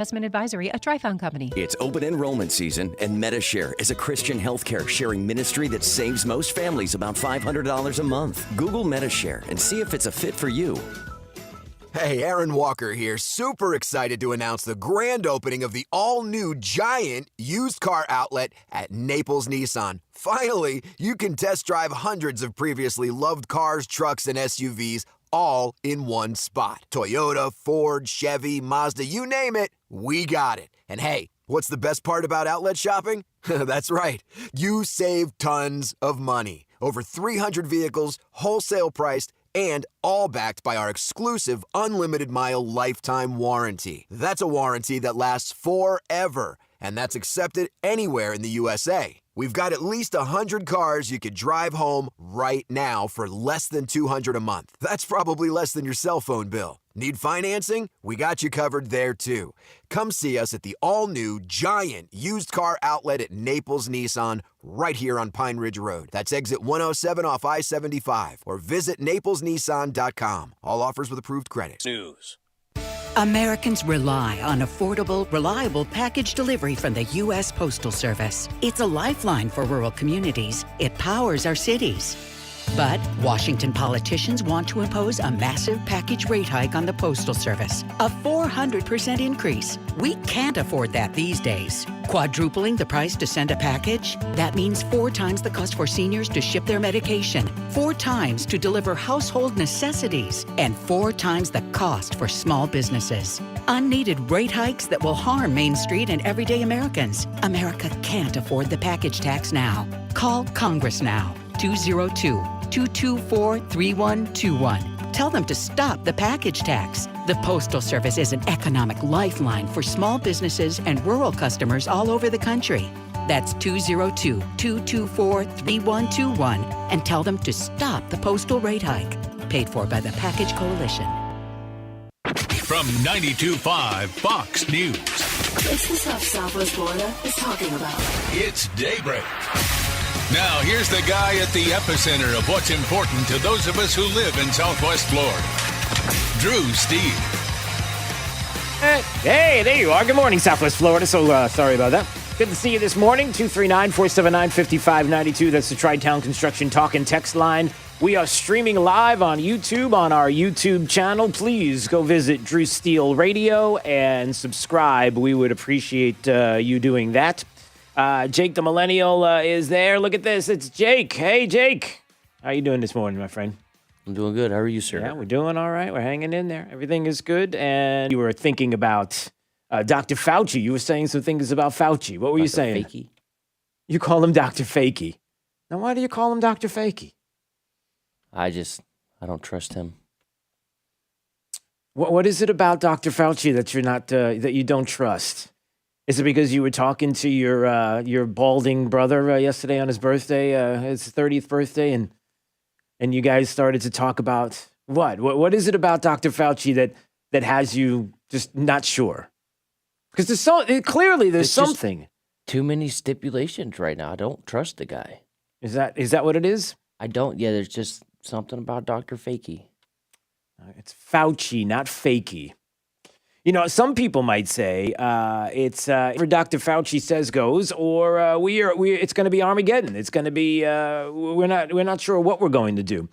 Investment advisory, a Tri-Found company. It's open enrollment season, and MediShare is a Christian healthcare sharing ministry that saves most families about $500 a month. Google MediShare and see if it's a fit for you. Hey, Aaron Walker here, super excited to announce the grand opening of the all-new giant used car outlet at Naples Nissan. Finally, you can test drive hundreds of previously loved cars, trucks, and SUVs all in one spot. Toyota, Ford, Chevy, Mazda, you name it, we got it. And hey, what's the best part about outlet shopping? That's right, you save tons of money. Over 300 vehicles, wholesale priced, and all backed by our exclusive unlimited mile lifetime warranty. That's a warranty that lasts forever, and that's accepted anywhere in the USA. We've got at least 100 cars you could drive home right now for less than $200 a month. That's probably less than your cell phone bill. Need financing? We got you covered there too. Come see us at the all-new giant used car outlet at Naples Nissan right here on Pine Ridge Road. That's exit 107 off I-75 or visit naplesnissan.com. All offers with approved credit. News. Americans rely on affordable, reliable package delivery from the U.S. Postal Service. It's a lifeline for rural communities. It powers our cities. But Washington politicians want to impose a massive package rate hike on the Postal Service, a 400% increase. We can't afford that these days. Quadrupling the price to send a package? That means 4 times the cost for seniors to ship their medication, 4 times to deliver household necessities, and 4 times the cost for small businesses. Unneeded rate hikes that will harm Main Street and everyday Americans. America can't afford the package tax now. Call Congress now. 202-224-3121. Tell them to stop the package tax. The Postal Service is an economic lifeline for small businesses and rural customers all over the country. That's 202-224-3121 and tell them to stop the postal rate hike. Paid for by the Package Coalition. From 92.5 Fox News. It's the stuff Southwest Florida is talking about. It's Daybreak. Now, here's the guy at the epicenter of what's important to those of us who live in Southwest Florida. Drew Steele. Hey, there you are. Good morning, Southwest Florida. So sorry about that. Good to see you this morning. 239-479-5592. That's the Tri-Town Construction Talk and Text line. We are streaming live on YouTube, on our YouTube channel. Please go visit Drew Steele Radio and subscribe. We would appreciate you doing that. Jake the Millennial is there. Look at this. It's Jake. Hey, Jake. How you doing this morning, my friend? I'm doing good. How are you, sir? Yeah, we're doing all right. We're hanging in there. Everything is good. And you were thinking about Dr. Fauci. You were saying some things about Fauci. What were you saying? Fakey? You call him Dr. Fakey. Now, why do you call him Dr. Fakey? I don't trust him. What is it about Dr. Fauci that you're not that you don't trust? Is it because you were talking to your balding brother yesterday on his birthday, his 30th birthday, and you guys started to talk about what? What is it about Dr. Fauci that has you just not sure? Because there's something. Too many stipulations right now. I don't trust the guy. Is that what it is? I don't. Yeah, there's just something about Dr. Fakey. It's Fauci, not Fakey. You know, some people might say it's whatever Dr. Fauci says goes, or it's going to be Armageddon. It's going to be we're not sure what we're going to do.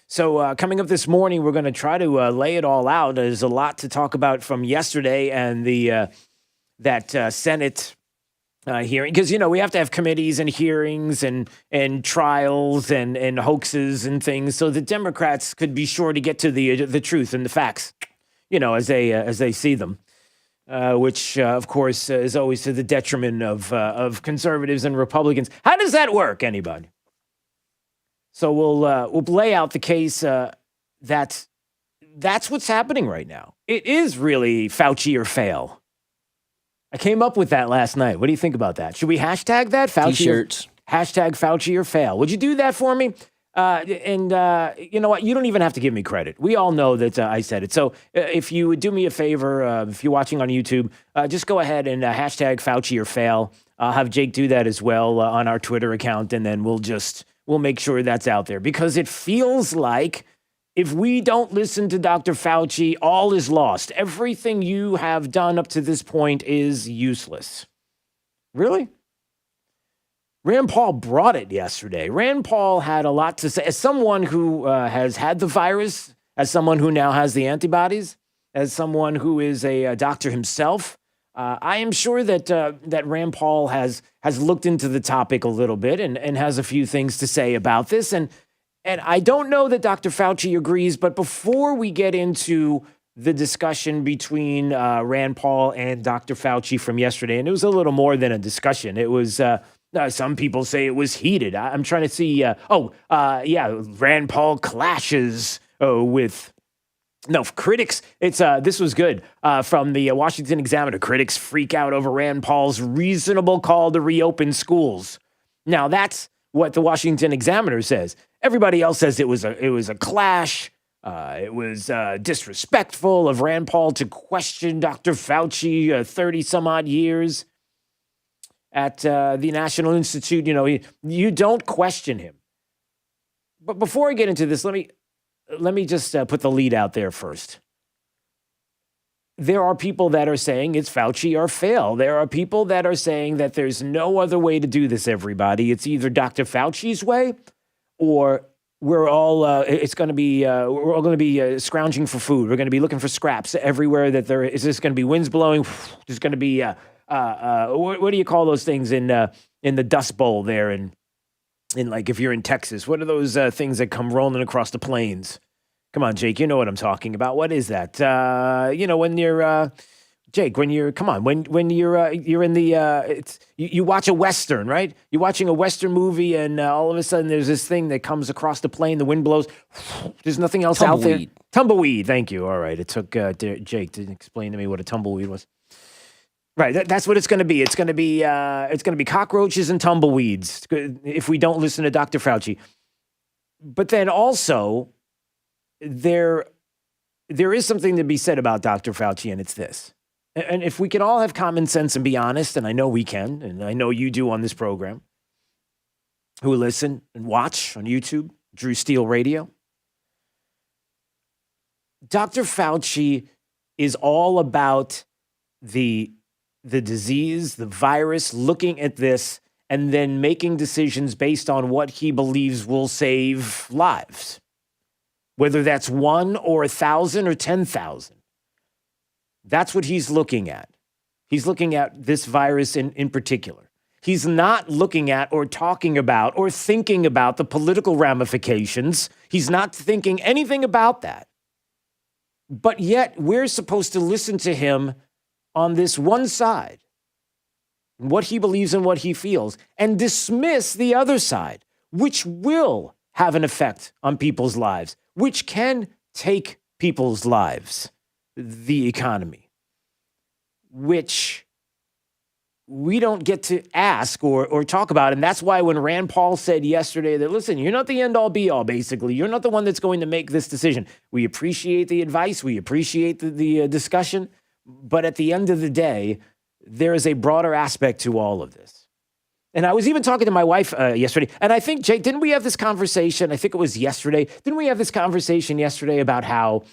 So coming up this morning, we're going to try to lay it all out. There's a lot to talk about from yesterday and that Senate hearing, because we have to have committees and hearings and trials and hoaxes and things, so the Democrats could be sure to get to the truth and the facts. As they see them, which, of course, is always to the detriment of conservatives and Republicans. How does that work, anybody? So we'll lay out the case that's what's happening right now. It is really Fauci or fail. I came up with that last night. What do you think about that? Should we hashtag that? Fauci T-shirts. Hashtag Fauci or fail. Would you do that for me? And you know what? You don't even have to give me credit. We all know that I said it. So if you would do me a favor, if you're watching on YouTube, just go ahead and hashtag Fauci or fail. I'll have Jake do that as well on our Twitter account, and then we'll make sure that's out there, because it feels like If we don't listen to Dr. Fauci, all is lost. Everything you have done up to this point is useless. Really? Rand Paul brought it yesterday. Rand Paul had a lot to say. As someone who has had the virus, as someone who now has the antibodies, as someone who is a doctor himself, I am sure that that Rand Paul has looked into the topic a little bit and has a few things to say about this. And I don't know that Dr. Fauci agrees, but before we get into the discussion between Rand Paul and Dr. Fauci from yesterday, and it was a little more than a discussion. It was, some people say it was heated. I'm trying to see, Rand Paul clashes with... No, critics, this was good. From the Washington Examiner, critics freak out over Rand Paul's reasonable call to reopen schools. Now, that's what the Washington Examiner says. Everybody else says it was a clash. It was disrespectful of Rand Paul to question Dr. Fauci 30-some-odd years at the National Institute. You know, you don't question him. But before I get into this, let me just put the lead out there first. There are people that are saying it's Fauci or fail. There are people that are saying that there's no other way to do this, everybody. It's either Dr. Fauci's way or we're all going to be scrounging for food. We're going to be looking for scraps everywhere that there is. This going to be winds blowing? There's going to be what do you call those things in the Dust Bowl there in like if you're in Texas? What are those things that come rolling across the plains? Come on, Jake, you know what I'm talking about. What is that? When you're Jake, when you're in the you watch a Western, right? You're watching a Western movie and all of a sudden there's this thing that comes across the plain, the wind blows. There's nothing else out there. Tumbleweed. Thank you. All right. It took Jake to explain to me what a tumbleweed was. Right, that's what it's going to be. It's going to be cockroaches and tumbleweeds if we don't listen to Dr. Fauci. But then also, there is something to be said about Dr. Fauci, and it's this. And if we can all have common sense and be honest, and I know we can, and I know you do on this program, who listen and watch on YouTube, Drew Steele Radio, Dr. Fauci is all about the disease, the virus, looking at this, and then making decisions based on what he believes will save lives. Whether that's 1 or 1,000 or 10,000. That's what he's looking at. He's looking at this virus in particular. He's not looking at or talking about or thinking about the political ramifications. He's not thinking anything about that. But yet we're supposed to listen to him on this one side, what he believes and what he feels, and dismiss the other side, which will have an effect on people's lives, which can take people's lives, the economy, which we don't get to ask or talk about. And that's why when Rand Paul said yesterday that, listen, you're not the end all be all, basically. You're not the one that's going to make this decision. We appreciate the advice. We appreciate the discussion. But at the end of the day, there is a broader aspect to all of this. And I was even talking to my wife yesterday, and I think, Jake, didn't we have this conversation? I think it was yesterday. Didn't we have this conversation yesterday about how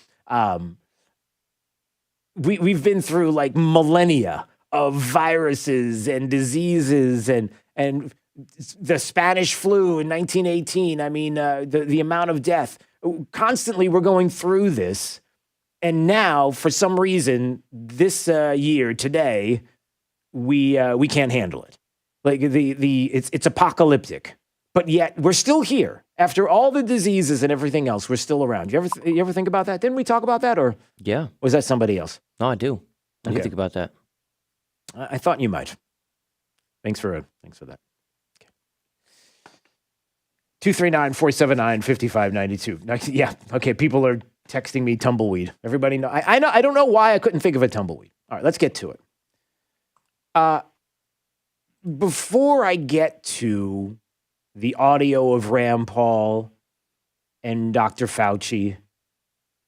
we've been through like millennia of viruses and diseases and the Spanish flu in 1918. I mean, the amount of death. Constantly we're going through this. And now, for some reason, this year, today, we can't handle it. Like it's apocalyptic, but yet we're still here after all the diseases and everything else. We're still around. You ever think about that? Didn't we talk about that, or was that somebody else? No, I do. I Okay. think about that. I thought you might. Thanks for that. Okay. 239-479-5592. Yeah. Okay. People are texting me tumbleweed. Everybody know. I know. I don't know why I couldn't think of a tumbleweed. All right, let's get to it. Before I get to the audio of Rand Paul and Dr. Fauci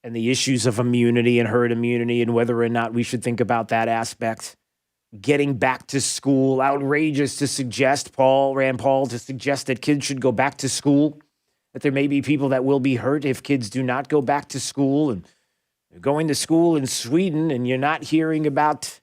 and the issues of immunity and herd immunity and whether or not we should think about that aspect, getting back to school, outrageous to suggest Rand Paul to suggest that kids should go back to school that there may be people that will be hurt if kids do not go back to school, and they're going to school in Sweden, and you're not hearing about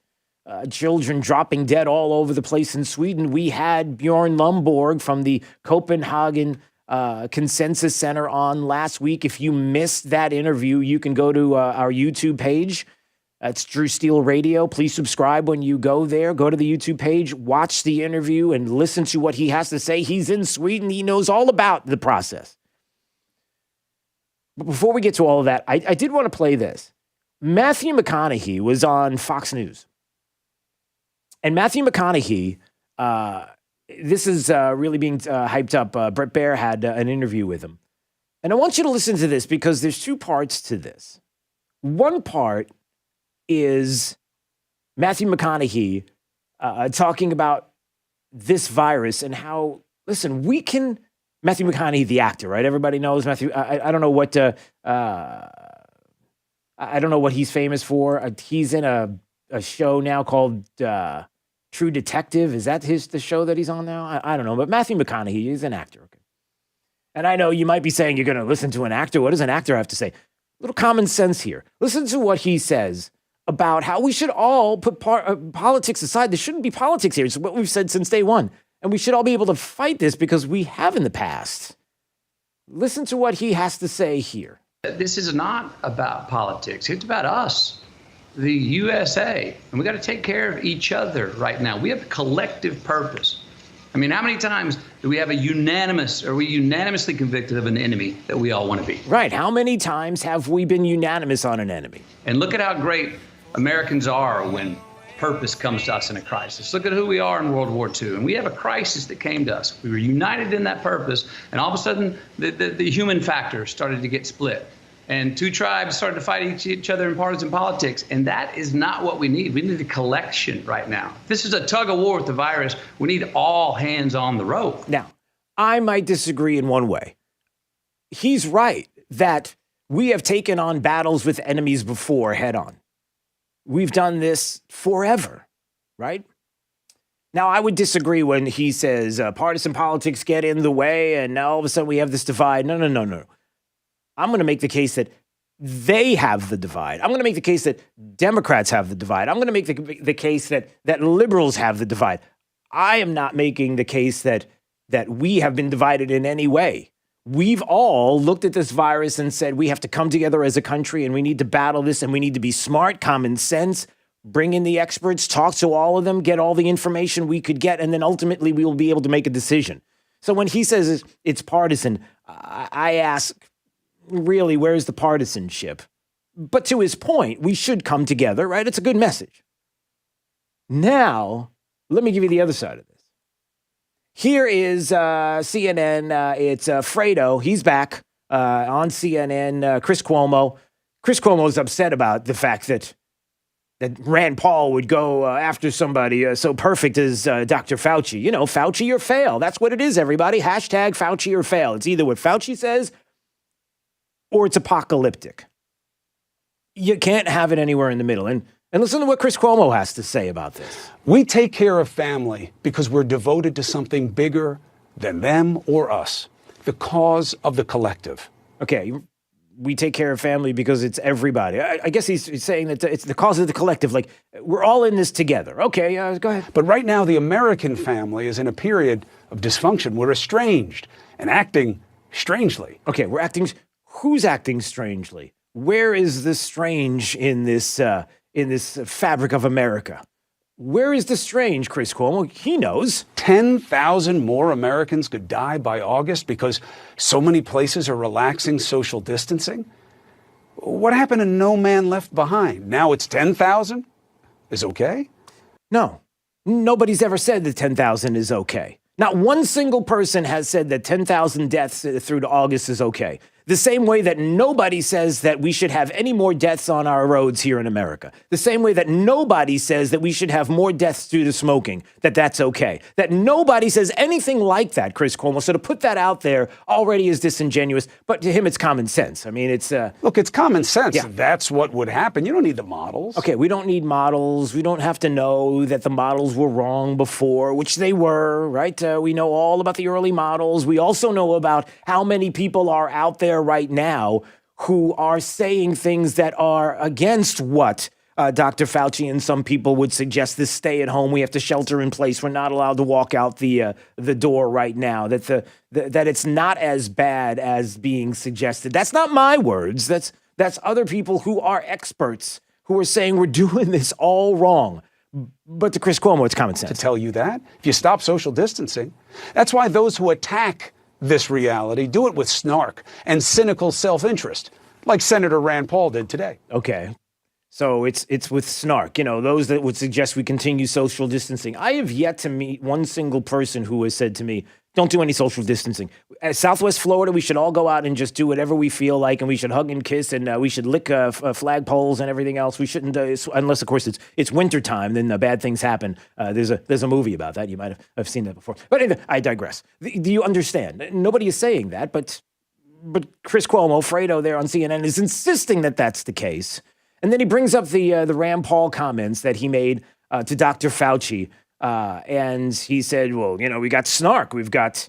children dropping dead all over the place in Sweden. We had Bjorn Lomborg from the Copenhagen Consensus Center on last week. If you missed that interview, you can go to our YouTube page. That's Drew Steele Radio. Please subscribe when you go there. Go to the YouTube page, watch the interview, and listen to what he has to say. He's in Sweden. He knows all about the process. But before we get to all of that, I did want to play this. Matthew McConaughey was on Fox News. And Matthew McConaughey, this is really being hyped up. Brett Baer had an interview with him. And I want you to listen to this because there's two parts to this. One part is Matthew McConaughey talking about this virus and how, listen, Matthew McConaughey, the actor, right? Everybody knows Matthew. I don't know what I don't know what he's famous for. He's in a show now called True Detective. Is that the show that he's on now? I don't know. But Matthew McConaughey is an actor. Okay. And I know you might be saying you're going to listen to an actor. What does an actor have to say? A little common sense here. Listen to what he says about how we should all put politics aside. There shouldn't be politics here. It's what we've said since day one. And we should all be able to fight this because we have in the past. Listen to what he has to say here. This is not about politics. It's about us, the USA. And we got to take care of each other right now. We have a collective purpose. I mean, how many times do we have are we unanimously convicted of an enemy that we all want to be? Right. How many times have we been unanimous on an enemy? And look at how great Americans are when purpose comes to us in a crisis. Look at who we are in World War II. And we have a crisis that came to us. We were united in that purpose. And all of a sudden, the human factor started to get split. And two tribes started to fight each other in partisan politics. And that is not what we need. We need a collection right now. This is a tug of war with the virus. We need all hands on the rope. Now, I might disagree in one way. He's right that we have taken on battles with enemies before head on. We've done this forever, right? Now, I would disagree when he says partisan politics get in the way and now all of a sudden we have this divide. No. I'm going to make the case that they have the divide. I'm going to make the case that Democrats have the divide. I'm going to make the case that liberals have the divide. I am not making the case that we have been divided in any way. We've all looked at this virus and said we have to come together as a country and we need to battle this and we need to be smart, common sense, bring in the experts, talk to all of them, get all the information we could get, and then ultimately we will be able to make a decision. So when he says it's partisan, I ask, really, where's the partisanship? But to his point, we should come together, right? It's a good message. Now, let me give you the other side of this. Here is CNN. It's Fredo. He's back on CNN. Chris Cuomo. Chris Cuomo is upset about the fact that Rand Paul would go after somebody so perfect as Dr. Fauci. You know, Fauci or fail. That's what it is, everybody. Hashtag Fauci or fail. It's either what Fauci says or it's apocalyptic. You can't have it anywhere in the middle. And listen to what Chris Cuomo has to say about this. We take care of family because we're devoted to something bigger than them or us, the cause of the collective. Okay, we take care of family because it's everybody. I guess he's saying that it's the cause of the collective. Like, we're all in this together. Okay, go ahead. But right now, the American family is in a period of dysfunction. We're estranged and acting strangely. Okay, we're acting. Who's acting strangely? Where is the strange in this fabric of America? Where is the strange, Chris Cuomo? He knows. 10,000 more Americans could die by August because so many places are relaxing social distancing. What happened to No Man Left Behind? Now it's 10,000 is okay? No, nobody's ever said that 10,000 is okay. Not one single person has said that 10,000 deaths through to August is okay. The same way that nobody says that we should have any more deaths on our roads here in America. The same way that nobody says that we should have more deaths due to smoking, that's okay. That nobody says anything like that, Chris Cuomo. So to put that out there already is disingenuous, but to him it's common sense. I mean, it's... Look, it's common sense. Yeah. That's what would happen. You don't need the models. Okay, we don't need models. We don't have to know that the models were wrong before, which they were, right? We know all about the early models. We also know about how many people are out there right now who are saying things that are against what Dr. Fauci and some people would suggest. This stay at home, we have to shelter in place. We're not allowed to walk out the door right now. That it's not as bad as being suggested. That's not my words. That's other people who are experts who are saying we're doing this all wrong. But to Chris Cuomo, it's common sense. To tell you that, if you stop social distancing, that's why those who attack this reality do it with snark and cynical self-interest, like Senator Rand Paul did today. Okay. So it's with snark, those that would suggest we continue social distancing. I have yet to meet one single person who has said to me, don't do any social distancing. At Southwest Florida, we should all go out and just do whatever we feel like, and we should hug and kiss, and we should lick flagpoles and everything else. We shouldn't, unless, of course, it's wintertime, then bad things happen. There's a movie about that. You might have seen that before. But anyway, I digress. Do you understand? Nobody is saying that, but Chris Cuomo, Fredo there on CNN, is insisting that that's the case. And then he brings up the Rand Paul comments that he made to Dr. Fauci. And he said, well, we got snark. We've got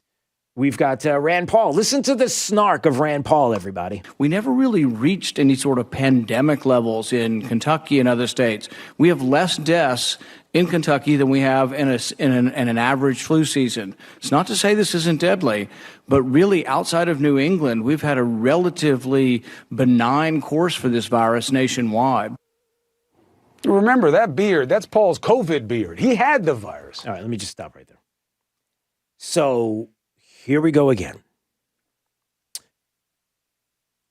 Rand Paul. Listen to the snark of Rand Paul, everybody. We never really reached any sort of pandemic levels in Kentucky and other states. We have less deaths in Kentucky than we have in an average flu season. It's not to say this isn't deadly, but really outside of New England, we've had a relatively benign course for this virus nationwide. Remember, that beard, that's Paul's COVID beard. He had the virus. All right, let me just stop right there. So here we go again.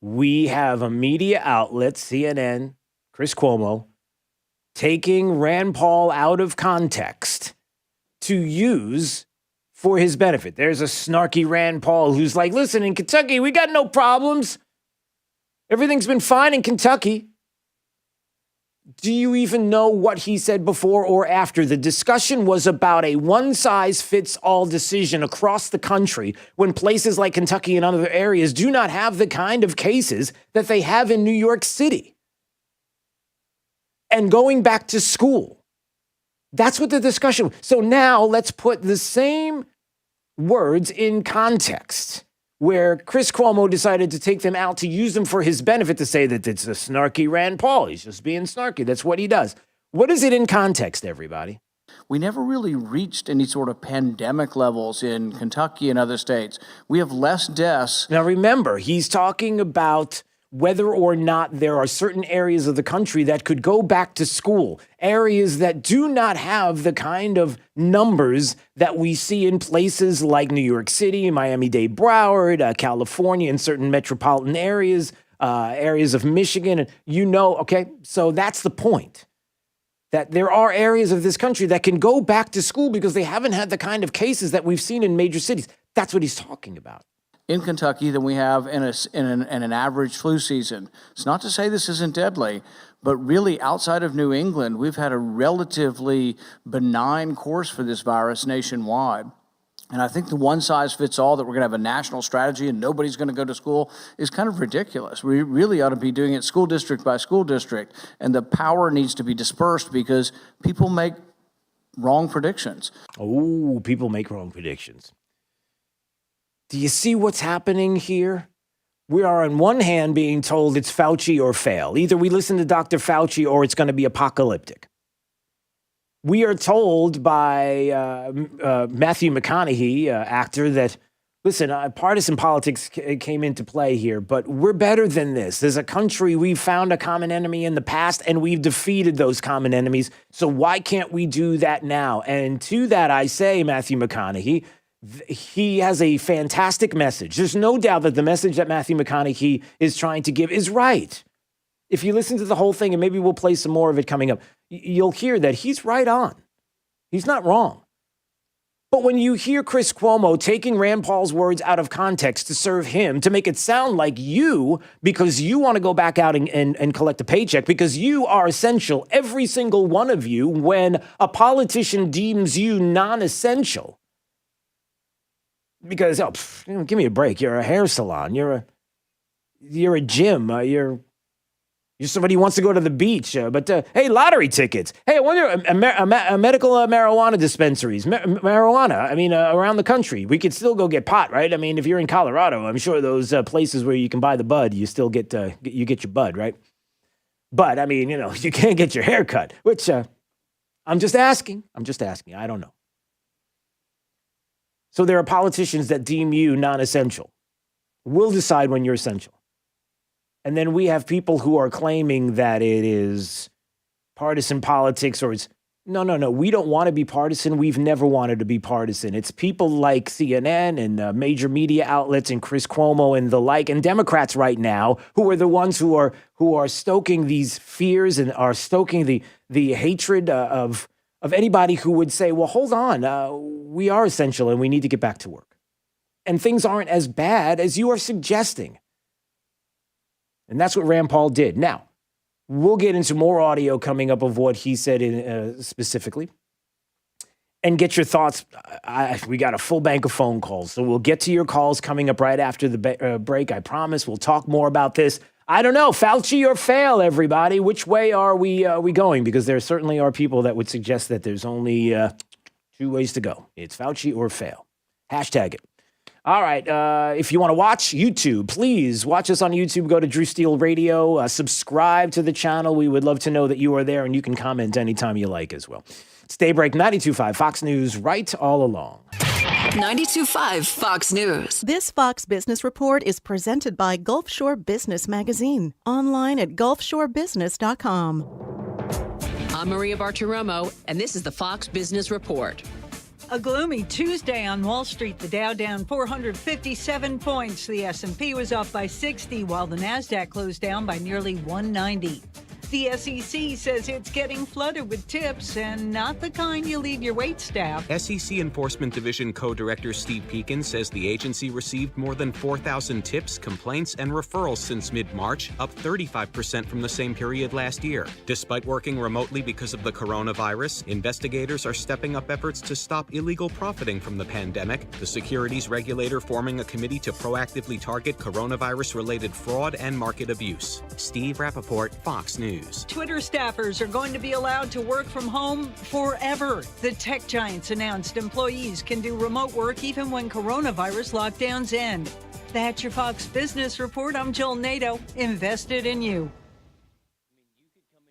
We have a media outlet, CNN, Chris Cuomo, taking Rand Paul out of context to use for his benefit. There's a snarky Rand Paul who's like, listen, in Kentucky, we got no problems. Everything's been fine in Kentucky. Do you even know what he said before or after? The discussion was about a one-size-fits-all decision across the country when places like Kentucky and other areas do not have the kind of cases that they have in New York City. And going back to school. That's what the discussion was. So now let's put the same words in context where Chris Cuomo decided to take them out to use them for his benefit, to say that it's a snarky Rand Paul. He's just being snarky. That's what he does. What is it in context, everybody? We never really reached any sort of pandemic levels in Kentucky and other states. We have less deaths. Now, remember, he's talking about whether or not there are certain areas of the country that could go back to school, areas that do not have the kind of numbers that we see in places like New York City, Miami-Dade, Broward, California, and certain metropolitan areas, areas of Michigan. Okay, so that's the point. That there are areas of this country that can go back to school because they haven't had the kind of cases that we've seen in major cities. That's what he's talking about. In Kentucky than we have in an average flu season. It's not to say this isn't deadly, but really outside of New England, we've had a relatively benign course for this virus nationwide. And I think the one-size-fits-all that we're going to have a national strategy and nobody's going to go to school is kind of ridiculous. We really ought to be doing it school district by school district, and the power needs to be dispersed because people make wrong predictions. Oh, people make wrong predictions. Do you see what's happening here? We are on one hand being told it's Fauci or fail. Either we listen to Dr. Fauci or it's going to be apocalyptic. We are told by Matthew McConaughey, actor, that, listen, partisan politics came into play here, but we're better than this. As a country, we've found a common enemy in the past, and we've defeated those common enemies. So why can't we do that now? And to that, I say, Matthew McConaughey, he has a fantastic message. There's no doubt that the message that Matthew McConaughey is trying to give is right. If you listen to the whole thing, and maybe we'll play some more of it coming up, you'll hear that he's right on. He's not wrong. But when you hear Chris Cuomo taking Rand Paul's words out of context to serve him, to make it sound like you, because you want to go back out and collect a paycheck, because you are essential, every single one of you, when a politician deems you non-essential. Because, give me a break. You're a hair salon. You're a gym. You're somebody who wants to go to the beach, but hey, lottery tickets. Hey, I wonder, medical marijuana dispensaries, marijuana, around the country. We could still go get pot, right? If you're in Colorado, I'm sure those places where you can buy the bud, you still get your bud, right? But, you can't get your hair cut, which I'm just asking. I don't know. So there are politicians that deem you non-essential. We'll decide when you're essential. And then we have people who are claiming that it is partisan politics or it's, no. We don't want to be partisan. We've never wanted to be partisan. It's people like CNN and major media outlets and Chris Cuomo and the like, and Democrats right now who are the ones who are stoking these fears and are stoking the hatred of anybody who would say, well, hold on, we are essential and we need to get back to work. And things aren't as bad as you are suggesting. And that's what Rand Paul did. Now, we'll get into more audio coming up of what he said specifically and get your thoughts. We got a full bank of phone calls, so we'll get to your calls coming up right after the break. I promise we'll talk more about this. I don't know, Fauci or fail, everybody. Which way are we going? Because there certainly are people that would suggest that there's only 2 ways to go. It's Fauci or fail. Hashtag it. All right, if you want to watch YouTube, please watch us on YouTube. Go to Drew Steele Radio. Subscribe to the channel. We would love to know that you are there, and you can comment anytime you like as well. It's Daybreak 92.5 Fox News, right all along. 92.5 Fox News. This Fox Business Report is presented by Gulf Shore Business Magazine. Online at gulfshorebusiness.com. I'm Maria Bartiromo, and this is the Fox Business Report. A gloomy Tuesday on Wall Street. The Dow down 457 points. The S&P was off by 60, while the Nasdaq closed down by nearly 190. The SEC says it's getting flooded with tips, and not the kind you leave your waitstaff. SEC Enforcement Division Co-Director Steve Pekin says the agency received more than 4,000 tips, complaints, and referrals since mid-March, up 35% from the same period last year. Despite working remotely because of the coronavirus, investigators are stepping up efforts to stop illegal profiting from the pandemic, the securities regulator forming a committee to proactively target coronavirus-related fraud and market abuse. Steve Rappaport, Fox News. Twitter staffers are going to be allowed to work from home forever. The tech giants announced employees can do remote work even when coronavirus lockdowns end. That's your Fox Business Report. I'm Jill Nato, invested in you.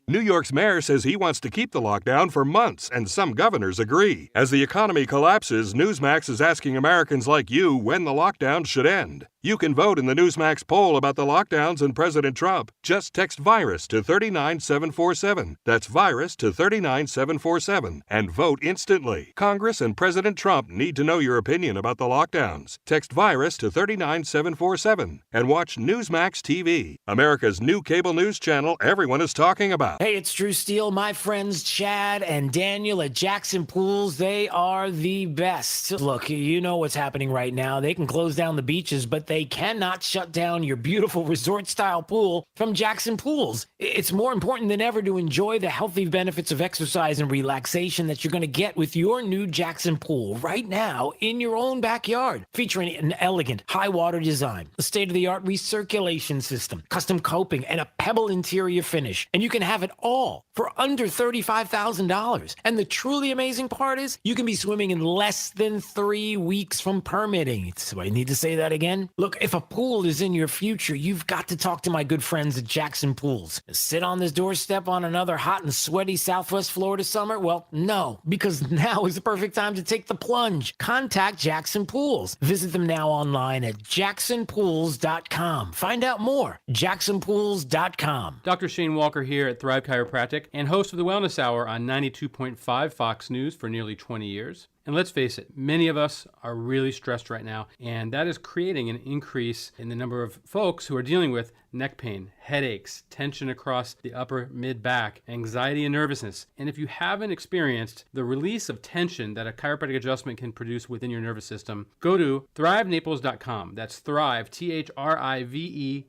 New York's mayor says he wants to keep the lockdown for months, and some governors agree. As the economy collapses, Newsmax is asking Americans like you when the lockdown should end. You can vote in the Newsmax poll about the lockdowns and President Trump. Just text VIRUS to 39747. That's VIRUS to 39747 and vote instantly. Congress and President Trump need to know your opinion about the lockdowns. Text VIRUS to 39747 and watch Newsmax TV, America's new cable news channel everyone is talking about. Hey, it's Drew Steele. My friends Chad and Daniel at Jackson Pools, they are the best. Look, you know what's happening right now. They can close down the beaches, but they cannot shut down your beautiful resort-style pool from Jackson Pools. It's more important than ever to enjoy the healthy benefits of exercise and relaxation that you're going to get with your new Jackson Pool right now in your own backyard, featuring an elegant high-water design, a state-of-the-art recirculation system, custom coping, and a pebble interior finish. And you can have it all for under $35,000. And the truly amazing part is you can be swimming in less than 3 weeks from permitting. So I need to say that again. Look, if a pool is in your future, you've got to talk to my good friends at Jackson Pools. Sit on this doorstep on another hot and sweaty Southwest Florida summer? Well, no, because now is the perfect time to take the plunge. Contact Jackson Pools. Visit them now online at jacksonpools.com. Find out more. jacksonpools.com. Dr. Shane Walker here at Thrive Chiropractic and host of the Wellness Hour on 92.5 Fox News for nearly 20 years. And let's face it, many of us are really stressed right now, and that is creating an increase in the number of folks who are dealing with neck pain, headaches, tension across the upper mid-back, anxiety and nervousness. And if you haven't experienced the release of tension that a chiropractic adjustment can produce within your nervous system, go to thrivenaples.com. That's Thrive, Thrive,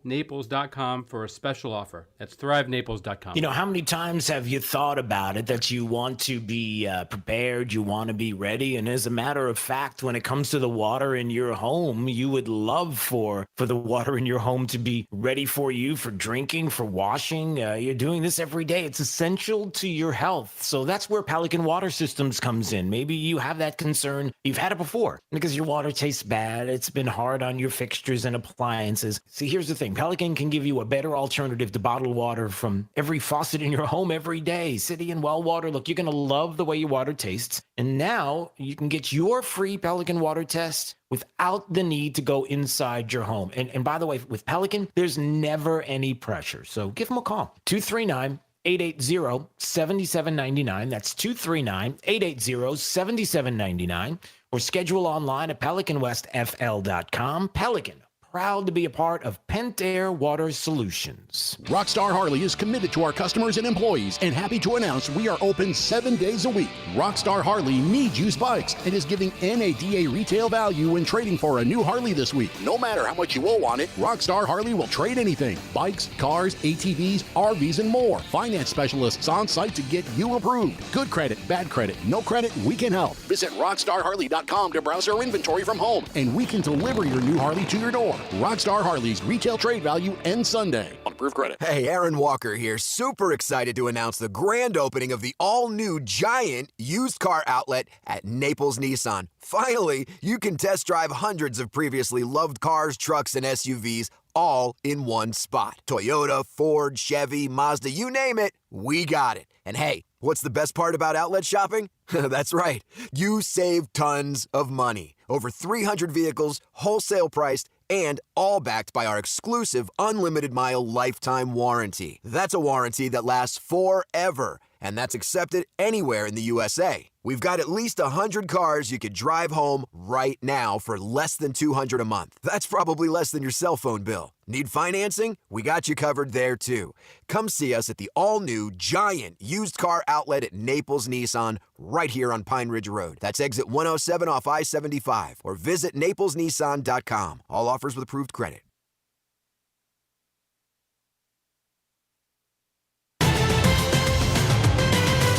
Naples.com for a special offer. That's thrivenaples.com. You know, how many times have you thought about it that you want to be prepared, you want to be ready? And as a matter of fact, when it comes to the water in your home, you would love for the water in your home to be ready for you, for drinking, for washing. You're doing this every day. It's essential to your health. So that's where Pelican Water Systems comes in. Maybe you have that concern. You've had it before because your water tastes bad. It's been hard on your fixtures and appliances. See, here's the thing. Pelican can give you a better alternative to bottled water from every faucet in your home every day. City and well water. Look, you're going to love the way your water tastes. And now you can get your free Pelican water test without the need to go inside your home. And by the way, with Pelican, there's never any pressure. So give them a call. 239-880-7799. That's 239-880-7799. Or schedule online at PelicanWestFL.com. Pelican, proud to be a part of Pentair Water Solutions. Rockstar Harley is committed to our customers and employees and happy to announce we are open 7 days a week. Rockstar Harley needs used bikes and is giving NADA retail value when trading for a new Harley this week. No matter how much you owe on it, Rockstar Harley will trade anything. Bikes, cars, ATVs, RVs, and more. Finance specialists on site to get you approved. Good credit, bad credit, no credit, we can help. Visit rockstarharley.com to browse our inventory from home, and we can deliver your new Harley to your door. Rockstar Harley's retail trade value ends Sunday on approved credit. Hey, Aaron Walker here. Super excited to announce the grand opening of the all-new Giant used car outlet at Naples Nissan. Finally, you can test drive hundreds of previously loved cars, trucks, and SUVs all in one spot. Toyota, Ford, Chevy, Mazda, you name it, we got it. And hey, what's the best part about outlet shopping? That's right. You save tons of money. Over 300 vehicles, wholesale priced, and all backed by our exclusive unlimited mile lifetime warranty. That's a warranty that lasts forever, and that's accepted anywhere in the USA. We've got at least 100 cars you could drive home right now for less than $200 a month. That's probably less than your cell phone bill. Need financing? We got you covered there too. Come see us at the all-new Giant used car outlet at Naples Nissan right here on Pine Ridge Road. That's exit 107 off I-75 or visit naplesnissan.com. All offers with approved credit.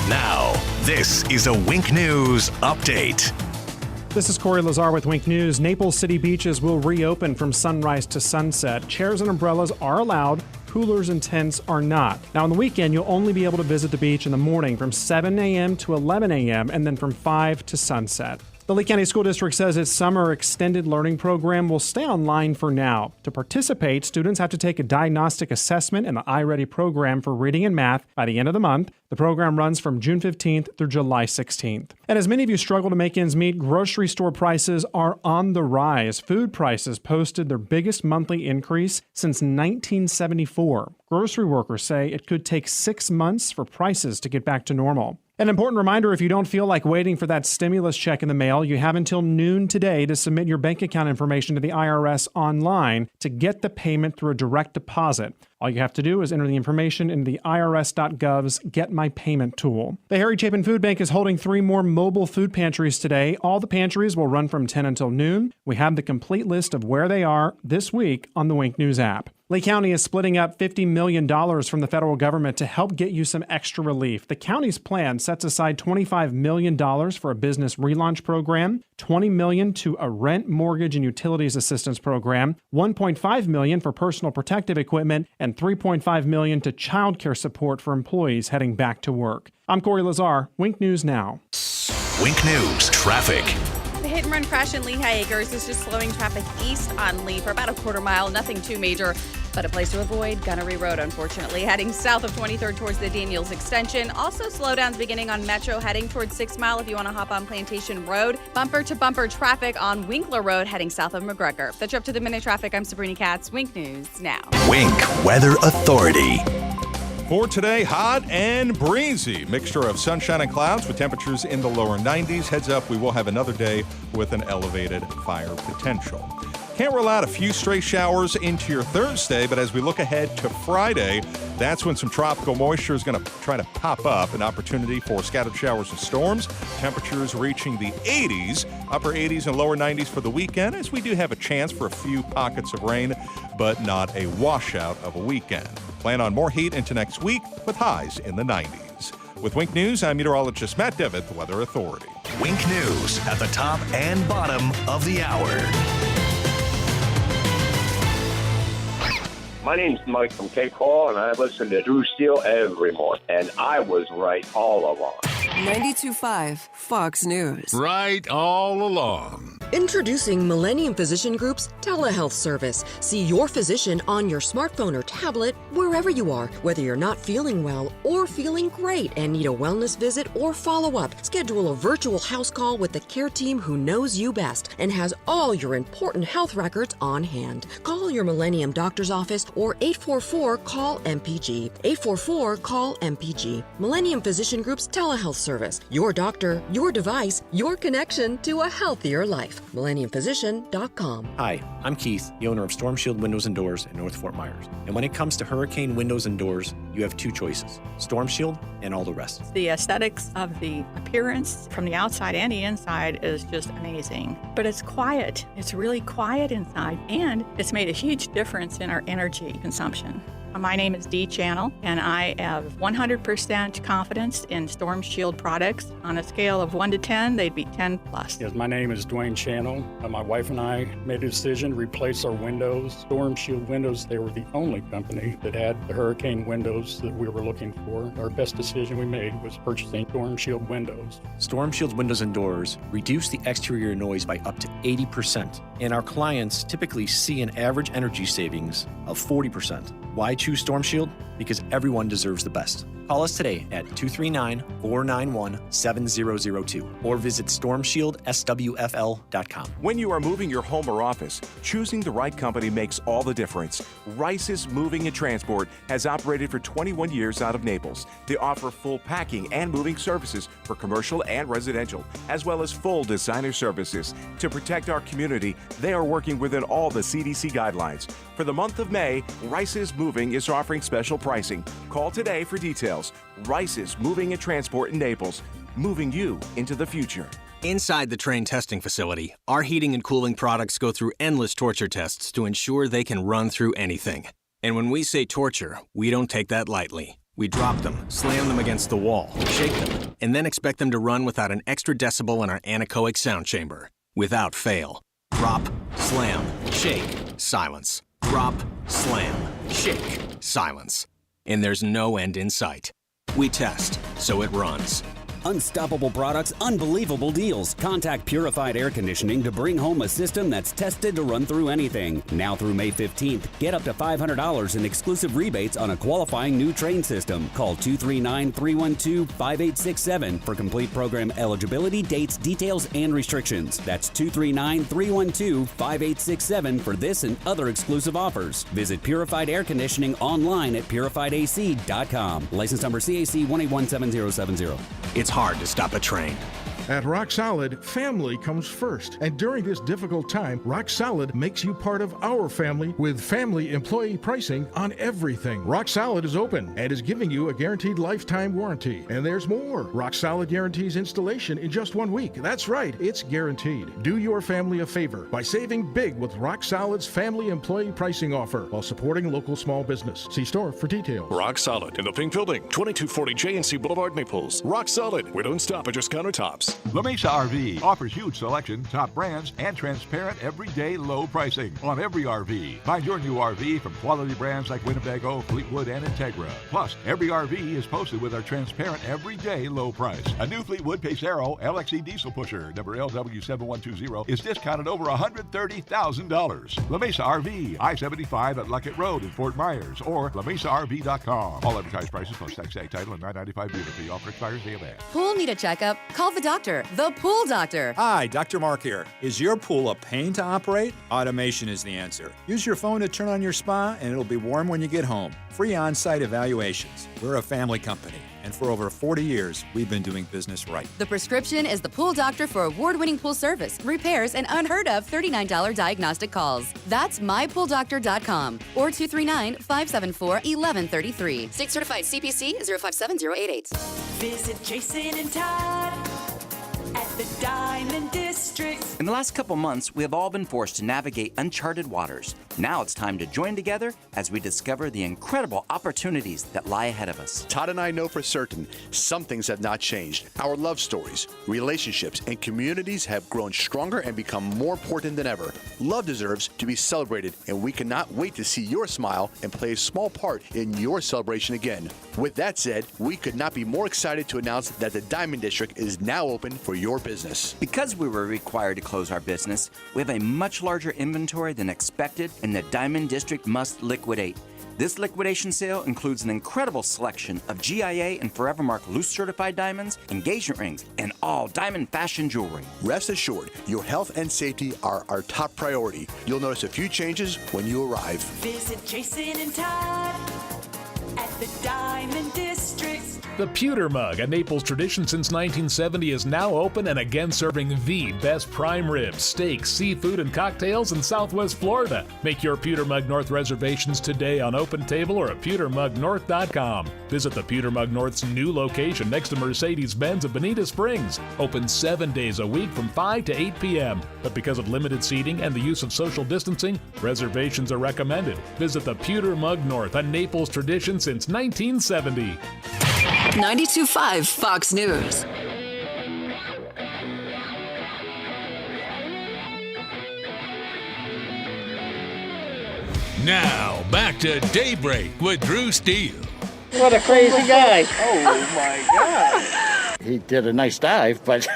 Now, this is a Wink News update. This is Corey Lazar with Wink News. Naples City beaches will reopen from sunrise to sunset. Chairs and umbrellas are allowed. Coolers and tents are not. Now, on the weekend, you'll only be able to visit the beach in the morning from 7 a.m. to 11 a.m. and then from 5 to sunset. The Lee County School District says its summer extended learning program will stay online for now. To participate, students have to take a diagnostic assessment in the iReady program for reading and math by the end of the month. The program runs from June 15th through July 16th. And as many of you struggle to make ends meet, grocery store prices are on the rise. Food prices posted their biggest monthly increase since 1974. Grocery workers say it could take 6 months for prices to get back to normal. An important reminder, if you don't feel like waiting for that stimulus check in the mail, you have until noon today to submit your bank account information to the IRS online to get the payment through a direct deposit. All you have to do is enter the information in the irs.gov's Get My Payment tool. The Harry Chapin Food Bank is holding 3 more mobile food pantries today. All the pantries will run from 10 until noon. We have the complete list of where they are this week on the Wink News app. Lee County is splitting up $50 million from the federal government to help get you some extra relief. The county's plan sets aside $25 million for a business relaunch program, $20 million to a rent, mortgage, and utilities assistance program, $1.5 million for personal protective equipment, and $3.5 million to child care support for employees heading back to work. I'm Corey Lazar, Wink News Now. Wink News traffic. The hit-and-run crash in Lehigh Acres is just slowing traffic east on Lee for about a quarter mile. Nothing too major, but a place to avoid, Gunnery Road, unfortunately. Heading south of 23rd towards the Daniels Extension. Also slowdowns beginning on Metro heading towards 6 Mile if you want to hop on Plantation Road. Bumper-to-bumper traffic on Winkler Road heading south of McGregor. That's your up-to-the-minute traffic. I'm Sabrina Katz. Wink News Now. Wink Weather Authority. For today, hot and breezy. Mixture of sunshine and clouds with temperatures in the lower 90s. Heads up, we will have another day with an elevated fire potential. Can't rule out a few stray showers into your Thursday, but as we look ahead to Friday, that's when some tropical moisture is going to try to pop up. An opportunity for scattered showers and storms. Temperatures reaching the 80s, upper 80s and lower 90s for the weekend, as we do have a chance for a few pockets of rain, but not a washout of a weekend. Plan on more heat into next week with highs in the 90s. With Wink News, I'm meteorologist Matt Devitt, the Weather Authority. Wink News at the top and bottom of the hour. My name's Mike from Cape Hall, and I listen to Drew Steele every morning. And I was right all along. 92.5 Fox News. Right all along. Introducing Millennium Physician Group's telehealth service. See your physician on your smartphone or tablet wherever you are, whether you're not feeling well or feeling great and need a wellness visit or follow-up. Schedule a virtual house call with the care team who knows you best and has all your important health records on hand. Call your Millennium doctor's office or 844-CALL-MPG. 844-CALL-MPG. Millennium Physician Group's telehealth service. Your doctor, your device, your connection to a healthier life. MillenniumPhysician.com. Hi, I'm Keith, the owner of Storm Shield Windows and Doors in North Fort Myers. And when it comes to hurricane windows and doors, you have two choices, Storm Shield and all the rest. The aesthetics of the appearance from the outside and the inside is just amazing. But it's quiet. It's really quiet inside, and it's made a huge difference in our energy consumption. My name is Dee Channel, and I have 100% confidence in Storm Shield products. On a scale of 1 to 10, they'd be 10 plus. Yes, my name is Dwayne Channel. My wife and I made a decision to replace our windows. Storm Shield windows, they were the only company that had the hurricane windows that we were looking for. Our best decision we made was purchasing Storm Shield windows. Storm Shield Windows and Doors reduce the exterior noise by up to 80%, and our clients typically see an average energy savings of 40%. Why choose Storm Shield? Because everyone deserves the best. Call us today at 239-491-7002 or visit stormshieldSWFL.com. When you are moving your home or office, choosing the right company makes all the difference. Rice's Moving and Transport has operated for 21 years out of Naples. They offer full packing and moving services for commercial and residential, as well as full designer services. To protect our community, they are working within all the CDC guidelines. For the month of May, Rice's Moving is offering special pricing. Call today for details. Rice's Moving and Transport in Naples, moving you into the future. Inside the Trane testing facility, our heating and cooling products go through endless torture tests to ensure they can run through anything. And when we say torture, we don't take that lightly. We drop them, slam them against the wall, shake them, and then expect them to run without an extra decibel in our anechoic sound chamber. Without fail. Drop, slam, shake, silence. Drop, slam, shake, silence. And there's no end in sight. We test, so it runs. Unstoppable products, unbelievable deals. Contact Purified Air Conditioning to bring home a system that's tested to run through anything. Now through May 15th, get up to $500 in exclusive rebates on a qualifying new Trane system. Call 239-312-5867 for complete program eligibility, dates, details, and restrictions. That's 239-312-5867 for this and other exclusive offers. Visit Purified Air Conditioning online at purifiedac.com. License number CAC 1817070. It's hard to stop a train. At Rock Solid, family comes first. And during this difficult time, Rock Solid makes you part of our family with family employee pricing on everything. Rock Solid is open and is giving you a guaranteed lifetime warranty. And there's more. Rock Solid guarantees installation in just 1 week. That's right, it's guaranteed. Do your family a favor by saving big with Rock Solid's family employee pricing offer while supporting local small business. See store for details. Rock Solid in the Pink Building, 2240 J&C Boulevard, Naples. Rock Solid. We don't stop at just countertops. La Mesa RV offers huge selection, top brands, and transparent everyday low pricing on every RV. Find your new RV from quality brands like Winnebago, Fleetwood, and Integra. Plus, every RV is posted with our transparent everyday low price. A new Fleetwood Pacero LXE diesel pusher, number LW7120, is discounted over $130,000. La Mesa RV, I-75 at Luckett Road in Fort Myers, or LaMesaRV.com. All advertised prices plus tax, tag title, and $9.95 dealer fee. Offer expires via ban. Pool need a checkup? Call the doctor doctor, the Pool Doctor. Hi, Dr. Mark here. Is your pool a pain to operate? Automation is the answer. Use your phone to turn on your spa, and it'll be warm when you get home. Free on-site evaluations. We're a family company, and for over 40 years, we've been doing business right. The prescription is the Pool Doctor for award-winning pool service, repairs, and unheard of $39 diagnostic calls. That's mypooldoctor.com or 239-574-1133. State certified CPC 057088. Visit Jason and Todd at the Diamond District. In the last couple months, we have all been forced to navigate uncharted waters. Now it's time to join together as we discover the incredible opportunities that lie ahead of us. Todd and I know for certain some things have not changed. Our love stories, relationships, and communities have grown stronger and become more important than ever. Love deserves to be celebrated, and we cannot wait to see your smile and play a small part in your celebration again. With that said, we could not be more excited to announce that the Diamond District is now open for your business. Because we were required to close our business, we have a much larger inventory than expected, and the Diamond District must liquidate. This liquidation sale includes an incredible selection of GIA and Forevermark loose certified diamonds, engagement rings, and all diamond fashion jewelry. Rest assured, your health and safety are our top priority. You'll notice a few changes when you arrive. Visit Jason and Todd at the Diamond District. The Pewter Mug, a Naples tradition since 1970, is now open and again serving the best prime ribs, steaks, seafood, and cocktails in Southwest Florida. Make your Pewter Mug North reservations today on OpenTable or at pewtermugnorth.com. Visit the Pewter Mug North's new location next to Mercedes-Benz of Bonita Springs. Open 7 days a week from 5 to 8 p.m. But because of limited seating and the use of social distancing, reservations are recommended. Visit the Pewter Mug North, a Naples tradition since 1970. 92.5 Fox News. Now, back to Daybreak with Drew Steele. What a crazy guy. Oh, my God. He did a nice dive, but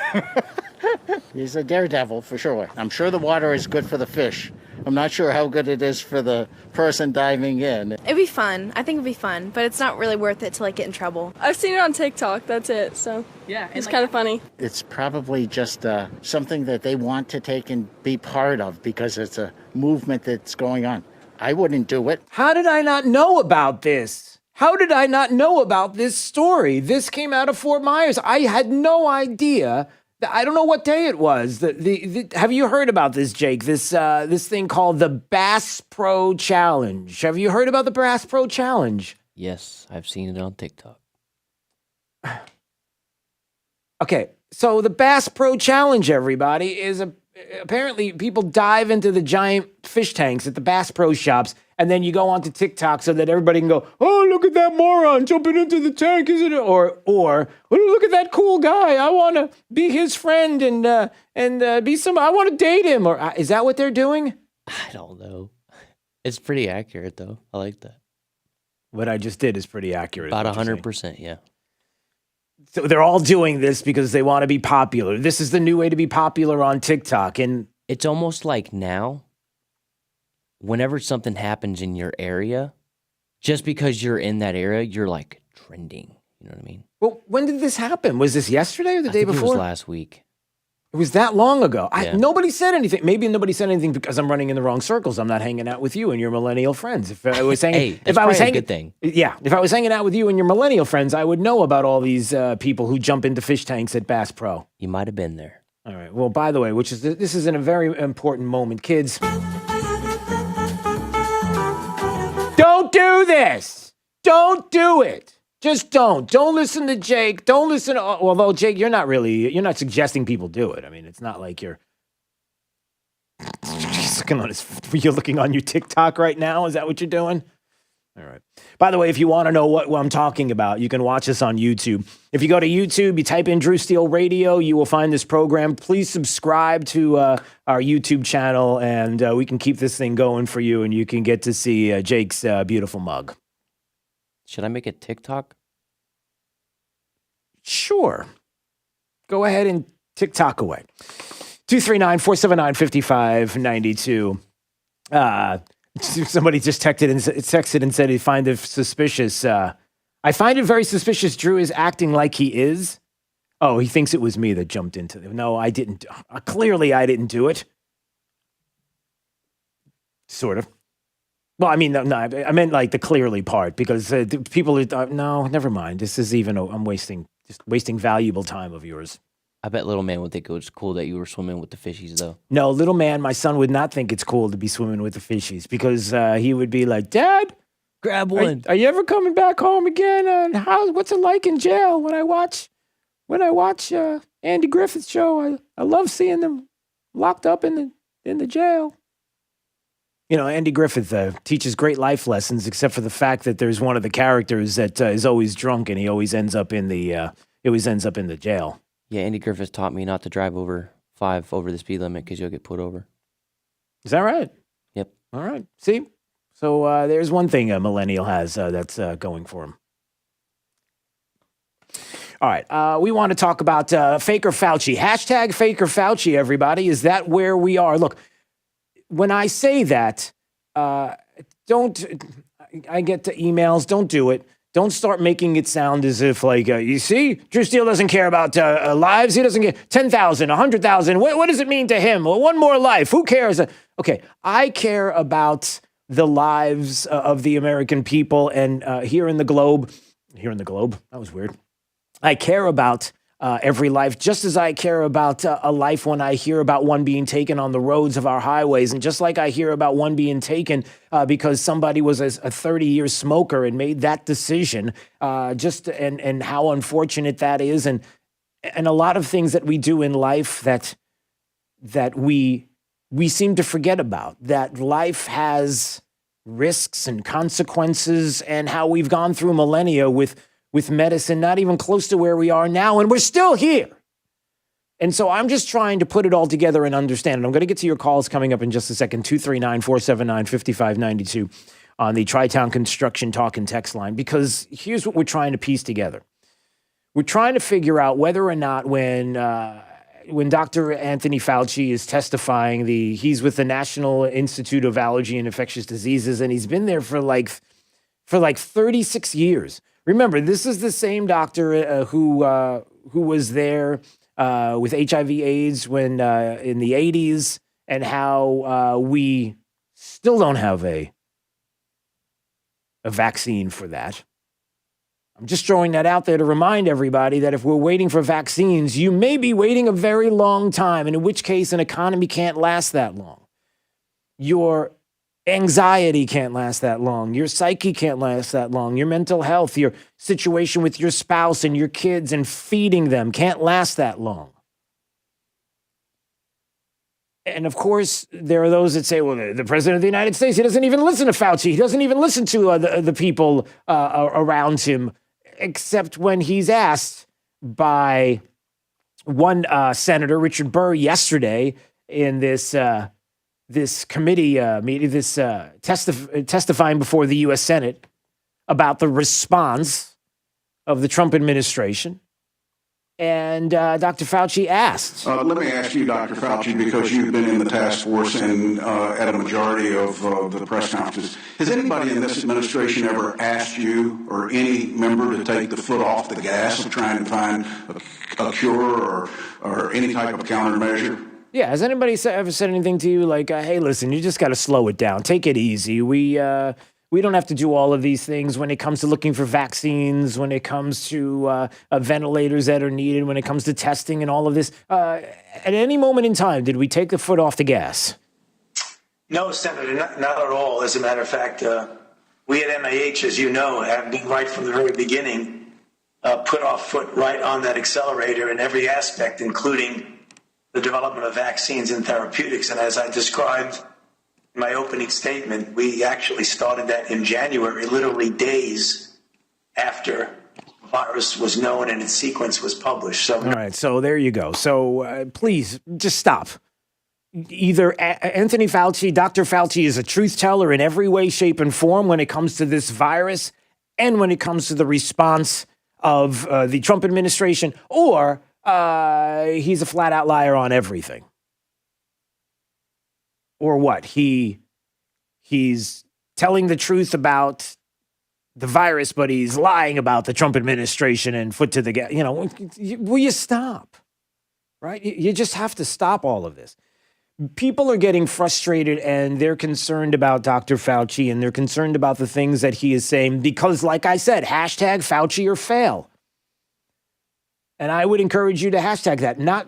he's a daredevil for sure. I'm sure the water is good for the fish. I'm not sure how good it is for the person diving in. It'd be fun. I think it'd be fun, but it's not really worth it to get in trouble. I've seen it on TikTok, that's it, so yeah, it's kind of funny. It's probably just something that they want to take and be part of because it's a movement that's going on. I wouldn't do it. How did I not know about this? How did I not know about this story? This came out of Fort Myers. I had no idea. I don't know what day it was. Have you heard about this, Jake? This thing called the Bass Pro Challenge. Have you heard about the Bass Pro Challenge? Yes, I've seen it on TikTok. Okay, so the Bass Pro Challenge, everybody, is apparently people dive into the giant fish tanks at the Bass Pro shops, and then you go onto TikTok so that everybody can go, oh, look at that moron jumping into the tank, isn't it? Or oh, look at that cool guy. I want to be his friend and be some. I want to date him. Or is that what they're doing? I don't know. It's pretty accurate, though. I like that. What I just did is pretty accurate. About 100%, yeah. So they're all doing this because they want to be popular. This is the new way to be popular on TikTok. And it's almost like now, whenever something happens in your area, just because you're in that area, you're like trending. You know what I mean? Well, when did this happen? Was this yesterday or the day before? It was last week. It was that long ago. Yeah. Nobody said anything. Maybe nobody said anything because I'm running in the wrong circles. I'm not hanging out with you and your millennial friends. If I was hanging, that's probably a good thing. Yeah, if I was hanging out with you and your millennial friends, I would know about all these people who jump into fish tanks at Bass Pro. You might have been there. All right. Well, by the way, this is in a very important moment, kids. Don't do this. Don't do it. Just don't. Don't listen to Jake. Don't listen to, although Jake, you're not suggesting people do it. I mean, it's not like you're looking on your TikTok right now. Is that what you're doing? All right. By the way, if you want to know what I'm talking about, you can watch us on YouTube. If you go to YouTube, you type in Drew Steele Radio, you will find this program. Please subscribe to our YouTube channel, and we can keep this thing going for you, and you can get to see Jake's beautiful mug. Should I make a TikTok? Sure. Go ahead and TikTok away. 239-479-5592. Somebody just texted and said he find it suspicious. I find it very suspicious Drew is acting like he is. Oh, he thinks it was me that jumped into them. No, I didn't. Clearly, I didn't do it. Sort of. Well, I mean, no, I meant like the clearly part because people are, no, never mind. This is even, I'm wasting valuable time of yours. I bet little man would think it was cool that you were swimming with the fishies, though. No, little man, my son would not think it's cool to be swimming with the fishies because he would be like, Dad, grab one. Are you ever coming back home again? What's it like in jail? When I watch Andy Griffith's show, I love seeing them locked up in the jail. You know, Andy Griffith teaches great life lessons, except for the fact that there's one of the characters that is always drunk and he always ends up in the jail. Yeah, Andy Griffith taught me not to drive over the speed limit because you'll get put over. Is that right? Yep. All right. See? So there's one thing a millennial has that's going for him. All right. We want to talk about Faker Fauci. Hashtag Faker Fauci, everybody. Is that where we are? Look, when I say that, I get to emails. Don't do it. Don't start making it sound as if, like, you see, Drew Steele doesn't care about lives. He doesn't care. 10,000, 100,000. What does it mean to him? Well, one more life. Who cares? Okay, I care about the lives of the American people. And here in the globe, that was weird. I care about every life, just as I care about a life when I hear about one being taken on the roads of our highways. And just like I hear about one being taken because somebody was a 30-year smoker and made that decision, and how unfortunate that is. And a lot of things that we do in life that we seem to forget about, that life has risks and consequences, and how we've gone through millennia with medicine not even close to where we are now, and we're still here. And so I'm just trying to put it all together and understand it. I'm going to get to your calls coming up in just a second, 239-479-5592 on the Tri-Town Construction Talk and Text line, because here's what we're trying to piece together. We're trying to figure out whether or not when Dr. Anthony Fauci is testifying, he's with the National Institute of Allergy and Infectious Diseases, and he's been there for like 36 years. Remember, this is the same doctor who was there with HIV/AIDS when in the 80s, and how we still don't have a vaccine for that. I'm just throwing that out there to remind everybody that if we're waiting for vaccines, you may be waiting a very long time, and in which case an economy can't last that long. Your anxiety can't last that long. Your psyche can't last that long. Your mental health, your situation with your spouse and your kids and feeding them can't last that long. And of course, there are those that say, well, the president of the United States, he doesn't even listen to Fauci. He doesn't even listen to the people around him, except when he's asked by one Senator, Richard Burr, yesterday in this committee meeting, testifying before the U.S. Senate about the response of the Trump administration. And Dr. Fauci asked. Let me ask you, Dr. Fauci, because you've been in the task force and at a majority of the press conferences. Has anybody in this administration ever asked you or any member to take the foot off the gas of trying to find a cure or any type of countermeasure? Yeah, has anybody ever said anything to you like, hey, listen, you just got to slow it down. Take it easy. We don't have to do all of these things when it comes to looking for vaccines, when it comes to ventilators that are needed, when it comes to testing and all of this. At any moment in time, did we take the foot off the gas? No, Senator, not at all. As a matter of fact, we at MAH, as you know, have been right from the very beginning, put our foot right on that accelerator in every aspect, including the development of vaccines and therapeutics. And as I described in my opening statement, we actually started that in January, literally days after the virus was known and its sequence was published. So, all right, so there you go. So please just stop. Either Anthony Fauci, Dr. Fauci is a truth teller in every way, shape, and form when it comes to this virus and when it comes to the response of the Trump administration, or he's a flat out liar on everything. Or what? He's telling the truth about the virus, but he's lying about the Trump administration and foot to the gas. Will you stop? Right? You just have to stop all of this. People are getting frustrated and they're concerned about Dr. Fauci and they're concerned about the things that he is saying because, like I said, hashtag Fauci or fail. And I would encourage you to hashtag that, not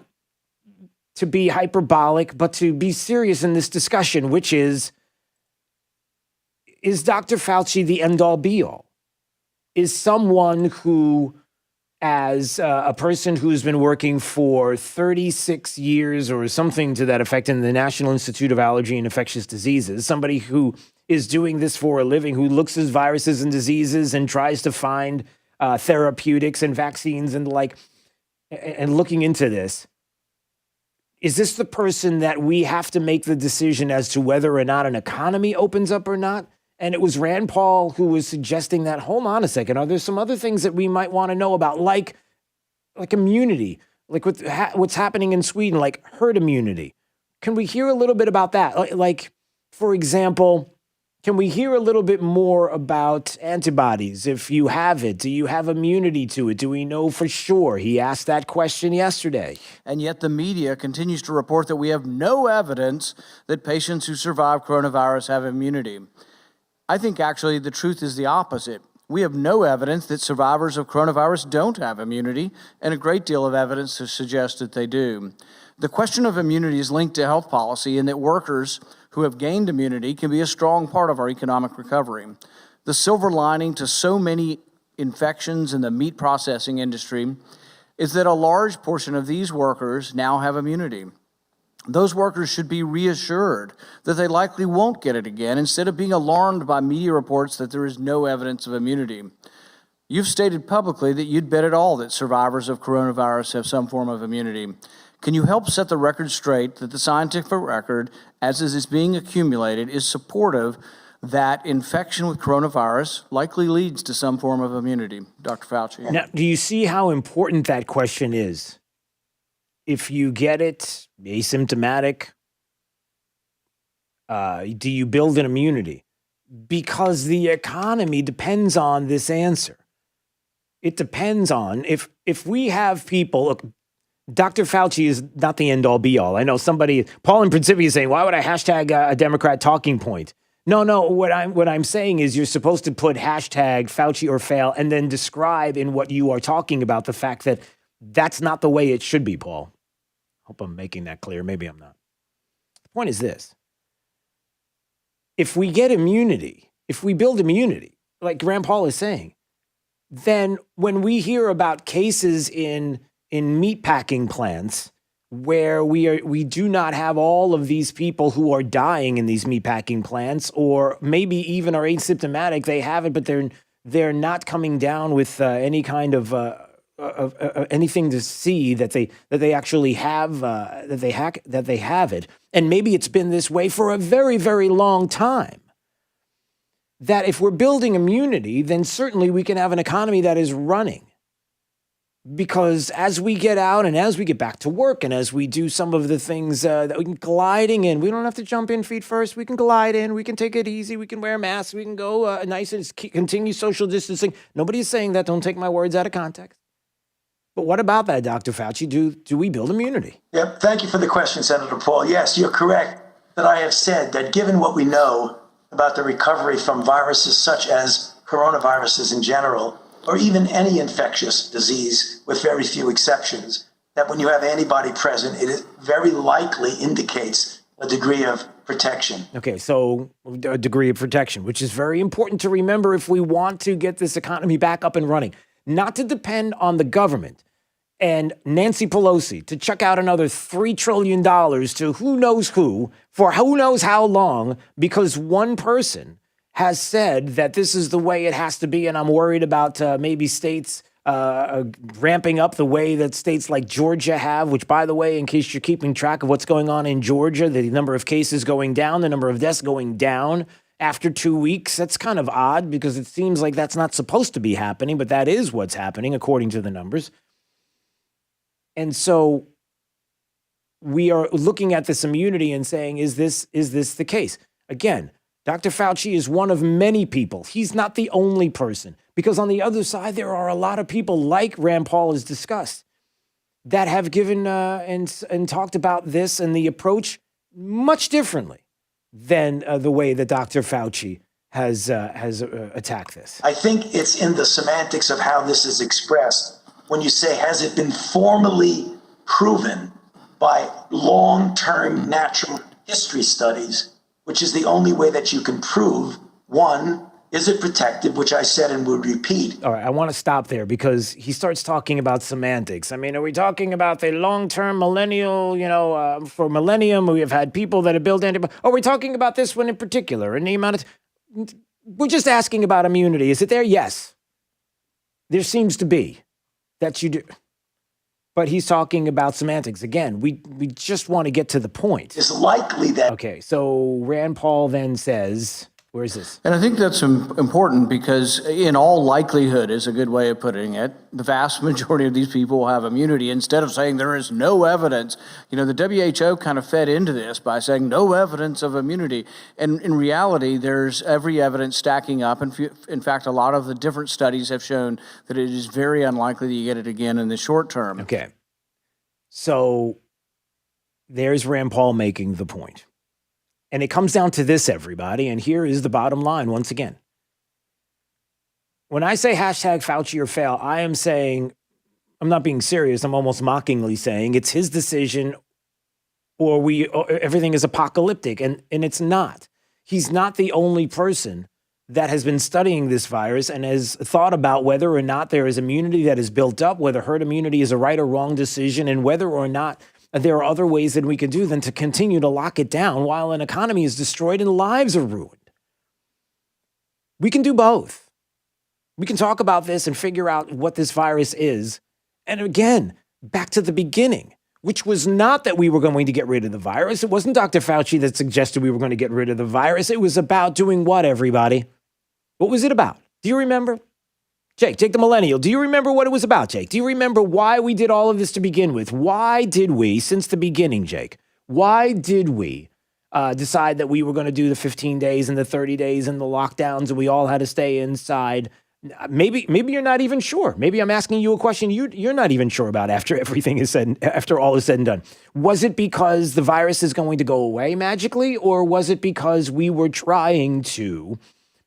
to be hyperbolic, but to be serious in this discussion, which is Dr. Fauci the end-all be-all? Is someone who, as a person who's been working for 36 years or something to that effect in the National Institute of Allergy and Infectious Diseases, somebody who is doing this for a living, who looks at viruses and diseases and tries to find therapeutics and vaccines and the like, and looking into this, is this the person that we have to make the decision as to whether or not an economy opens up or not? And it was Rand Paul who was suggesting that, hold on a second, are there some other things that we might want to know about, like immunity, like what's happening in Sweden, like herd immunity? Can we hear a little bit about that? Like, for example, can we hear a little bit more about antibodies? If you have it, do you have immunity to it? Do we know for sure? He asked that question yesterday. And yet the media continues to report that we have no evidence that patients who survive coronavirus have immunity. I think actually the truth is the opposite. We have no evidence that survivors of coronavirus don't have immunity, and a great deal of evidence to suggest that they do. The question of immunity is linked to health policy, and that workers who have gained immunity can be a strong part of our economic recovery. The silver lining to so many infections in the meat processing industry is that a large portion of these workers now have immunity. Those workers should be reassured that they likely won't get it again, instead of being alarmed by media reports that there is no evidence of immunity. You've stated publicly that you'd bet it all that survivors of coronavirus have some form of immunity. Can you help set the record straight that the scientific record, as is being accumulated, is supportive that infection with coronavirus likely leads to some form of immunity? Dr. Fauci. Now, do you see how important that question is? If you get it asymptomatic, do you build an immunity? Because the economy depends on this answer. It depends on if we have people. Look, Dr. Fauci is not the end all be all. I know somebody, Paul in Principi, is saying, why would I hashtag a Democrat talking point? No. What I'm saying is you're supposed to put hashtag Fauci or fail and then describe in what you are talking about the fact that that's not the way it should be, Paul. Hope I'm making that clear. Maybe I'm not. The point is this. If we get immunity, if we build immunity, like Rand Paul is saying, then when we hear about cases in meatpacking plants where we do not have all of these people who are dying in these meatpacking plants, or maybe even are asymptomatic, they have it, but they're not coming down with any kind of anything to see that they actually have that they have it, and maybe it's been this way for a very, very long time. That if we're building immunity, then certainly we can have an economy that is running. Because as we get out and as we get back to work and as we do some of the things that we can gliding in, we don't have to jump in feet first. We can glide in. We can take it easy. We can wear masks. We can go nice and continue social distancing. Nobody's saying that. Don't take my words out of context. But what about that, Dr. Fauci? Do we build immunity? Yep. Thank you for the question, Senator Paul. Yes, you're correct that I have said that given what we know about the recovery from viruses such as coronaviruses in general, or even any infectious disease with very few exceptions, that when you have antibody present, it very likely indicates a degree of protection. Okay, so a degree of protection, which is very important to remember if we want to get this economy back up and running. Not to depend on the government and Nancy Pelosi to chuck out another $3 trillion to who knows who for who knows how long, because one person has said that this is the way it has to be, and I'm worried about maybe states ramping up the way that states like Georgia have, which, by the way, in case you're keeping track of what's going on in Georgia, the number of cases going down, the number of deaths going down after 2 weeks. That's kind of odd because it seems like that's not supposed to be happening, but that is what's happening according to the numbers. And so we are looking at this immunity and saying, is this the case? Again, Dr. Fauci is one of many people. He's not the only person, because on the other side, there are a lot of people like Rand Paul has discussed that have given and talked about this and the approach much differently than the way that Dr. Fauci has attacked this. I think it's in the semantics of how this is expressed. When you say, has it been formally proven by long-term natural history studies, which is the only way that you can prove, one, is it protective, which I said and would repeat. All right, I want to stop there because he starts talking about semantics. I mean, are we talking about the long-term millennial, for millennium, we have had people that have built antibodies? Are we talking about this one in particular? And the amount of, we're just asking about immunity. Is it there? Yes. There seems to be that you do. But he's talking about semantics. Again, we just want to get to the point. It's likely that... Okay, so Rand Paul then says, where is this? And I think that's important because in all likelihood is a good way of putting it. The vast majority of these people will have immunity. Instead of saying there is no evidence, the WHO kind of fed into this by saying no evidence of immunity. And in reality, there's every evidence stacking up. And in fact, a lot of the different studies have shown that it is very unlikely that you get it again in the short term. Okay. So there's Rand Paul making the point. And it comes down to this, everybody, and here is the bottom line once again. When I say hashtag Fauci or fail, I am saying, I'm not being serious, I'm almost mockingly saying it's his decision or everything is apocalyptic, and it's not. He's not the only person that has been studying this virus and has thought about whether or not there is immunity that is built up, whether herd immunity is a right or wrong decision, and whether or not there are other ways that we can do than to continue to lock it down while an economy is destroyed and lives are ruined. We can do both. We can talk about this and figure out what this virus is. And again, back to the beginning, which was not that we were going to get rid of the virus. It wasn't Dr. Fauci that suggested we were going to get rid of the virus. It was about doing what, everybody? What was it about? Do you remember? Jake the millennial, do you remember what it was about, Jake? Do you remember why we did all of this to begin with? Why did we, since the beginning, Jake, why did we decide that we were going to do the 15 days and the 30 days and the lockdowns and we all had to stay inside? Maybe you're not even sure. Maybe I'm asking you a question you're not even sure about after everything is said, after all is said and done. Was it because the virus is going to go away magically, or was it because we were trying to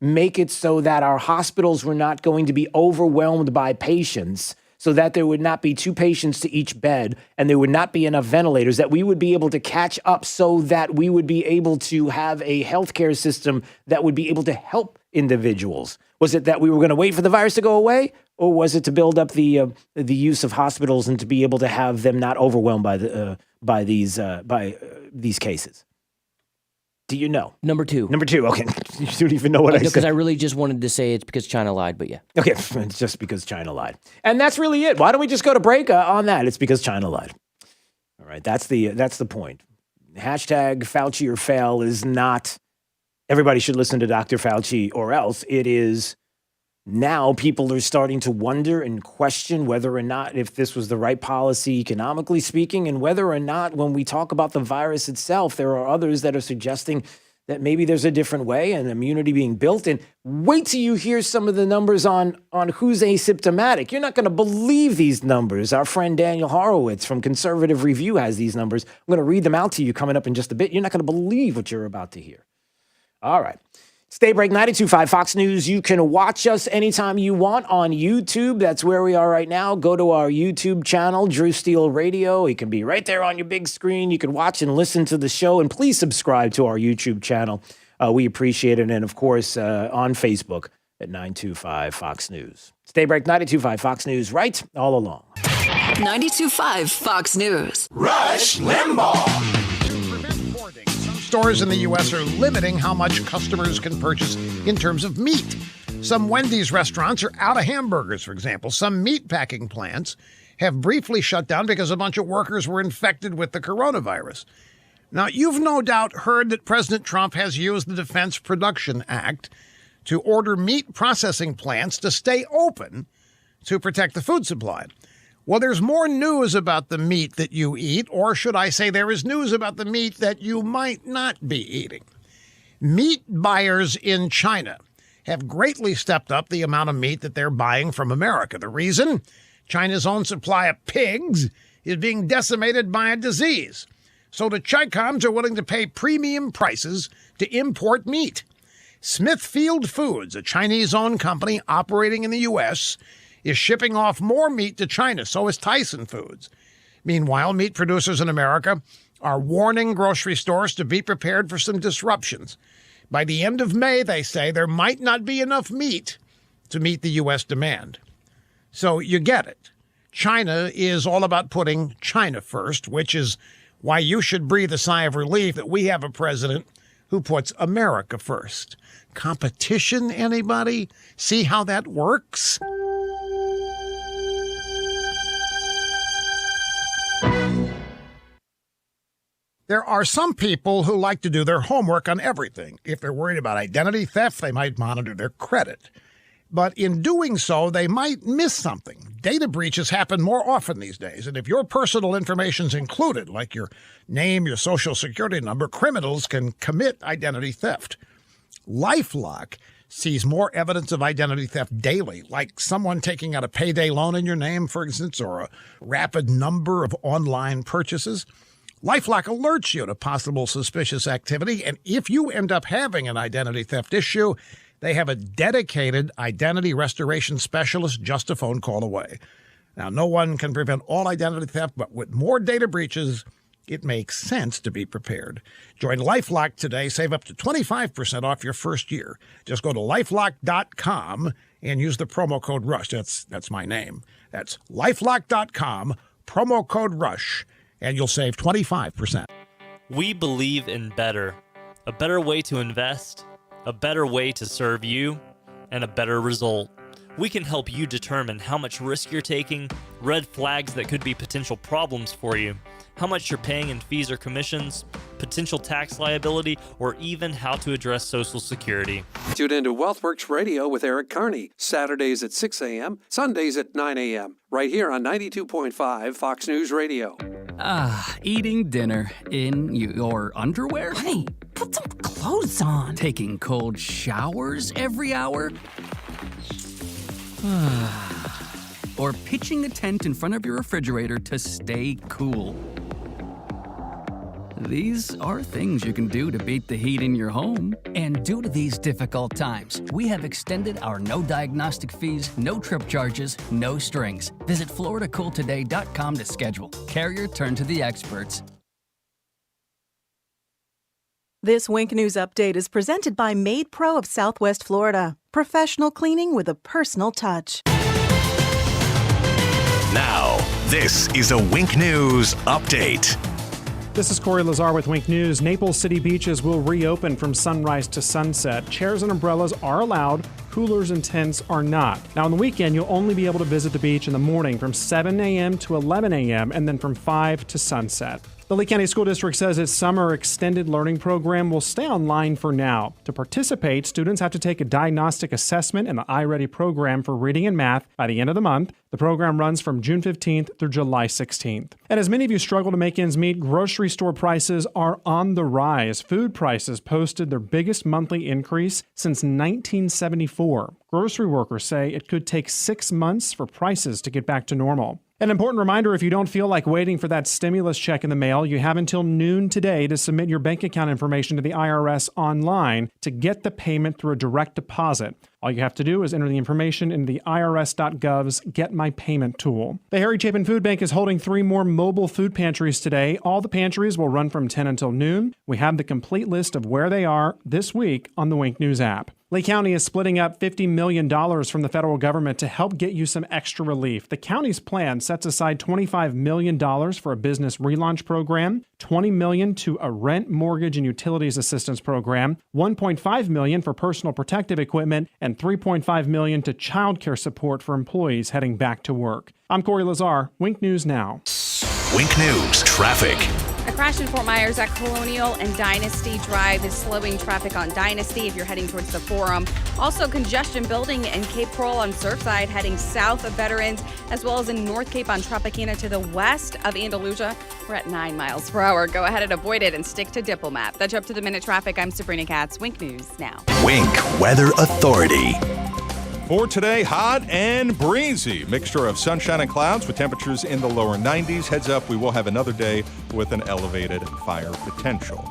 make it so that our hospitals were not going to be overwhelmed by patients, so that there would not be 2 patients to each bed and there would not be enough ventilators, that we would be able to catch up so that we would be able to have a healthcare system that would be able to help individuals? Was it that we were going to wait for the virus to go away, or was it to build up the use of hospitals and to be able to have them not overwhelmed by these cases? Do you know? Number two. Okay. You don't even know what I said. Because I really just wanted to say it's because China lied, but yeah. Okay, it's just because China lied. And that's really it. Why don't we just go to break on that? It's because China lied. All right, that's the point. Hashtag Fauci or fail is not everybody should listen to Dr. Fauci or else. It is now people are starting to wonder and question whether or not if this was the right policy economically speaking, and whether or not when we talk about the virus itself, there are others that are suggesting that maybe there's a different way and immunity being built in. Wait till you hear some of the numbers on who's asymptomatic. You're not going to believe these numbers. Our friend Daniel Horowitz from Conservative Review has these numbers. I'm going to read them out to you coming up in just a bit. You're not going to believe what you're about to hear. All right. Daybreak 92.5 Fox News. You can watch us anytime you want on YouTube. That's where we are right now. Go to our YouTube channel, Drew Steele Radio. It can be right there on your big screen. You can watch and listen to the show. And please subscribe to our YouTube channel. We appreciate it. And, of course, on Facebook at 925 Fox News. Daybreak 92.5 Fox News, right all along. 92.5 Fox News. Rush Limbaugh. Stores in the U.S. are limiting how much customers can purchase in terms of meat. Some Wendy's restaurants are out of hamburgers, for example. Some meat packing plants have briefly shut down because a bunch of workers were infected with the coronavirus. Now, you've no doubt heard that President Trump has used the Defense Production Act to order meat processing plants to stay open to protect the food supply. Well, there's more news about the meat that you eat, or should I say there is news about the meat that you might not be eating. Meat buyers in China have greatly stepped up the amount of meat that they're buying from America. The reason? China's own supply of pigs is being decimated by a disease. So the Chicoms are willing to pay premium prices to import meat. Smithfield Foods, a Chinese-owned company operating in the U.S., is shipping off more meat to China. So is Tyson Foods. Meanwhile, meat producers in America are warning grocery stores to be prepared for some disruptions. By the end of May, they say, there might not be enough meat to meet the U.S. demand. So you get it. China is all about putting China first, which is why you should breathe a sigh of relief that we have a president who puts America first. Competition, anybody? See how that works? There are some people who like to do their homework on everything. If they're worried about identity theft, they might monitor their credit. But in doing so, they might miss something. Data breaches happen more often these days, and if your personal information is included, like your name, your social security number, criminals can commit identity theft. LifeLock sees more evidence of identity theft daily, like someone taking out a payday loan in your name, for instance, or a rapid number of online purchases. LifeLock alerts you to possible suspicious activity, and if you end up having an identity theft issue, they have a dedicated identity restoration specialist just a phone call away. Now, no one can prevent all identity theft, but with more data breaches, it makes sense to be prepared. Join LifeLock today. Save up to 25% off your first year. Just go to LifeLock.com and use the promo code RUSH. That's my name. That's LifeLock.com, promo code RUSH, and you'll save 25%. We believe in better. A better way to invest, a better way to serve you, and a better result. We can help you determine how much risk you're taking, red flags that could be potential problems for you, how much you're paying in fees or commissions, potential tax liability, or even how to address Social Security. Tune into WealthWorks Radio with Eric Carney, Saturdays at 6 a.m., Sundays at 9 a.m., right here on 92.5 Fox News Radio. Eating dinner in your underwear? Honey, put some clothes on. Taking cold showers every hour? Or pitching a tent in front of your refrigerator to stay cool. These are things you can do to beat the heat in your home. And due to these difficult times, we have extended our no diagnostic fees, no trip charges, no strings. Visit FloridaCoolToday.com to schedule. Carrier, turn to the experts. This Wink News update is presented by Made Pro of Southwest Florida. Professional cleaning with a personal touch. Now, this is a Wink News update. This is Corey Lazar with Wink News. Naples City beaches will reopen from sunrise to sunset. Chairs and umbrellas are allowed. Coolers and tents are not. Now, on the weekend, you'll only be able to visit the beach in the morning from 7 a.m. to 11 a.m. and then from 5 to sunset. The Lee County School District says its summer extended learning program will stay online for now. To participate, students have to take a diagnostic assessment in the iReady program for reading and math by the end of the month. The program runs from June 15th through July 16th. And as many of you struggle to make ends meet, grocery store prices are on the rise. Food prices posted their biggest monthly increase since 1974. Grocery workers say it could take 6 months for prices to get back to normal. An important reminder, if you don't feel like waiting for that stimulus check in the mail, you have until noon today to submit your bank account information to the IRS online to get the payment through a direct deposit. All you have to do is enter the information into the irs.gov's Get My Payment tool. The Harry Chapin Food Bank is holding 3 more mobile food pantries today. All the pantries will run from 10 until noon. We have the complete list of where they are this week on the Wink News app. Lee County is splitting up $50 million from the federal government to help get you some extra relief. The county's plan sets aside $25 million for a business relaunch program, $20 million to a rent, mortgage, and utilities assistance program, $1.5 million for personal protective equipment, and $3.5 million to child care support for employees heading back to work. I'm Corey Lazar, Wink News Now. Wink News traffic. A crash in Fort Myers at Colonial and Dynasty Drive is slowing traffic on Dynasty if you're heading towards the Forum. Also, congestion building in Cape Coral on Surfside heading south of Veterans, as well as in North Cape on Tropicana to the west of Andalusia. We're at 9 miles per hour. Go ahead and avoid it and stick to Diplomat. That's up to the minute traffic. I'm Sabrina Katz. Wink News now. Wink Weather Authority. For today, hot and breezy. Mixture of sunshine and clouds with temperatures in the lower 90s. Heads up, we will have another day with an elevated fire potential.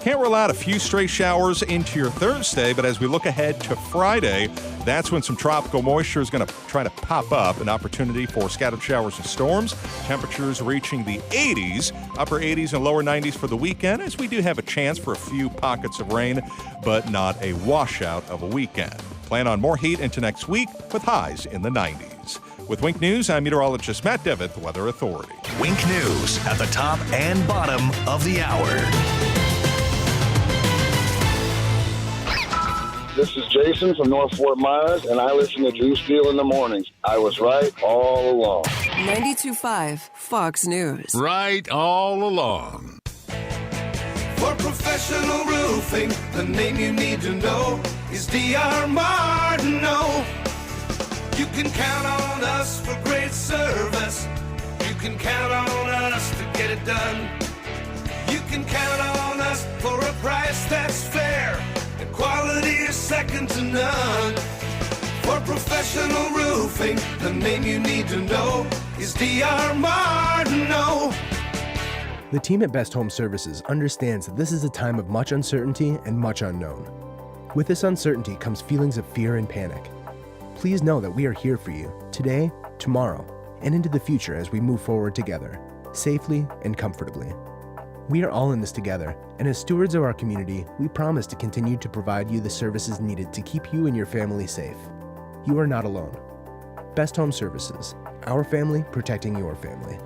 Can't rule out a few stray showers into your Thursday, but as we look ahead to Friday, that's when some tropical moisture is going to try to pop up. An opportunity for scattered showers and storms. Temperatures reaching the 80s, upper 80s and lower 90s for the weekend, as we do have a chance for a few pockets of rain, but not a washout of a weekend. Plan on more heat into next week with highs in the 90s. With Wink News, I'm meteorologist Matt Devitt, the Weather Authority. Wink News at the top and bottom of the hour. This is Jason from North Fort Myers, and I listen to Drew Steele in the mornings. I was right all along. 92.5 Fox News. Right all along. For professional roofing, the name you need to know is D.R. Martineau. You can count on us for great service. You can count on us to get it done. You can count on us for a price that's fair. And quality is second to none. For professional roofing, the name you need to know is D.R. Martineau. The team at Best Home Services understands that this is a time of much uncertainty and much unknown. With this uncertainty comes feelings of fear and panic. Please know that we are here for you today, tomorrow, and into the future as we move forward together, safely and comfortably. We are all in this together, and as stewards of our community, we promise to continue to provide you the services needed to keep you and your family safe. You are not alone. Best Home Services, our family protecting your family.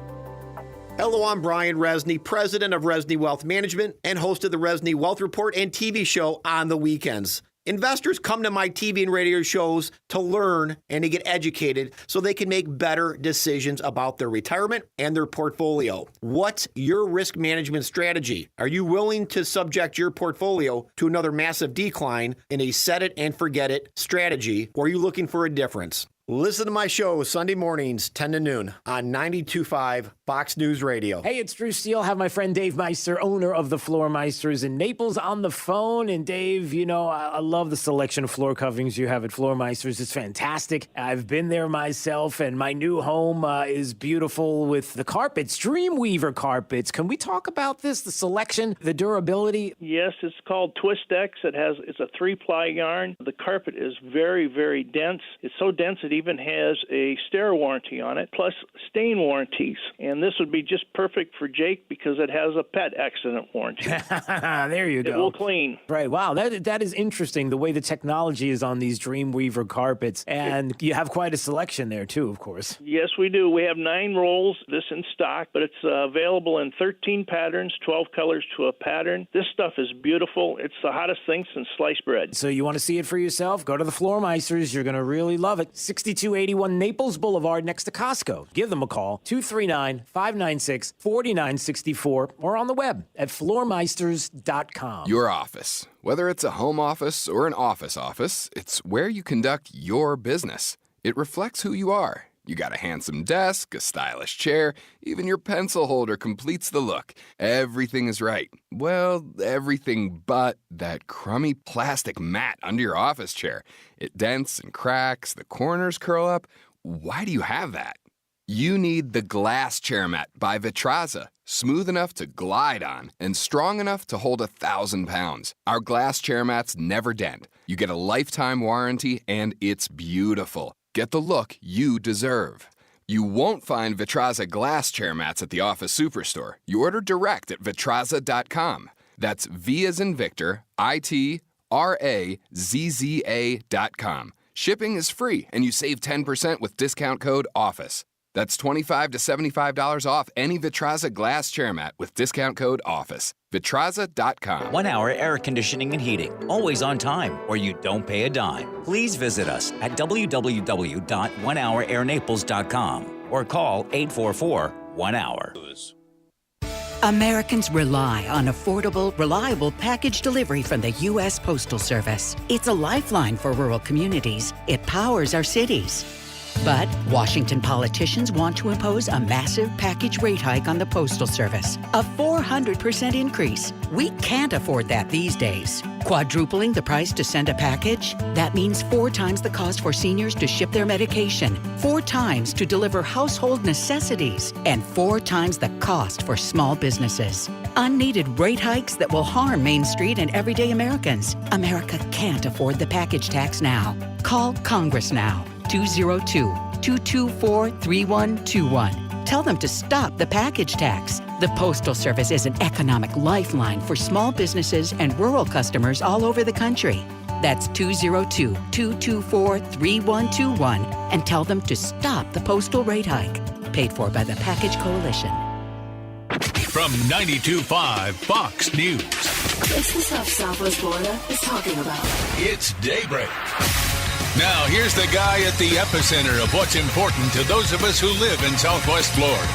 Hello, I'm Brian Resney, president of Resney Wealth Management and host of the Resney Wealth Report and TV show on the weekends. Investors come to my TV and radio shows to learn and to get educated so they can make better decisions about their retirement and their portfolio. What's your risk management strategy? Are you willing to subject your portfolio to another massive decline in a set it and forget it strategy, or are you looking for a difference? Listen to my show Sunday mornings, 10 to noon on 92.5 Fox News Radio. Hey, it's Drew Steele. Have my friend Dave Meister, owner of the Floor Meisters in Naples, on the phone. And Dave, you know, I love the selection of floor coverings you have at Floor Meisters. It's fantastic. I've been there myself, and my new home is beautiful with the carpets, Dreamweaver carpets. Can we talk about this, the selection, the durability? Yes, it's called Twist X. It's a 3-ply yarn. The carpet is very, very dense. It's so dense it even has a stair warranty on it, plus stain warranties. And this would be just perfect for Jake because it has a pet accident warranty. There you go. It will clean. Right. Wow. That is interesting, the way the technology is on these Dreamweaver carpets. And you have quite a selection there, too, of course. Yes, we do. We have 9 rolls, this in stock, but it's available in 13 patterns, 12 colors to a pattern. This stuff is beautiful. It's the hottest thing since sliced bread. So you want to see it for yourself? Go to the Floor Meisters. You're going to really love it. 6281 Naples Boulevard next to Costco. Give them a call, 239-596-4964, or on the web at floormeisters.com. Your office. Whether it's a home office or an office, it's where you conduct your business. It reflects who you are. You got a handsome desk, a stylish chair, even your pencil holder completes the look. Everything is right. Well, everything but that crummy plastic mat under your office chair. It dents and cracks, the corners curl up. Why do you have that? You need the Glass Chair Mat by Vitraza. Smooth enough to glide on and strong enough to hold 1,000 pounds. Our glass chair mats never dent. You get a lifetime warranty and it's beautiful. Get the look you deserve. You won't find Vitraza glass chair mats at the office superstore. You order direct at Vitraza.com. That's V as in Victor, ITRAZZA.com. Shipping is free and you save 10% with discount code OFFICE. That's $25 to $75 off any Vitraza glass chair mat with discount code OFFICE. Vitraza.com. 1 Hour Air Conditioning and Heating. Always on time, or you don't pay a dime. Please visit us at www.onehourairnaples.com or call 844-1HOUR. Americans rely on affordable, reliable package delivery from the U.S. Postal Service. It's a lifeline for rural communities. It powers our cities. But Washington politicians want to impose a massive package rate hike on the Postal Service, a 400% increase. We can't afford that these days. Quadrupling the price to send a package? That means 4 times the cost for seniors to ship their medication, 4 times to deliver household necessities, and 4 times the cost for small businesses. Unneeded rate hikes that will harm Main Street and everyday Americans. America can't afford the package tax now. Call Congress now. 202-224-3121. Tell them to stop the package tax. The Postal Service is an economic lifeline for small businesses and rural customers all over the country. That's 202-224-3121 and tell them to stop the postal rate hike. Paid for by the Package Coalition. From 92.5 Fox News. It's the stuff Southwest Florida is talking about. It's Daybreak. Now, here's the guy at the epicenter of what's important to those of us who live in Southwest Florida.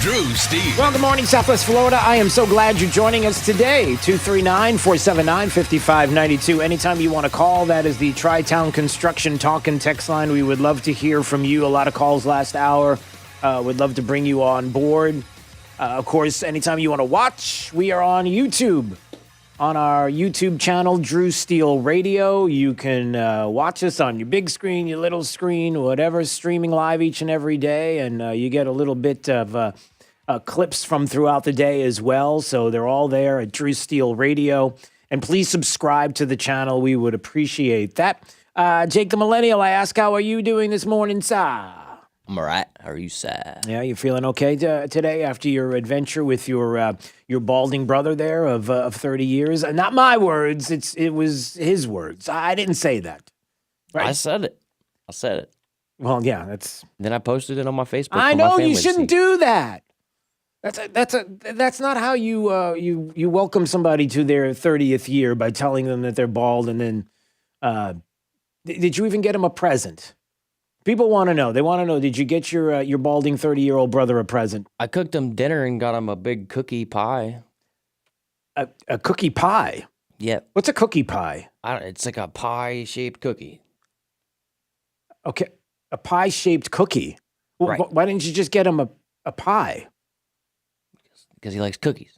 Drew Steele. Well, good morning, Southwest Florida. I am so glad you're joining us today. 239-479-5592. Anytime you want to call, that is the Tri-Town Construction Talk and Text line. We would love to hear from you. A lot of calls last hour. Would love to bring you on board. Of course, anytime you want to watch, we are on YouTube. On our YouTube channel, Drew Steele Radio. You can watch us on your big screen, your little screen, whatever, streaming live each and every day. And you get a little bit of clips from throughout the day as well. So they're all there at Drew Steele Radio. And please subscribe to the channel. We would appreciate that. Jake the Millennial, I ask, how are you doing this morning, sir? I'm all right. How are you, sir? Yeah, you feeling okay today after your adventure with your balding brother there of 30 years? Not my words. It was his words. I didn't say that. Right? I said it. Well, yeah, that's. Then I posted it on my Facebook. I know you shouldn't do that. That's not how you welcome somebody to their 30th year by telling them that they're bald and then. Did you even get them a present? People want to know. They want to know, did you get your balding 30-year-old brother a present? I cooked him dinner and got him a big cookie pie. A cookie pie? Yep. What's a cookie pie? It's like a pie-shaped cookie. Okay, a pie-shaped cookie. Well, right. Why didn't you just get him a pie? Because he likes cookies.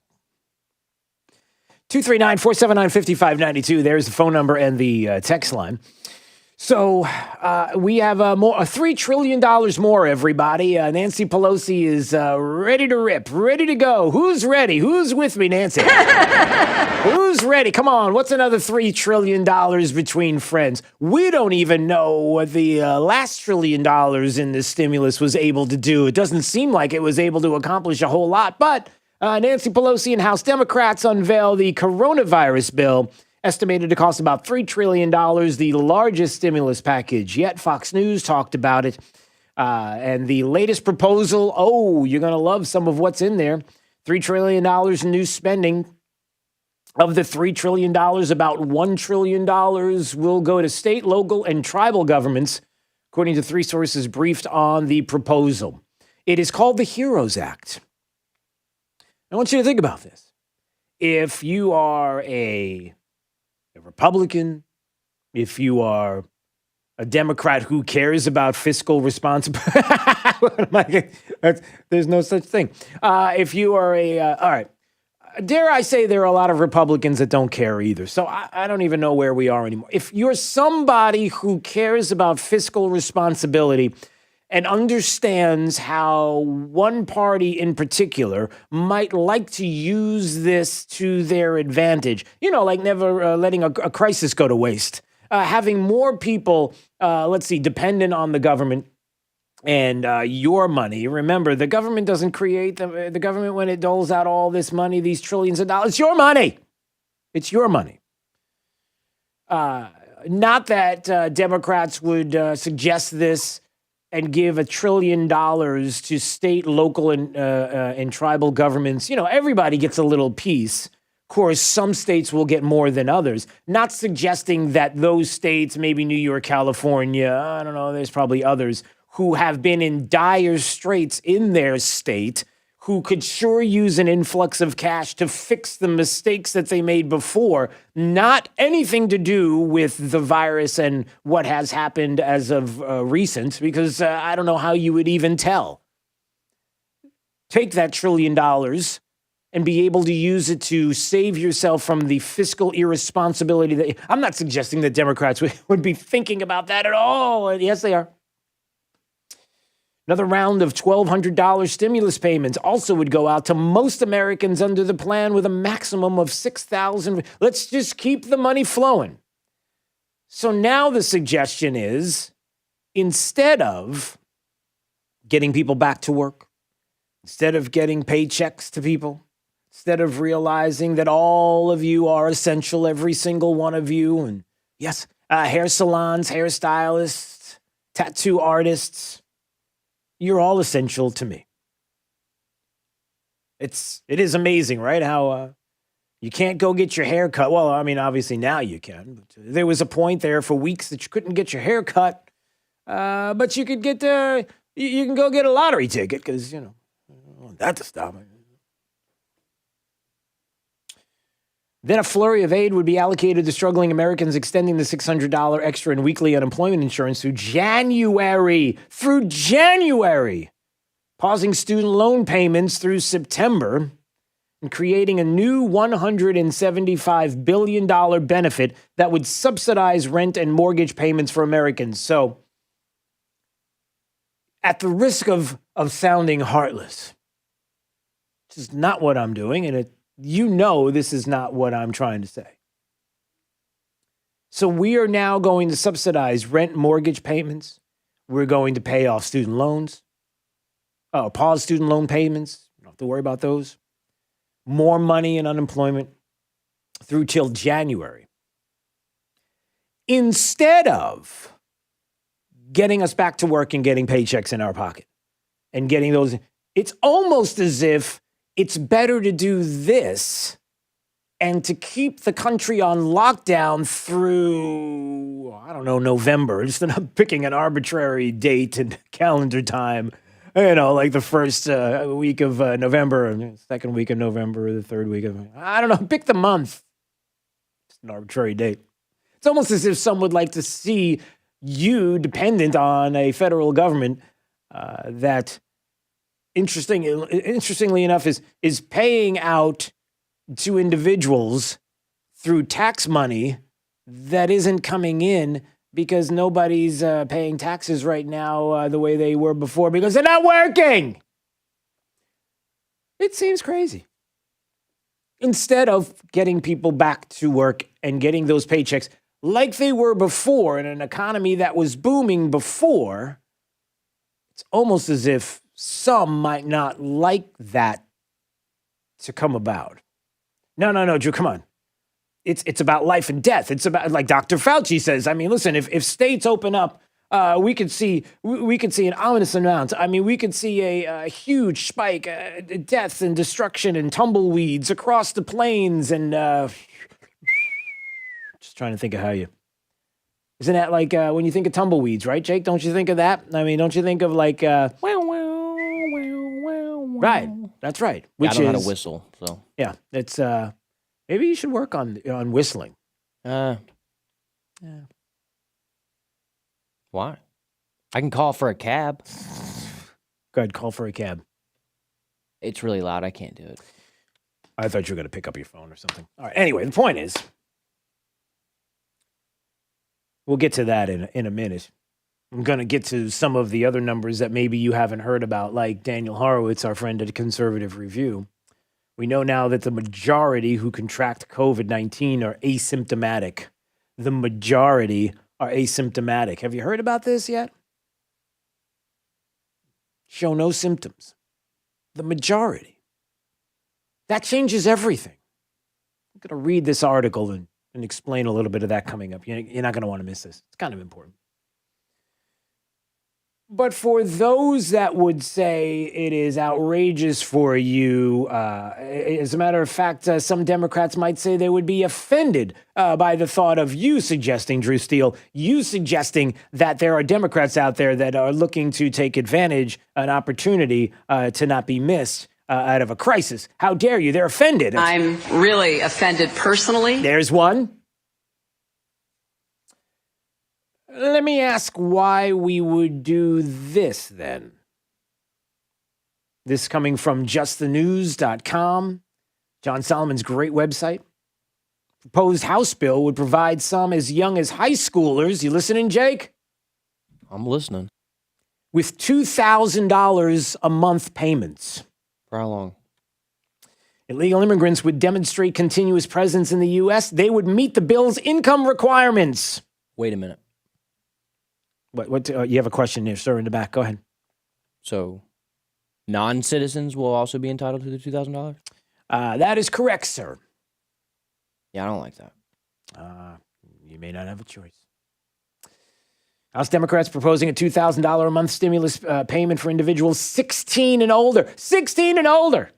239-479-5592. There's the phone number and the text line. So we have $3 trillion more, everybody. Nancy Pelosi is ready to rip, ready to go. Who's ready? Who's with me, Nancy? Who's ready? Come on. What's another $3 trillion between friends? We don't even know what the last $1 trillion in this stimulus was able to do. It doesn't seem like it was able to accomplish a whole lot. But Nancy Pelosi and House Democrats unveil the coronavirus bill, estimated to cost about $3 trillion, the largest stimulus package yet. Fox News talked about it. And the latest proposal, you're going to love some of what's in there. $3 trillion in new spending. Of the $3 trillion, about $1 trillion will go to state, local, and tribal governments, according to 3 sources briefed on the proposal. It is called the HEROES Act. I want you to think about this. If you are a Republican, if you are a Democrat who cares about fiscal responsibility, there's no such thing. If you are all right, dare I say there are a lot of Republicans that don't care either. So I don't even know where we are anymore. If you're somebody who cares about fiscal responsibility and understands how one party in particular might like to use this to their advantage. Like never letting a crisis go to waste. Having more people, dependent on the government and your money. Remember, the government doesn't create the government when it doles out all this money, these trillions of dollars. It's your money. It's your money. Not that Democrats would suggest this and give $1 trillion to state, local, and tribal governments. Everybody gets a little piece. Of course, some states will get more than others. Not suggesting that those states, maybe New York, California, I don't know, there's probably others, who have been in dire straits in their state, who could sure use an influx of cash to fix the mistakes that they made before, not anything to do with the virus and what has happened as of recent, because I don't know how you would even tell. Take that $1 trillion and be able to use it to save yourself from the fiscal irresponsibility that I'm not suggesting that Democrats would be thinking about that at all. Yes, they are. Another round of $1,200 stimulus payments also would go out to most Americans under the plan with a maximum of $6,000. Let's just keep the money flowing. So now the suggestion is, instead of getting people back to work, instead of getting paychecks to people, instead of realizing that all of you are essential, every single one of you, and yes, hair salons, hairstylists, tattoo artists, you're all essential to me. It is amazing, right? How you can't go get your hair cut. Well, I mean, obviously now you can. But there was a point there for weeks that you couldn't get your hair cut, but you could get you can go get a lottery ticket because I don't want that to stop me. Then a flurry of aid would be allocated to struggling Americans, extending the $600 extra in weekly unemployment insurance through January. Pausing student loan payments through September and creating a new $175 billion benefit that would subsidize rent and mortgage payments for Americans. So, at the risk of sounding heartless, which is not what I'm doing, and this is not what I'm trying to say. So we are now going to subsidize rent and mortgage payments. We're going to pay off student loans. Pause student loan payments. You don't have to worry about those. More money in unemployment through till January. Instead of getting us back to work and getting paychecks in our pocket and getting those, it's almost as if it's better to do this and to keep the country on lockdown through, November. Just not picking an arbitrary date and calendar time, like the first week of November, second week of November, the third week of, pick the month. It's an arbitrary date. It's almost as if some would like to see you dependent on a federal government that, interestingly enough, is paying out to individuals through tax money that isn't coming in because nobody's paying taxes right now the way they were before because they're not working. It seems crazy. Instead of getting people back to work and getting those paychecks like they were before in an economy that was booming before, it's almost as if some might not like that to come about. No, Drew, come on. It's about life and death. It's about, like Dr. Fauci says, listen, if states open up, we could see an ominous amount. We could see a huge spike, deaths and destruction and tumbleweeds across the plains and just trying to think of how you... Isn't that like when you think of tumbleweeds, right, Jake? Don't you think of that? Don't you think of like... Right, that's right. I don't know how to whistle, so... Yeah, it's... maybe you should work on whistling. Yeah. Why? I can call for a cab. Go ahead, call for a cab. It's really loud. I can't do it. I thought you were going to pick up your phone or something. All right, anyway, the point is... We'll get to that in a minute. I'm going to get to some of the other numbers that maybe you haven't heard about, like Daniel Horowitz, our friend at Conservative Review. We know now that the majority who contract COVID-19 are asymptomatic. The majority are asymptomatic. Have you heard about this yet? Show no symptoms. The majority. That changes everything. I'm going to read this article and explain a little bit of that coming up. You're not going to want to miss this. It's kind of important. But for those that would say it is outrageous for you, as a matter of fact, some Democrats might say they would be offended by the thought of you suggesting, Drew Steele, you suggesting that there are Democrats out there that are looking to take advantage, an opportunity to not be missed out of a crisis. How dare you? They're offended. I'm really offended personally. There's one. Let me ask why we would do this then. This coming from justthenews.com, John Solomon's great website. Proposed House bill would provide some as young as high schoolers. You listening, Jake? I'm listening. With $2,000 a month payments. For how long? Illegal immigrants would demonstrate continuous presence in the U.S. They would meet the bill's income requirements. Wait a minute. What? You have a question there, sir, in the back. Go ahead. So, non-citizens will also be entitled to the $2,000? That is correct, sir. Yeah, I don't like that. You may not have a choice. House Democrats proposing a $2,000 a month stimulus payment for individuals 16 and older. 16 and older!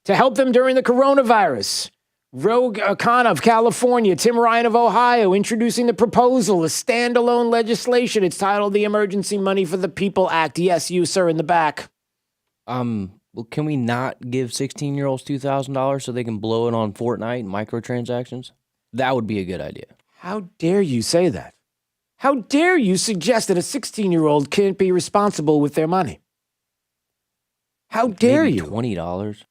To help them during the coronavirus. Rogue Khan of California, Tim Ryan of Ohio, introducing the proposal, a standalone legislation. It's titled the Emergency Money for the People Act. Yes, you, sir, in the back. Well, can we not give 16-year-olds $2,000 so they can blow it on Fortnite and microtransactions? That would be a good idea. How dare you say that? How dare you suggest that a 16-year-old can't be responsible with their money? How dare Maybe you? $20.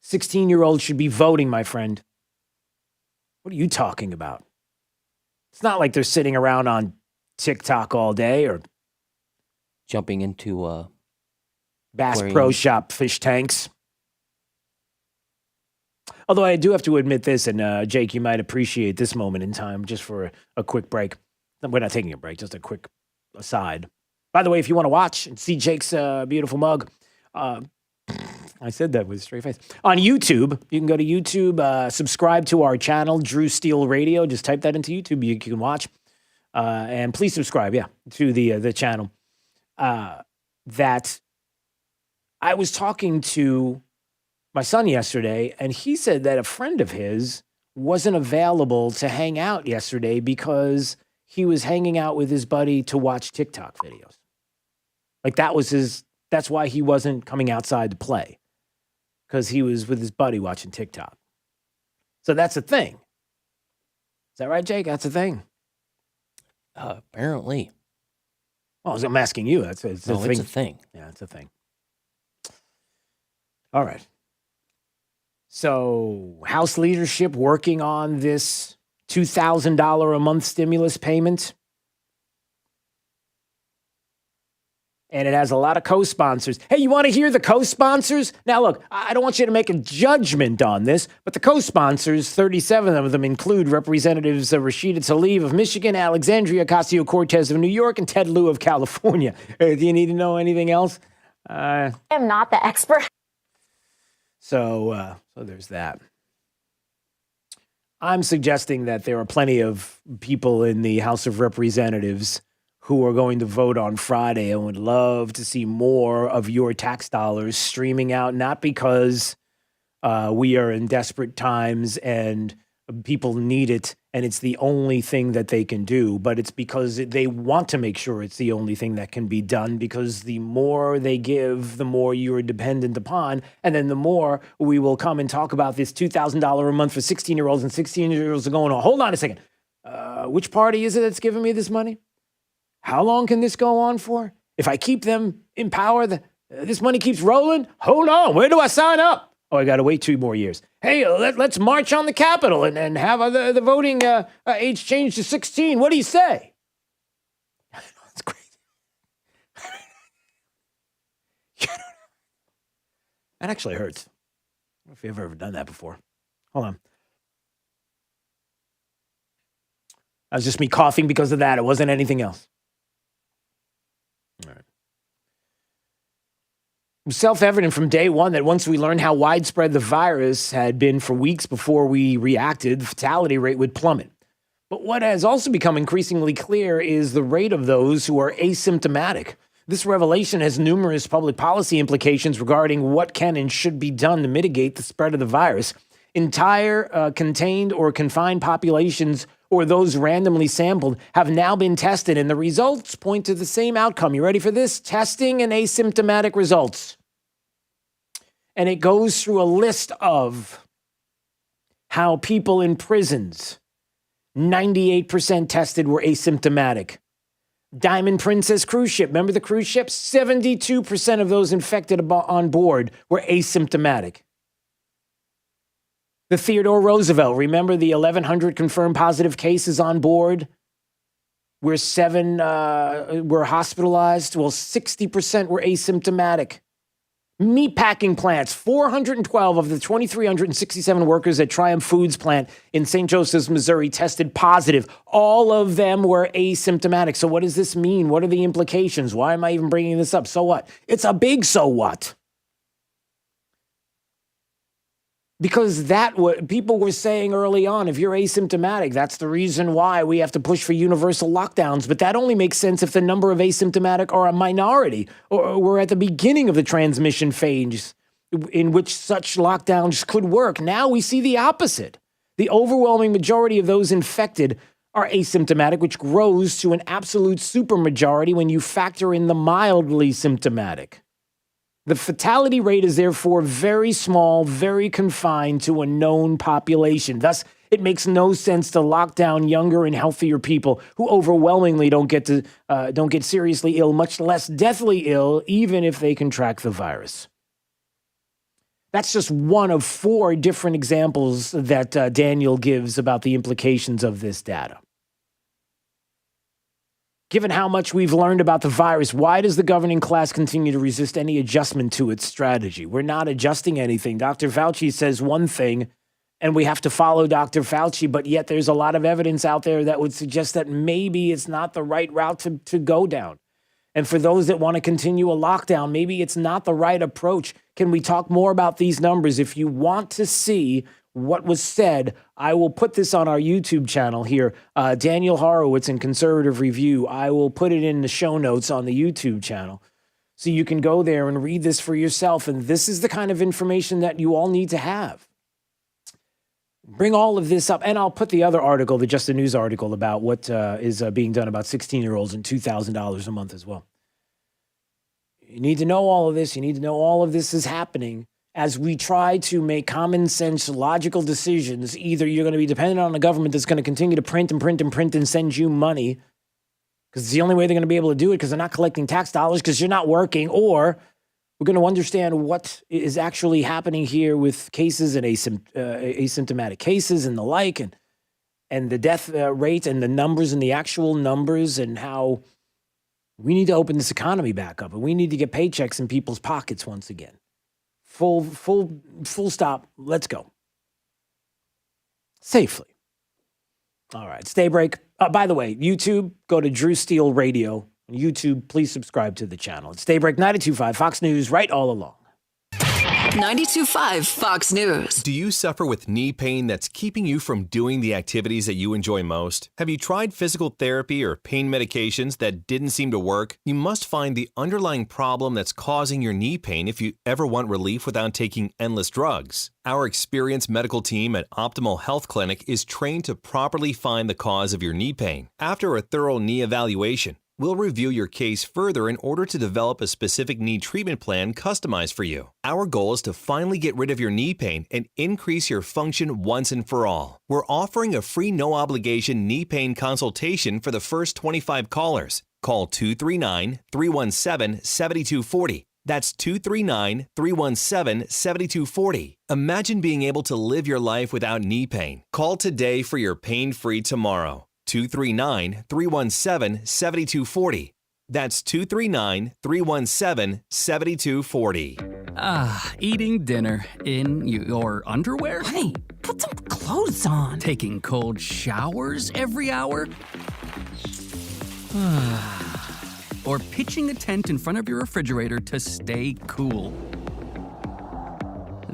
16-year-olds should be voting, my friend. What are you talking about? It's not like they're sitting around on TikTok all day or jumping into Bass Pro Shop fish tanks. Although I do have to admit this, and Jake, you might appreciate this moment in time just for a quick break. We're not taking a break, just a quick aside. By the way, if you want to watch and see Jake's beautiful mug, I said that with a straight face. On YouTube, you can go to YouTube, subscribe to our channel, Drew Steele Radio. Just type that into YouTube. You can watch. And please subscribe, to the channel. That I was talking to my son yesterday, and he said that a friend of his wasn't available to hang out yesterday because he was hanging out with his buddy to watch TikTok videos. Like that's why he wasn't coming outside to play. Because he was with his buddy watching TikTok. So that's a thing. Is that right, Jake? That's a thing. Apparently. Well, I'm asking you. It's a thing. It's a thing. Yeah, it's a thing. All right. So, House leadership working on this $2,000 a month stimulus payment. And it has a lot of co-sponsors. Hey, you want to hear the co-sponsors? Now, look, I don't want you to make a judgment on this, but the co-sponsors, 37 of them, include Representatives Rashida Tlaib of Michigan, Alexandria Ocasio-Cortez of New York, and Ted Lieu of California. Do you need to know anything else? I am not the expert. So there's that. I'm suggesting that there are plenty of people in the House of Representatives who are going to vote on Friday and would love to see more of your tax dollars streaming out, not because we are in desperate times and people need it and it's the only thing that they can do, but it's because they want to make sure it's the only thing that can be done, because the more they give, the more you're dependent upon, and then the more we will come and talk about this $2,000 a month for 16-year-olds, and 16-year-olds are going, oh, hold on a second. Which party is it that's giving me this money? How long can this go on for? If I keep them in power, this money keeps rolling? Hold on, where do I sign up? Oh, I got to wait 2 more years. Hey, let's march on the Capitol and have the voting age changed to 16. What do you say? That's crazy. That actually hurts. I don't know if you've ever done that before. Hold on. That was just me coughing because of that. It wasn't anything else. All right. It was self-evident from day one that once we learned how widespread the virus had been for weeks before we reacted, the fatality rate would plummet. But what has also become increasingly clear is the rate of those who are asymptomatic. This revelation has numerous public policy implications regarding what can and should be done to mitigate the spread of the virus. Entire contained or confined populations or those randomly sampled have now been tested, and the results point to the same outcome. You ready for this? Testing and asymptomatic results. And it goes through a list of how people in prisons, 98% tested were asymptomatic. Diamond Princess cruise ship, remember the cruise ship? 72% of those infected on board were asymptomatic. The Theodore Roosevelt, remember the 1,100 confirmed positive cases on board, where 7 were hospitalized? Well, 60% were asymptomatic. Meatpacking plants, 412 of the 2,367 workers at Triumph Foods plant in St. Joseph's, Missouri, tested positive. All of them were asymptomatic. So what does this mean? What are the implications? Why am I even bringing this up? So what? It's a big so what. Because that what people were saying early on, if you're asymptomatic, that's the reason why we have to push for universal lockdowns. But that only makes sense if the number of asymptomatic are a minority, or we're at the beginning of the transmission phase in which such lockdowns could work. Now we see the opposite. The overwhelming majority of those infected are asymptomatic, which grows to an absolute supermajority when you factor in the mildly symptomatic. The fatality rate is therefore very small, very confined to a known population. Thus, it makes no sense to lock down younger and healthier people who overwhelmingly don't get seriously ill, much less deathly ill, even if they contract the virus. That's just one of 4 different examples that Daniel gives about the implications of this data. Given how much we've learned about the virus, why does the governing class continue to resist any adjustment to its strategy? We're not adjusting anything. Dr. Fauci says one thing, and we have to follow Dr. Fauci, but yet there's a lot of evidence out there that would suggest that maybe it's not the right route to go down. And for those that want to continue a lockdown, maybe it's not the right approach. Can we talk more about these numbers? If you want to see what was said, I will put this on our YouTube channel here. Daniel Horowitz in Conservative Review. I will put it in the show notes on the YouTube channel. So you can go there and read this for yourself. And this is the kind of information that you all need to have. Bring all of this up. And I'll put the other article, the Just the News article, about what is being done about 16-year-olds and $2,000 a month as well. You need to know all of this. You need to know all of this is happening as we try to make common sense, logical decisions. Either you're going to be dependent on a government that's going to continue to print and send you money, because it's the only way they're going to be able to do it, because they're not collecting tax dollars, because you're not working, or we're going to understand what is actually happening here with cases and asymptomatic cases and the like, and the death rate and the numbers and the actual numbers, and how we need to open this economy back up, and we need to get paychecks in people's pockets once again. Full stop. Let's go. Safely. All right. Stay break. By the way, YouTube, go to Drew Steele Radio. On YouTube, please subscribe to the channel. It's Daybreak 92.5 Fox News, right all along. 92.5 Fox News. Do you suffer with knee pain that's keeping you from doing the activities that you enjoy most? Have you tried physical therapy or pain medications that didn't seem to work? You must find the underlying problem that's causing your knee pain if you ever want relief without taking endless drugs. Our experienced medical team at Optimal Health Clinic is trained to properly find the cause of your knee pain. After a thorough knee evaluation, we'll review your case further in order to develop a specific knee treatment plan customized for you. Our goal is to finally get rid of your knee pain and increase your function once and for all. We're offering a free no-obligation knee pain consultation for the first 25 callers. Call 239-317-7240. That's 239-317-7240. Imagine being able to live your life without knee pain. Call today for your pain-free tomorrow. 239-317-7240. That's 239-317-7240. Eating dinner in your underwear? Honey, put some clothes on. Taking cold showers every hour? Or pitching a tent in front of your refrigerator to stay cool.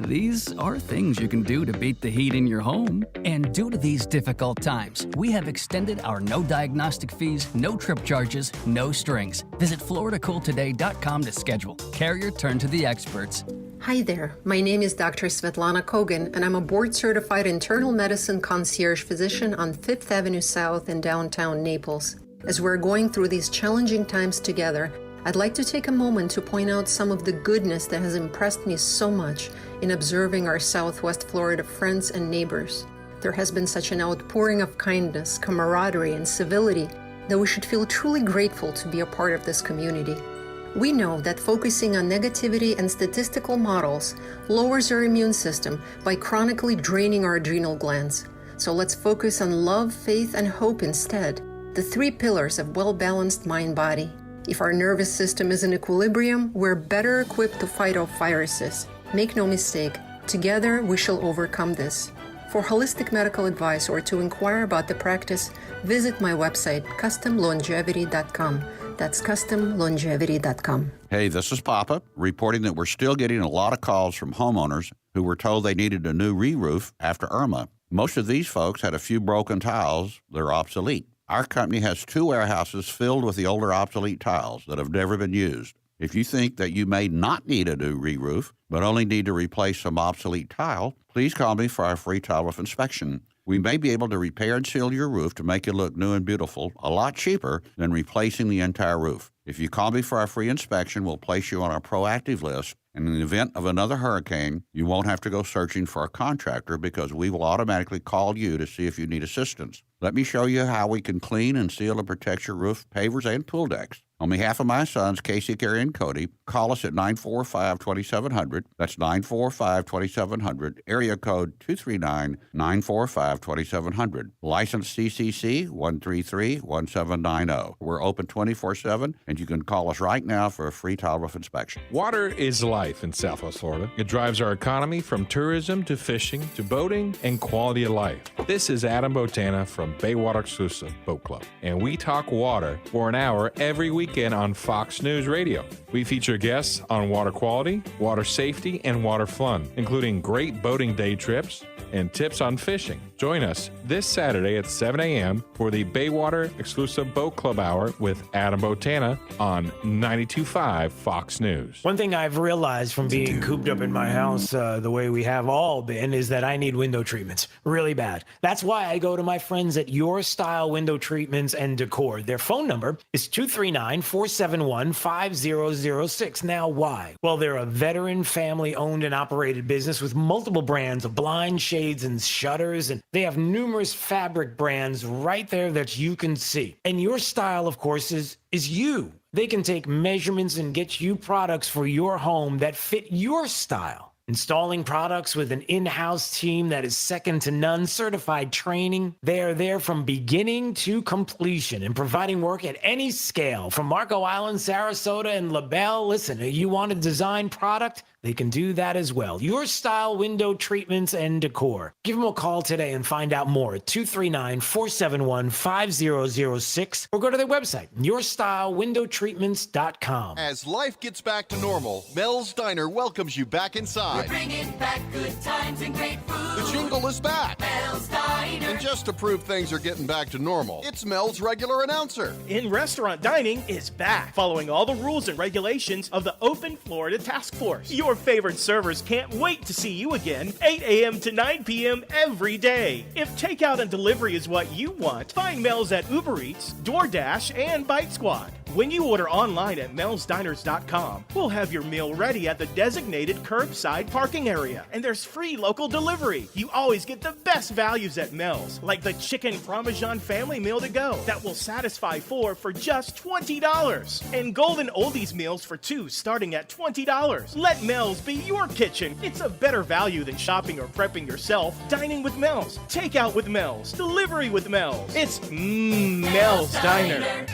These are things you can do to beat the heat in your home. And due to these difficult times, we have extended our no diagnostic fees, no trip charges, no strings. Visit FloridaCoolToday.com to schedule. Carrier turn to the experts. Hi there, my name is Dr. Svetlana Kogan, and I'm a board-certified internal medicine concierge physician on 5th Avenue South in downtown Naples. As we're going through these challenging times together, I'd like to take a moment to point out some of the goodness that has impressed me so much in observing our Southwest Florida friends and neighbors. There has been such an outpouring of kindness, camaraderie, and civility that we should feel truly grateful to be a part of this community. We know that focusing on negativity and statistical models lowers our immune system by chronically draining our adrenal glands. So let's focus on love, faith, and hope instead, the three pillars of well-balanced mind-body. If our nervous system is in equilibrium, we're better equipped to fight off viruses. Make no mistake, together we shall overcome this. For holistic medical advice or to inquire about the practice, visit my website, customlongevity.com. That's customlongevity.com. Hey, this is Papa, reporting that we're still getting a lot of calls from homeowners who were told they needed a new re-roof after Irma. Most of these folks had a few broken tiles that are obsolete. Our company has 2 warehouses filled with the older obsolete tiles that have never been used. If you think that you may not need a new re-roof, but only need to replace some obsolete tile, please call me for our free tile roof inspection. We may be able to repair and seal your roof to make it look new and beautiful, a lot cheaper than replacing the entire roof. If you call me for our free inspection, we'll place you on our proactive list, and in the event of another hurricane, you won't have to go searching for a contractor because we will automatically call you to see if you need assistance. Let me show you how we can clean and seal and protect your roof, pavers, and pool decks. On behalf of my sons, Casey, Carrie, and Cody, call us at 945-2700. That's 945-2700, area code 239-945-2700. License CCC 133-1790. We're open 24/7, and you can call us right now for a free tile roof inspection. Water is life in Southwest Florida. It drives our economy from tourism to fishing to boating and quality of life. This is Adam Botana from Baywater Exclusive Boat Club, and we talk water for an hour every weekend on Fox News Radio. We feature guests on water quality, water safety, and water fun, including great boating day trips and tips on fishing. Join us this Saturday at 7 a.m. for the Baywater Exclusive Boat Club Hour with Adam Botana on 92.5 Fox News. One thing I've realized from being cooped up in my house the way we have all been is that I need window treatments really bad. That's why I go to my friends at Your Style Window Treatments and Decor. Their phone number is 239-471-5006. Now, why? Well, they're a veteran family-owned and operated business with multiple brands of blinds, shades, and shutters, and they have numerous fabric brands right there that you can see. And Your Style, of course, is you. They can take measurements and get you products for your home that fit your style. Installing products with an in-house team that is second to none, certified training. They are there from beginning to completion and providing work at any scale. From Marco Island, Sarasota, and LaBelle, listen, you want a design product? They can do that as well. Your Style Window Treatments and Decor. Give them a call today and find out more at 239-471-5006 or go to their website, yourstylewindowtreatments.com. As life gets back to normal, Mel's Diner welcomes you back inside. We're bringing back good times and great food. The jingle is back. Mel's Diner. And just to prove things are getting back to normal, it's Mel's regular announcer. In-restaurant dining is back, following all the rules and regulations of the Open Florida Task Force. Your favorite servers can't wait to see you again, 8 a.m. to 9 p.m. every day. If takeout and delivery is what you want, find Mel's at Uber Eats, DoorDash, and Bite Squad. When you order online at melsdiners.com, we'll have your meal ready at the designated curbside parking area. And there's free local delivery. You always get the best values at Mel's, like the Chicken Parmesan Family Meal to Go that will satisfy 4 for just $20. And Golden Oldies meals for 2 starting at $20. Let Mel's be your kitchen. It's a better value than shopping or prepping yourself. Dining with Mel's, takeout with Mel's, delivery with Mel's. It's Mel's Diner.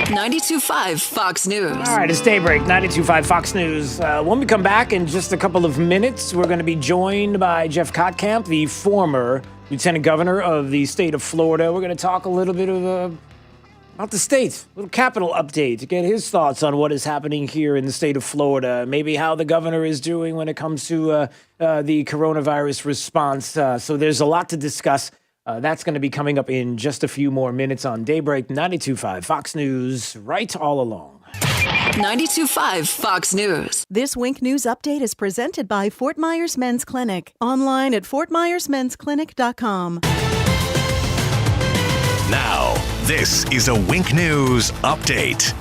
92.5 Fox News. All right, it's Daybreak, 92.5 Fox News. When we come back in just a couple of minutes, we're going to be joined by Jeff Kottkamp, the former Lieutenant Governor of the state of Florida. We're going to talk a little bit about the state, a little capital update to get his thoughts on what is happening here in the state of Florida, maybe how the governor is doing when it comes to the coronavirus response. So there's a lot to discuss. That's going to be coming up in just a few more minutes on Daybreak 92.5 Fox News, right all along. 92.5 Fox News. This Wink News update is presented by Fort Myers Men's Clinic. Online at fortmyersmensclinic.com. Now, this is a Wink News update.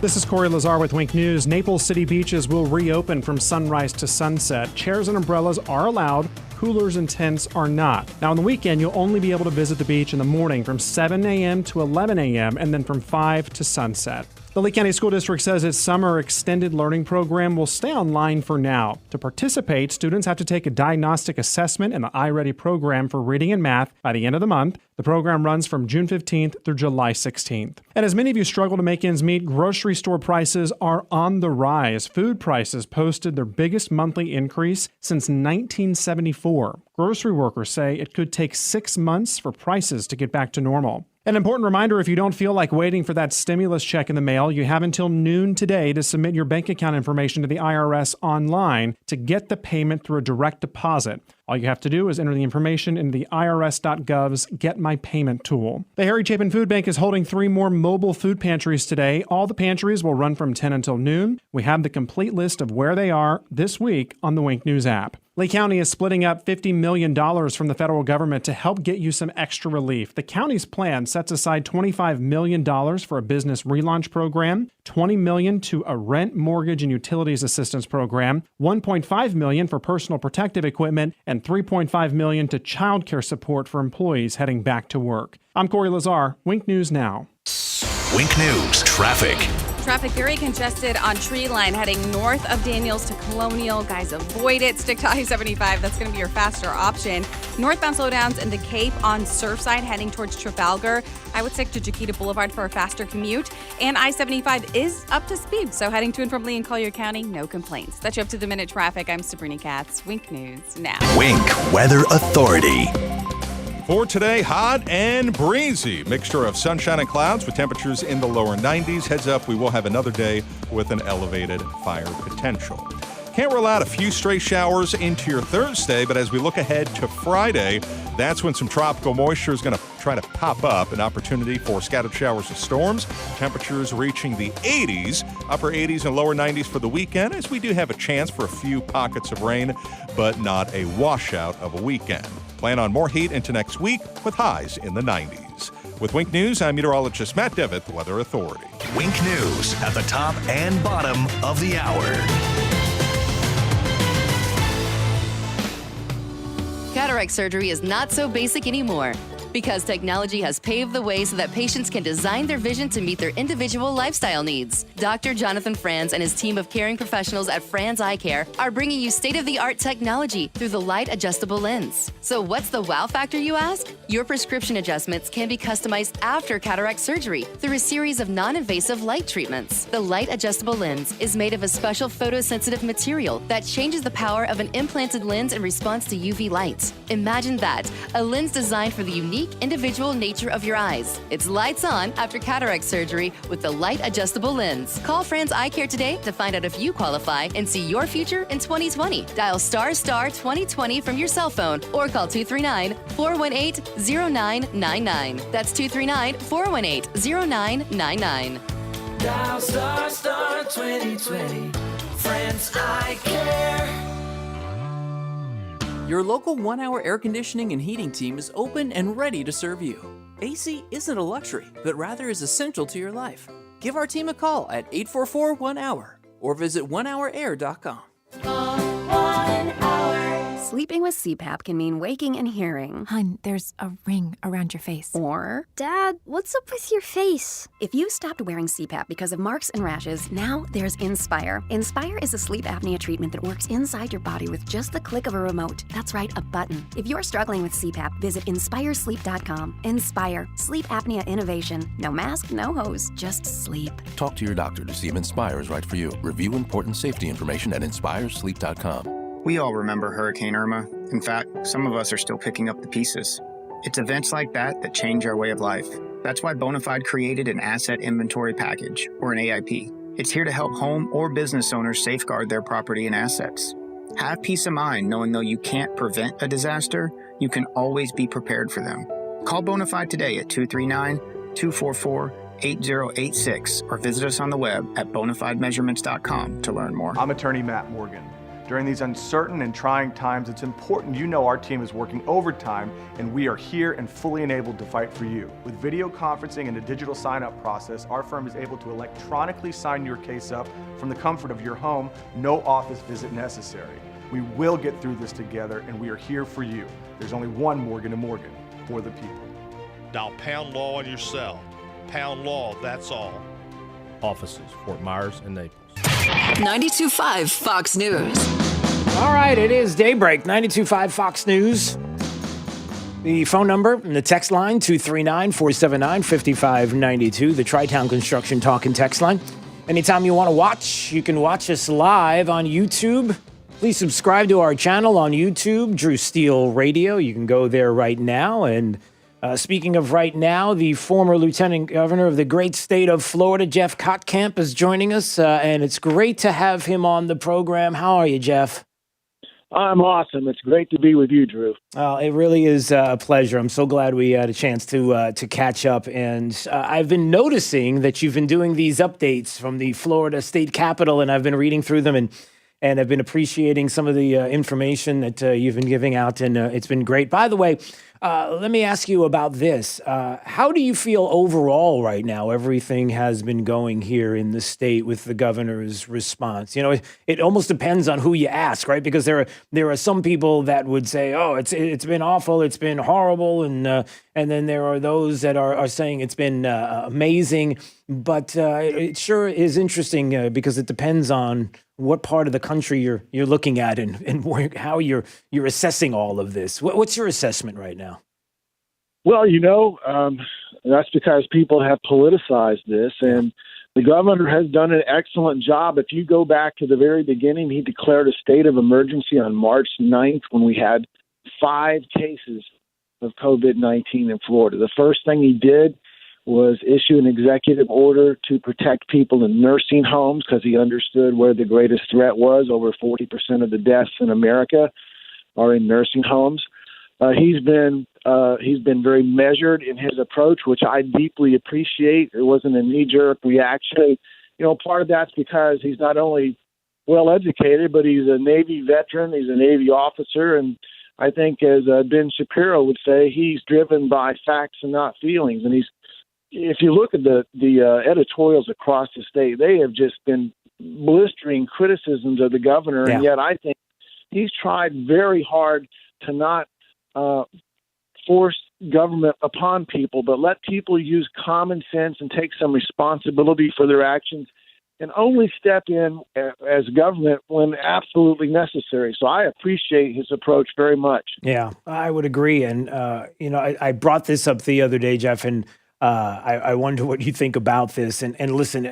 This is Corey Lazar with Wink News. Naples City beaches will reopen from sunrise to sunset. Chairs and umbrellas are allowed. Coolers and tents are not. Now, on the weekend, you'll only be able to visit the beach in the morning from 7 a.m. to 11 a.m. and then from 5 to sunset. The Lee County School District says its summer extended learning program will stay online for now. To participate, students have to take a diagnostic assessment in the iReady program for reading and math by the end of the month. The program runs from June 15th through July 16th. And as many of you struggle to make ends meet, grocery store prices are on the rise. Food prices posted their biggest monthly increase since 1974. Grocery workers say it could take 6 months for prices to get back to normal. An important reminder, if you don't feel like waiting for that stimulus check in the mail, you have until noon today to submit your bank account information to the IRS online to get the payment through a direct deposit. All you have to do is enter the information into the irs.gov's Get My Payment tool. The Harry Chapin Food Bank is holding 3 more mobile food pantries today. All the pantries will run from 10 until noon. We have the complete list of where they are this week on the Wink News app. Lee County is splitting up $50 million from the federal government to help get you some extra relief. The county's plan sets aside $25 million for a business relaunch program, $20 million to a rent, mortgage, and utilities assistance program, $1.5 million for personal protective equipment, and $3.5 million to child care support for employees heading back to work. I'm Corey Lazar, Wink News Now. Wink News traffic. Traffic very congested on Tree Line heading north of Daniels to Colonial. Guys, avoid it. Stick to I-75. That's going to be your faster option. Northbound slowdowns in the Cape on Surfside heading towards Trafalgar. I would stick to Chiquita Boulevard for a faster commute. And I-75 is up to speed. So heading to and from Lee and Collier County, no complaints. That's you up to the minute traffic. I'm Sabrina Katz. Wink News now. Wink Weather Authority. For today, hot and breezy. Mixture of sunshine and clouds with temperatures in the lower 90s. Heads up, we will have another day with an elevated fire potential. Can't rule out a few stray showers into your Thursday, but as we look ahead to Friday, that's when some tropical moisture is going to try to pop up. An opportunity for scattered showers and storms. Temperatures reaching the 80s, upper 80s and lower 90s for the weekend, as we do have a chance for a few pockets of rain, but not a washout of a weekend. Plan on more heat into next week with highs in the 90s. With Wink News, I'm meteorologist Matt Devitt, the Weather Authority. Wink News at the top and bottom of the hour. Cataract surgery is not so basic anymore because technology has paved the way so that patients can design their vision to meet their individual lifestyle needs. Dr. Jonathan Franz and his team of caring professionals at Franz Eye Care are bringing you state-of-the-art technology through the light adjustable lens. So what's the wow factor, you ask? Your prescription adjustments can be customized after cataract surgery through a series of non-invasive light treatments. The light adjustable lens is made of a special photosensitive material that changes the power of an implanted lens in response to UV light. Imagine that, a lens designed for the unique individual nature of your eyes. It's lights on after cataract surgery with the light adjustable lens. Call Franz Eye Care today to find out if you qualify and see your future in 2020. Dial star 2020 from your cell phone or call 239-418-0999. That's 239-418-0999. Dial star 2020. Franz Eye Care. Your local 1-hour air conditioning and heating team is open and ready to serve you. AC isn't a luxury, but rather is essential to your life. Give our team a call at 844-1-HOUR or visit onehourair.com. Sleeping with CPAP can mean waking and hearing. Hun, there's a ring around your face. Or, Dad, what's up with your face? if you stopped wearing CPAP because of marks and rashes, now there's Inspire. Inspire is a sleep apnea treatment that works inside your body with just the click of a remote. That's right, a button. If you're struggling with CPAP, visit InspireSleep.com. Inspire. Sleep apnea innovation. No mask, no hose, just sleep. Talk to your doctor to see if Inspire is right for you. Review important safety information at InspireSleep.com. We all remember Hurricane Irma. In fact, some of us are still picking up the pieces. It's events like that change our way of life. That's why Bonafide created an Asset Inventory Package, or an AIP. It's here to help home or business owners safeguard their property and assets. Have peace of mind knowing though you can't prevent a disaster, you can always be prepared for them. Call Bonafide today at 239-244 888-8086 or visit us on the web at bonafidemeasurements.com to learn more. I'm attorney Matt Morgan. During these uncertain and trying times, it's important you know our team is working overtime and we are here and fully enabled to fight for you. With video conferencing and a digital sign-up process, our firm is able to electronically sign your case up from the comfort of your home, no office visit necessary. We will get through this together and we are here for you. There's only one Morgan & Morgan, for the people. Dial pound law on your cell. Pound law, that's all. Offices, Fort Myers and Naples. 92.5 Fox News. All right, it is Daybreak, 92.5 Fox News. The phone number and the text line, 239-479-5592, the Tri-Town Construction Talk and Text line. Anytime you want to watch, you can watch us live on YouTube. Please subscribe to our channel on YouTube, Drew Steele Radio. You can go there right now. And speaking of right now, the former Lieutenant Governor of the great state of Florida, Jeff Kottkamp, is joining us. And it's great to have him on the program. How are you, Jeff? I'm awesome. It's great to be with you, Drew. It really is a pleasure. I'm so glad we had a chance to catch up. And I've been noticing that you've been doing these updates from the Florida State Capitol, and I've been reading through them and I've been appreciating some of the information that you've been giving out, and it's been great. By the way, let me ask you about this. How do you feel overall right now? Everything has been going here in the state with the governor's response. You know, it almost depends on who you ask, right? Because there are some people that would say, "Oh, it's been awful, it's been horrible," and then there are those that are saying it's been amazing. But it sure is interesting because it depends on what part of the country you're looking at and how you're assessing all of this. What's your assessment right now? Well, that's because people have politicized this, and the governor has done an excellent job. If you go back to the very beginning, he declared a state of emergency on March 9th when we had 5 cases of COVID-19 in Florida. The first thing he did was issue an executive order to protect people in nursing homes because he understood where the greatest threat was. Over 40% of the deaths in America are in nursing homes. He's been very measured in his approach, which I deeply appreciate. It wasn't a knee-jerk reaction. Part of that's because he's not only well-educated, but he's a Navy veteran. He's a Navy officer, and I think, as Ben Shapiro would say, he's driven by facts and not feelings. And if you look at the editorials across the state, they have just been blistering criticisms of the governor, and yet I think he's tried very hard to not force government upon people, but let people use common sense and take some responsibility for their actions and only step in as government when absolutely necessary. So I appreciate his approach very much. Yeah, I would agree. And, I brought this up the other day, Jeff, and I wonder what you think about this. And listen,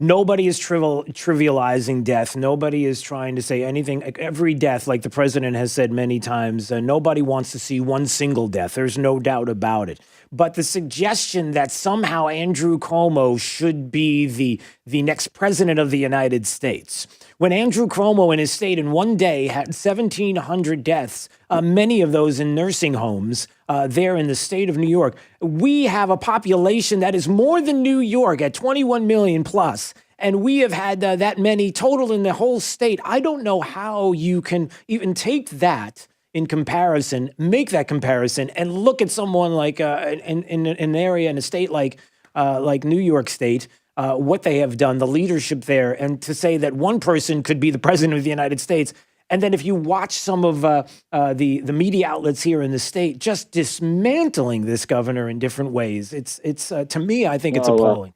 nobody is trivializing death. Nobody is trying to say anything. Every death, like the president has said many times, nobody wants to see one single death. There's no doubt about it. But the suggestion that somehow Andrew Cuomo should be the next president of the United States, when Andrew Cuomo in his state in one day had 1,700 deaths, many of those in nursing homes there in the state of New York. We have a population that is more than New York at 21 million plus. And we have had that many total in the whole state. I don't know how you can even take that in comparison, make that comparison, and look at someone like in an area, in a state like New York State, what they have done, the leadership there, and to say that one person could be the president of the United States. And then if you watch some of the media outlets here in the state just dismantling this governor in different ways, it's to me, I think it's appalling.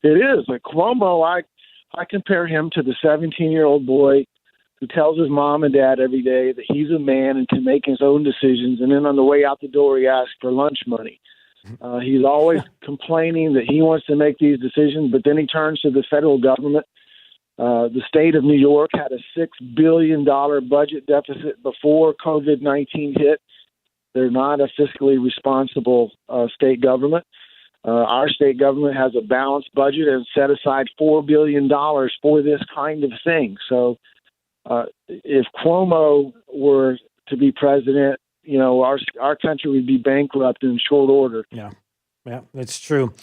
It is. Like Cuomo, I compare him to the 17-year-old boy who tells his mom and dad every day that he's a man and can make his own decisions, and then on the way out the door, he asks for lunch money. He's always complaining that he wants to make these decisions, but then he turns to the federal government. The state of New York had a $6 billion budget deficit before COVID-19 hit. They're not a fiscally responsible state government. Our state government has a balanced budget and set aside $4 billion for this kind of thing. So if Cuomo were to be president, our country would be bankrupt in short order. Yeah, that's true.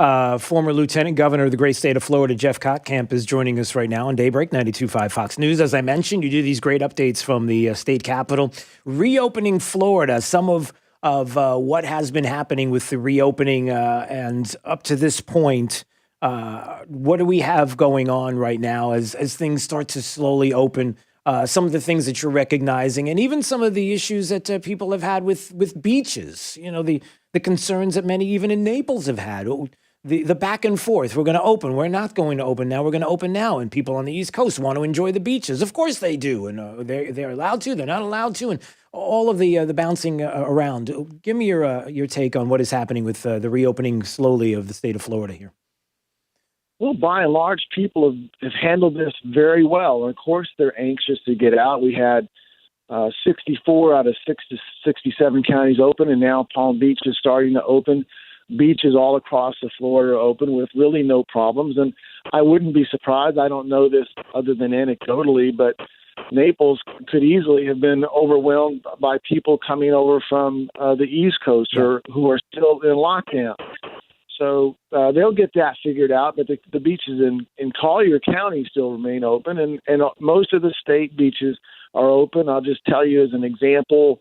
Former Lieutenant Governor of the great state of Florida, Jeff Kottkamp, is joining us right now on Daybreak 92.5 Fox News. As I mentioned, you do these great updates from the state capitol. Reopening Florida, some of what has been happening with the reopening and up to this point, what do we have going on right now as things start to slowly open? Some of the things that you're recognizing, and even some of the issues that people have had with beaches. You know, the concerns that many even in Naples have had. The back and forth. We're going to open. We're not going to open now. We're going to open now. And people on the East Coast want to enjoy the beaches. Of course they do. And they're allowed to. They're not allowed to. And all of the bouncing around. Give me your take on what is happening with the reopening slowly of the state of Florida here. Well, by and large, people have handled this very well. And of course, they're anxious to get out. We had 64 out of 67 counties open, and now Palm Beach is starting to open. Beaches all across the Florida are open with really no problems. And I wouldn't be surprised. I don't know this other than anecdotally, but Naples could easily have been overwhelmed by people coming over from the East Coast or who are still in lockdown. So they'll get that figured out, but the beaches in Collier County still remain open, and most of the state beaches are open. I'll just tell you as an example,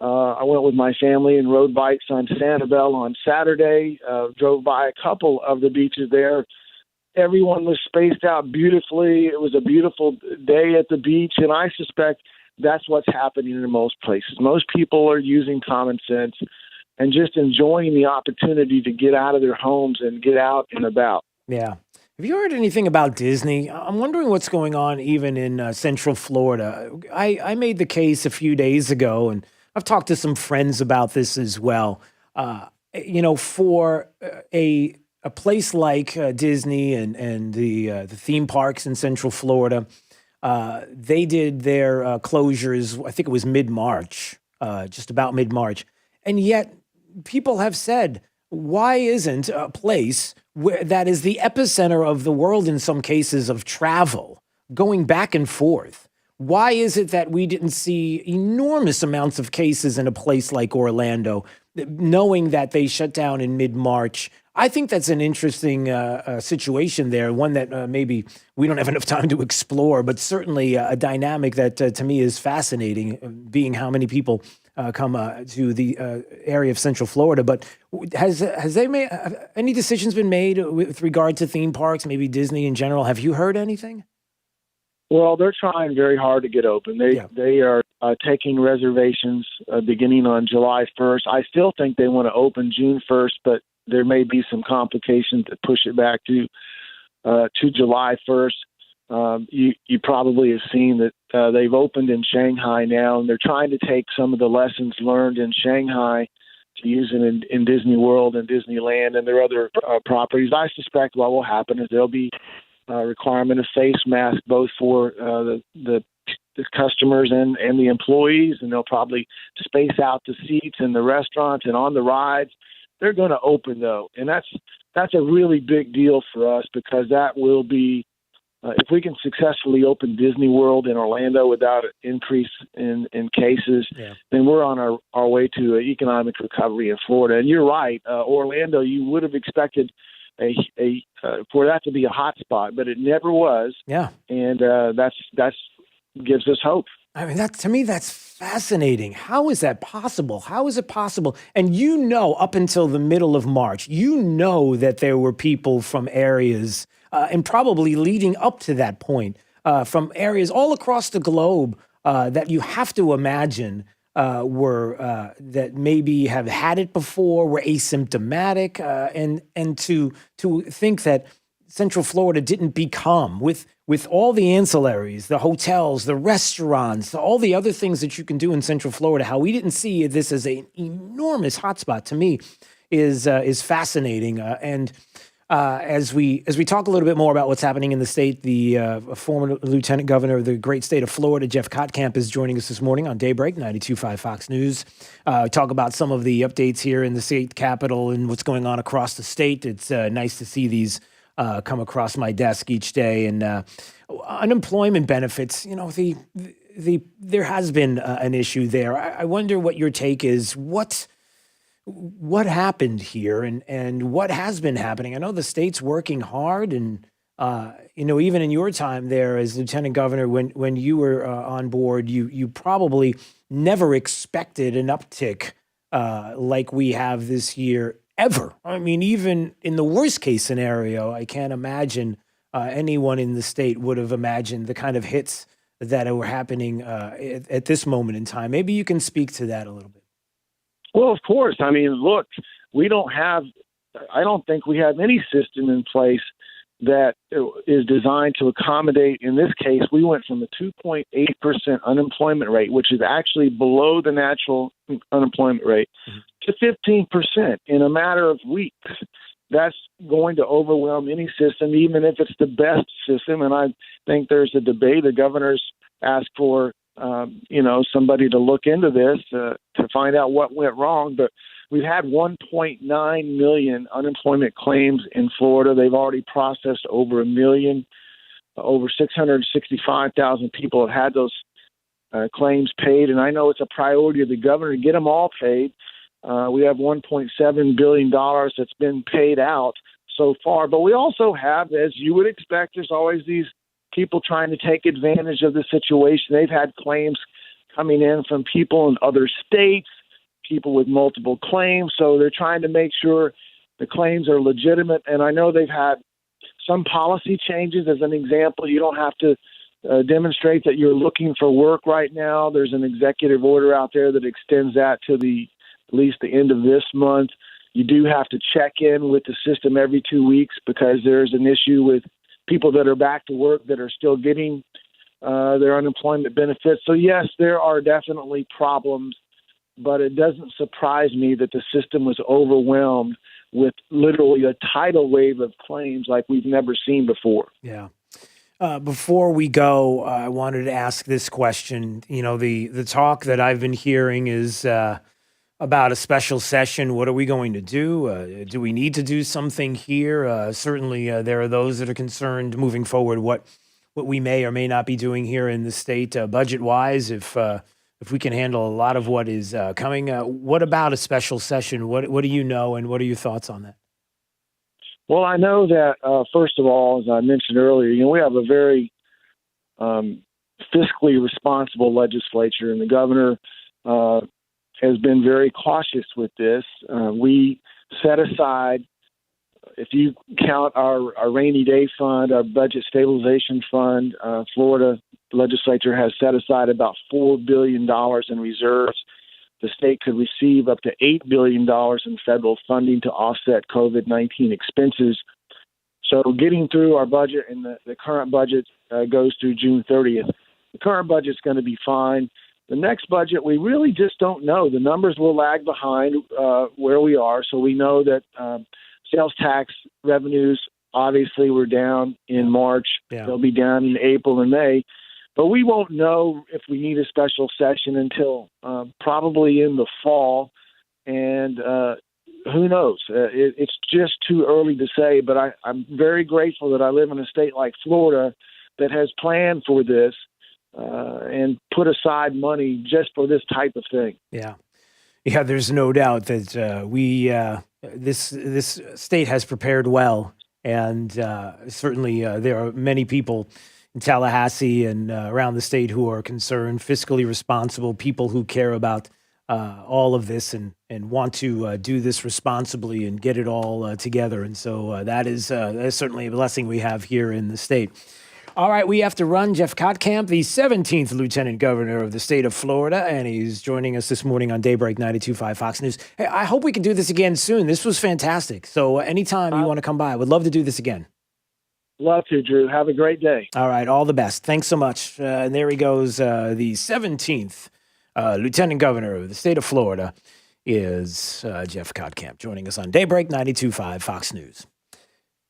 I went with my family and rode bikes on Sanibel on Saturday, drove by a couple of the beaches there. Everyone was spaced out beautifully. It was a beautiful day at the beach, and I suspect that's what's happening in most places. Most people are using common sense and just enjoying the opportunity to get out of their homes and get out and about. Yeah. Have you heard anything about Disney? I'm wondering what's going on even in Central Florida. I made the case a few days ago, and I've talked to some friends about this as well. For a place like Disney and the theme parks in Central Florida, they did their closures, I think it was mid-March, just about mid-March. And yet people have said, why isn't a place that is the epicenter of the world in some cases of travel going back and forth? Why is it that we didn't see enormous amounts of cases in a place like Orlando, knowing that they shut down in mid-March? I think that's an interesting situation there, one that maybe we don't have enough time to explore, but certainly a dynamic that to me is fascinating, being how many people come to the area of Central Florida. But has they made any decisions been made with regard to theme parks, maybe Disney in general? Have you heard anything? Well, they're trying very hard to get open. They are taking reservations beginning on July 1st. I still think they want to open June 1st, but there may be some complications that push it back to July 1st. You probably have seen that they've opened in Shanghai now, and they're trying to take some of the lessons learned in Shanghai to use it in Disney World and Disneyland and their other properties. I suspect what will happen is there'll be requirement of face masks both for the customers and the employees, and they'll probably space out the seats in the restaurants and on the rides. They're going to open though, and that's a really big deal for us, because that will be if we can successfully open Disney World in Orlando without an increase in cases, then we're on our way to economic recovery in Florida. And you're right, Orlando, you would have expected for that to be a hot spot, but it never was. Yeah. And that's gives us hope. I mean, to me, that's fascinating. How is that possible? How is it possible? And up until the middle of March, that there were people from areas, and probably leading up to that point, from areas all across the globe that you have to imagine were that maybe have had it before, were asymptomatic, and to think that Central Florida didn't become, with all the ancillaries, the hotels, the restaurants, all the other things that you can do in Central Florida, how we didn't see this as an enormous hotspot, to me is fascinating. As we talk a little bit more about what's happening in the state, the former Lieutenant Governor of the great state of Florida, Jeff Kottkamp, is joining us this morning on Daybreak 92.5 Fox News. Talk about some of the updates here in the state capitol and what's going on across the state. It's nice to see these come across my desk each day. And unemployment benefits, there has been an issue there. I wonder what your take is. What what happened here and what has been happening? I know the state's working hard, and even in your time there as lieutenant governor, when you were on board, you probably never expected an uptick like we have this year ever. I mean, even in the worst case scenario, I can't imagine anyone in the state would have imagined the kind of hits that were happening at this moment in time. Maybe you can speak to that a little bit. Well, of course. I mean, look, I don't think we have any system in place that is designed to accommodate. In this case, we went from a 2.8% unemployment rate, which is actually below the natural unemployment rate, to 15% in a matter of weeks. That's going to overwhelm any system, even if it's the best system. And I think there's a debate. The governor's asked for somebody to look into this to find out what went wrong. But we've had 1.9 million unemployment claims in Florida. They've already processed over 1 million. Over 665,000 people have had those claims paid. And I know it's a priority of the governor to get them all paid. We have $1.7 billion that's been paid out so far. But we also have, as you would expect, there's always these people trying to take advantage of the situation. They've had claims coming in from people in other states, people with multiple claims. So they're trying to make sure the claims are legitimate. And I know they've had some policy changes. As an example, you don't have to demonstrate that you're looking for work right now. There's an executive order out there that extends that to at least the end of this month. You do have to check in with the system every 2 weeks because there's an issue with people that are back to work that are still getting their unemployment benefits. So, yes, there are definitely problems, but it doesn't surprise me that the system was overwhelmed with literally a tidal wave of claims like we've never seen before. Yeah. Before we go, I wanted to ask this question. The talk that I've been hearing is about a special session. What are we going to do? Do we need to do something here? Certainly, there are those that are concerned moving forward what we may or may not be doing here in the state budget-wise if we can handle a lot of what is coming. What about a special session? What do you know, and what are your thoughts on that? Well, I know that, first of all, as I mentioned earlier, we have a very fiscally responsible legislature, and the governor has been very cautious with this. We set aside, if you count our rainy day fund, our budget stabilization fund, Florida legislature has set aside about $4 billion in reserves. The state could receive up to $8 billion in federal funding to offset COVID-19 expenses. So getting through our budget, and the current budget goes through June 30th. The current budget's going to be fine. The next budget, we really just don't know. The numbers will lag behind where we are. So we know that sales tax revenues obviously were down in March. Yeah. They'll be down in April and May. But we won't know if we need a special session until probably in the fall. And who knows? It's just too early to say. But I'm very grateful that I live in a state like Florida that has planned for this. And put aside money just for this type of thing. Yeah. There's no doubt that this state has prepared well, and certainly there are many people in Tallahassee and around the state who are concerned, fiscally responsible, people who care about all of this and want to do this responsibly and get it all together. And so that's certainly a blessing we have here in the state. All right, we have to run. Jeff Kottkamp, the 17th Lieutenant Governor of the state of Florida, and he's joining us this morning on Daybreak 92.5 Fox News. Hey, I hope we can do this again soon. This was fantastic. So anytime you want to come by, I would love to do this again. Love to, Drew. Have a great day. All right, all the best. Thanks so much. And there he goes. The 17th Lieutenant Governor of the state of Florida is Jeff Kottkamp, joining us on Daybreak 92.5 Fox News.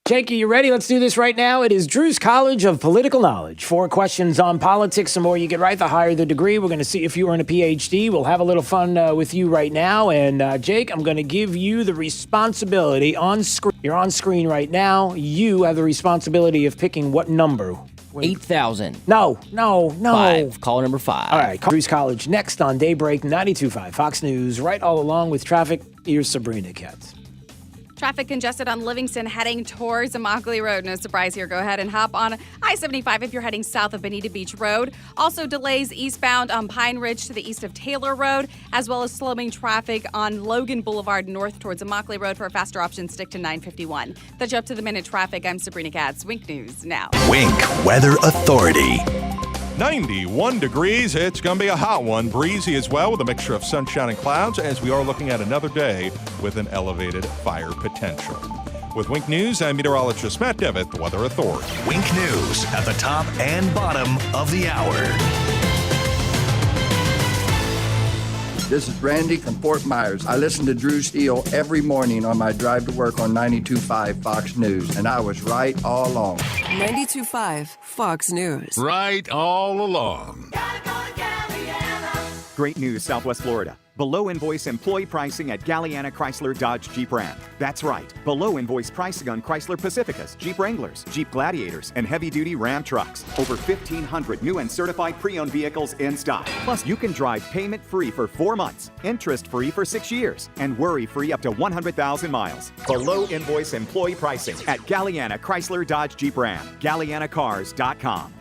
Jake, are you ready? Let's do this right now. It is Drew's College of Political Knowledge. 4 questions on politics. The more you get right, the higher the degree. We're going to see if you earn a PhD. We'll have a little fun with you right now. And Jake, I'm going to give you the responsibility on screen. You're on screen right now. You have the responsibility of picking what number 8,000. No. 5. Caller number 5. All right, Drew's College next on Daybreak 92.5 Fox News. Right all along with traffic. Here's Sabrina Katz. Traffic congested on Livingston heading towards Immokalee Road. No surprise here. Go ahead and hop on I-75 if you're heading south of Bonita Beach Road. Also delays eastbound on Pine Ridge to the east of Taylor Road, as well as slowing traffic on Logan Boulevard north towards Immokalee Road. For a faster option, stick to 951. That's you up to the minute traffic. I'm Sabrina Katz. Wink News now. Wink Weather Authority. 91 degrees. It's going to be a hot one. Breezy as well with a mixture of sunshine and clouds as we are looking at another day with an elevated fire potential. With Wink News, I'm meteorologist Matt Devitt, the Weather Authority. Wink News at the top and bottom of the hour. This is Randy from Fort Myers. I listen to Drew Steele every morning on my drive to work on 92.5 Fox News, and I was right all along. 92.5 Fox News. Right all along. Great news, Southwest Florida. Below invoice employee pricing at Galliana Chrysler Dodge Jeep Ram. That's right, below invoice pricing on Chrysler Pacificas, Jeep Wranglers, Jeep Gladiators, and heavy-duty Ram trucks. Over 1,500 new and certified pre-owned vehicles in stock. Plus, you can drive payment-free for 4 months, interest-free for 6 years, and worry-free up to 100,000 miles. Below invoice employee pricing at Galliana Chrysler Dodge Jeep Ram. GallianaCars.com.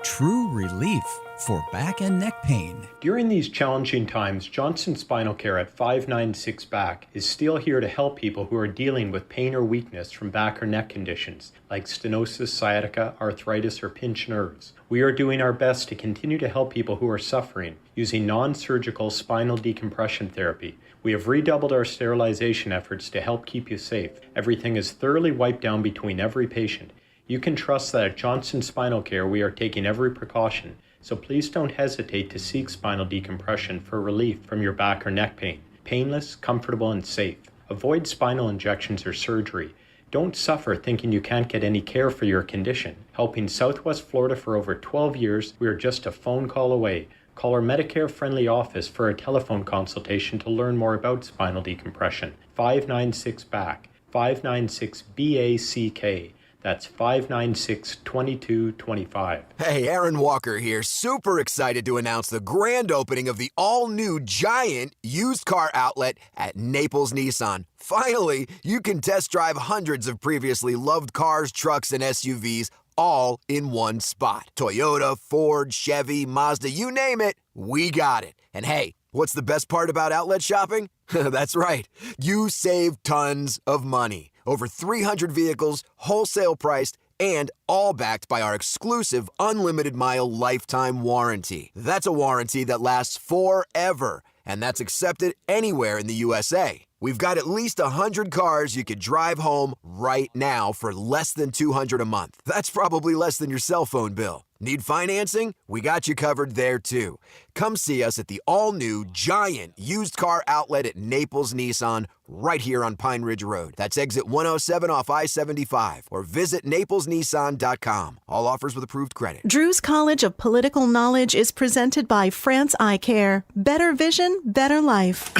True relief for back and neck pain. During these challenging times, Johnson Spinal Care at 596 Back is still here to help people who are dealing with pain or weakness from back or neck conditions like stenosis, sciatica, arthritis, or pinched nerves. We are doing our best to continue to help people who are suffering using non-surgical spinal decompression therapy. We have redoubled our sterilization efforts to help keep you safe. Everything is thoroughly wiped down between every patient. You can trust that at Johnson Spinal Care we are taking every precaution, so please don't hesitate to seek spinal decompression for relief from your back or neck pain. Painless, comfortable, and safe. Avoid spinal injections or surgery. Don't suffer thinking you can't get any care for your condition. Helping Southwest Florida for over 12 years, we are just a phone call away. Call our Medicare-friendly office for a telephone consultation to learn more about spinal decompression. 596-BACK. 596-BACK. That's 596-2225. Hey, Aaron Walker here. Super excited to announce the grand opening of the all-new giant used car outlet at Naples Nissan. Finally, you can test drive hundreds of previously loved cars, trucks, and SUVs all in one spot. Toyota, Ford, Chevy, Mazda, you name it, we got it. And hey, what's the best part about outlet shopping? That's right. You save tons of money. Over 300 vehicles, wholesale priced, and all backed by our exclusive unlimited mile lifetime warranty. That's a warranty that lasts forever, and that's accepted anywhere in the USA. We've got at least 100 cars you could drive home right now for less than $200 a month. That's probably less than your cell phone bill. Need financing? We got you covered there too. Come see us at the all-new giant used car outlet at Naples Nissan right here on Pine Ridge Road. That's exit 107 off I-75 or visit naplesnissan.com. All offers with approved credit. Drew's College of Political Knowledge is presented by France Eye Care. Better vision, better life.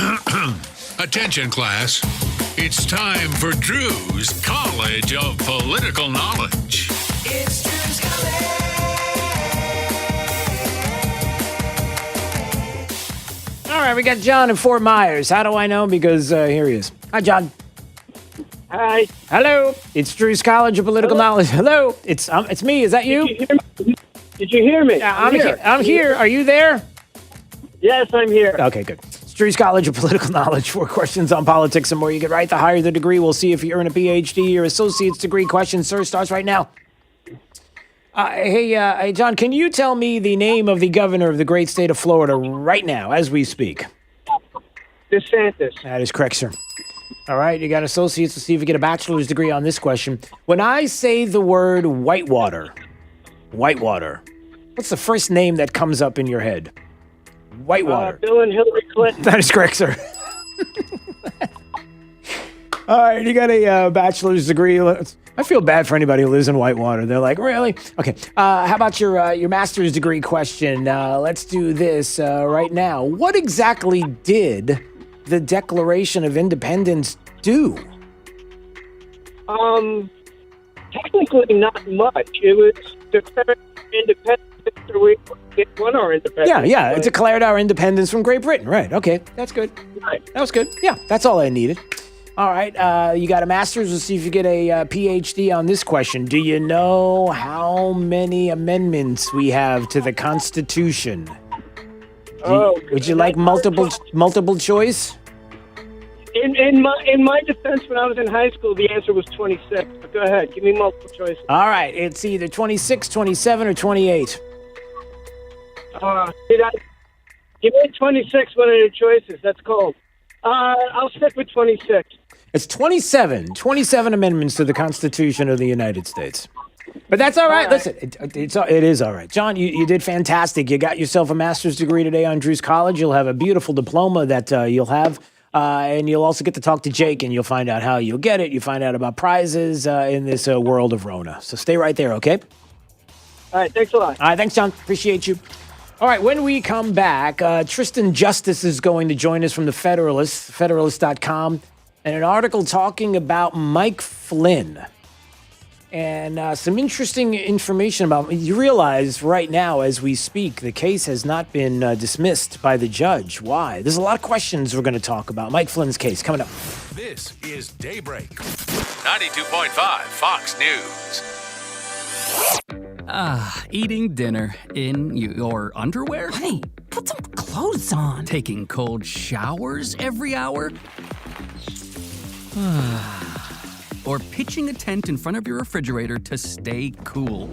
Attention, class. It's time for Drew's College of Political Knowledge. It's Drew's College. All right, we got John in Fort Myers. How do I know? Because here he is. Hi, John. Hi. Hello. It's Drew's College of Political Knowledge. Hello. It's me. Is that you? Did you hear me? Yeah, I'm here. Are you there? Yes, I'm here. Okay, good. It's Drew's College of Political Knowledge. 4 questions on politics. The more you get right, the higher the degree. We'll see if you earn a PhD or associate's degree. Question, sir, starts right now. Hey, John, can you tell me the name of the governor of the great state of Florida right now, as we speak? DeSantis. That is correct, sir. All right, you got associates. Let's see if you get a bachelor's degree on this question. When I say the word Whitewater, what's the first name that comes up in your head? Whitewater. Bill and Hillary Clinton. That is correct, sir. All right, you got a bachelor's degree. I feel bad for anybody who lives in Whitewater. They're like, really? Okay. How about your master's degree question? Let's do this right now. What exactly did the Declaration of Independence do? Technically, not much. It was declared independent after we won our independence. Yeah, it declared our independence from Great Britain. Right, okay, that's good. Right. That was good. Yeah, that's all I needed. All right, you got a master's. We'll see if you get a PhD on this question. Do you know how many amendments we have to the Constitution? Would you like multiple choice? In my defense, when I was in high school, the answer was 26. But go ahead, give me multiple choices. All right, it's either 26, 27, or 28. Give me 26 one of your choices. That's cold. I'll stick with 26. It's 27 amendments to the Constitution of the United States. But that's all right. Listen, it is all right. John, you did fantastic. You got yourself a master's degree today on Drew's College. You'll have a beautiful diploma that you'll have. And you'll also get to talk to Jake, and you'll find out how you'll get it. You find out about prizes in this world of Rona. So stay right there, okay? All right, thanks a lot. All right, thanks, John. Appreciate you. All right, when we come back, Tristan Justice is going to join us from the Federalist, Federalist.com, and an article talking about Mike Flynn. And some interesting information about you realize right now as we speak, the case has not been dismissed by the judge. Why? There's a lot of questions we're going to talk about. Mike Flynn's case coming up. This is Daybreak. 92.5 Fox News. Eating dinner in your underwear? Honey, put some clothes on. Taking cold showers every hour? Or pitching a tent in front of your refrigerator to stay cool.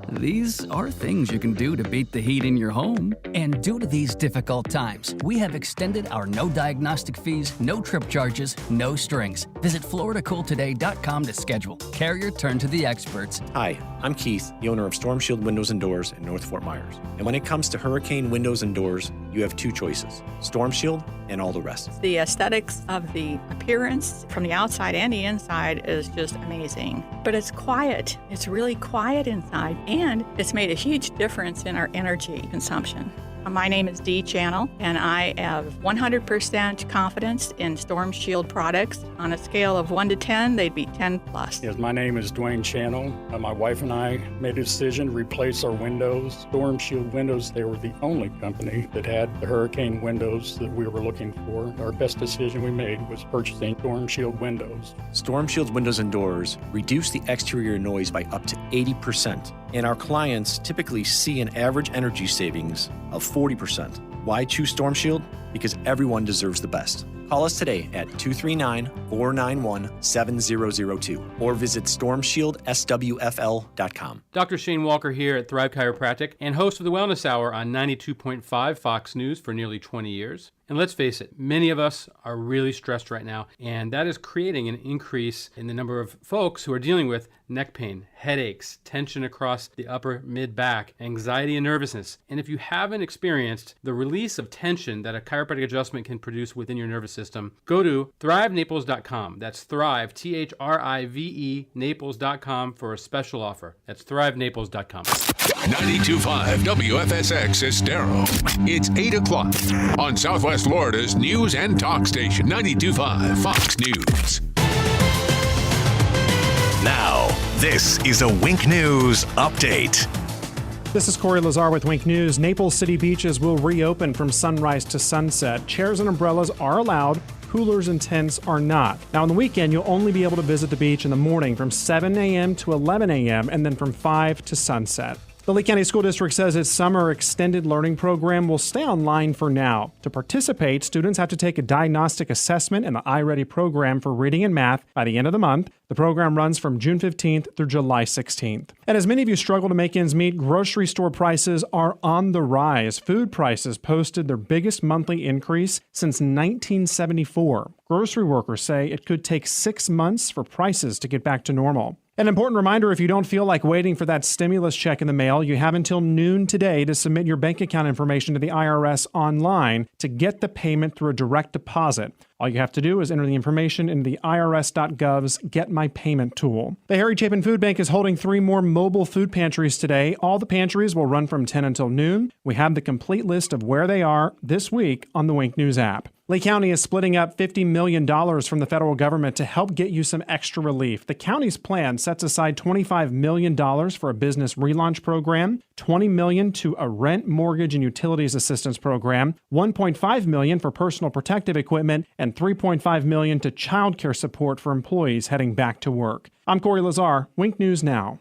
These are things you can do to beat the heat in your home. And due to these difficult times, we have extended our no diagnostic fees, no trip charges, no strings. Visit FloridaCoolToday.com to schedule. Carrier, turn to the experts. Hi, I'm Keith, the owner of Storm Shield Windows and Doors in North Fort Myers. And when it comes to hurricane windows and doors, you have two choices, Storm Shield and all the rest. The aesthetics of the appearance from the outside and the inside is just amazing. But it's quiet. It's really quiet inside, and it's made a huge difference in our energy consumption. My name is Dee Channel, and I have 100% confidence in Storm Shield products. On a scale of 1 to 10, they'd be 10 plus. Yes, my name is Dwayne Channel. My wife and I made a decision to replace our windows. Storm Shield windows, they were the only company that had the hurricane windows that we were looking for. Our best decision we made was purchasing Storm Shield windows. Storm Shield's windows and doors reduce the exterior noise by up to 80%. And our clients typically see an average energy savings of 40%. Why choose Storm Shield? Because everyone deserves the best. Call us today at 239-491-7002 or visit stormshieldSWFL.com. Dr. Shane Walker here at Thrive Chiropractic and host of the Wellness Hour on 92.5 Fox News for nearly 20 years. And let's face it, many of us are really stressed right now, and that is creating an increase in the number of folks who are dealing with neck pain, headaches, tension across the upper mid-back, anxiety and nervousness. And if you haven't experienced the release of tension that a chiropractic adjustment can produce within your nervous system, go to thrivenaples.com. That's Thrive, Thrive, Naples.com for a special offer. That's thrivenaples.com. 92.5 WFSX Estero. It's 8 o'clock on Southwest Florida's news and talk station, 92.5 Fox News. Now, this is a Wink News update. This is Corey Lazar with Wink News. Naples City beaches will reopen from sunrise to sunset. Chairs and umbrellas are allowed. Coolers and tents are not. Now, on the weekend, you'll only be able to visit the beach in the morning from 7 a.m. to 11 a.m. and then from 5 to sunset. The Lee County School District says its summer extended learning program will stay online for now. To participate, students have to take a diagnostic assessment in the iReady program for reading and math by the end of the month. The program runs from June 15th through July 16th. And as many of you struggle to make ends meet, grocery store prices are on the rise. Food prices posted their biggest monthly increase since 1974. Grocery workers say it could take 6 months for prices to get back to normal. An important reminder, if you don't feel like waiting for that stimulus check in the mail, you have until noon today to submit your bank account information to the IRS online to get the payment through a direct deposit. All you have to do is enter the information in the irs.gov's Get My Payment tool. The Harry Chapin Food Bank is holding 3 more mobile food pantries today. All the pantries will run from 10 until noon. We have the complete list of where they are this week on the Wink News app. Lee County is splitting up $50 million from the federal government to help get you some extra relief. The county's plan sets aside $25 million for a business relaunch program, $20 million to a rent, mortgage, and utilities assistance program, $1.5 million for personal protective equipment, and $3.5 million to child care support for employees heading back to work. I'm Corey Lazar, Wink News Now.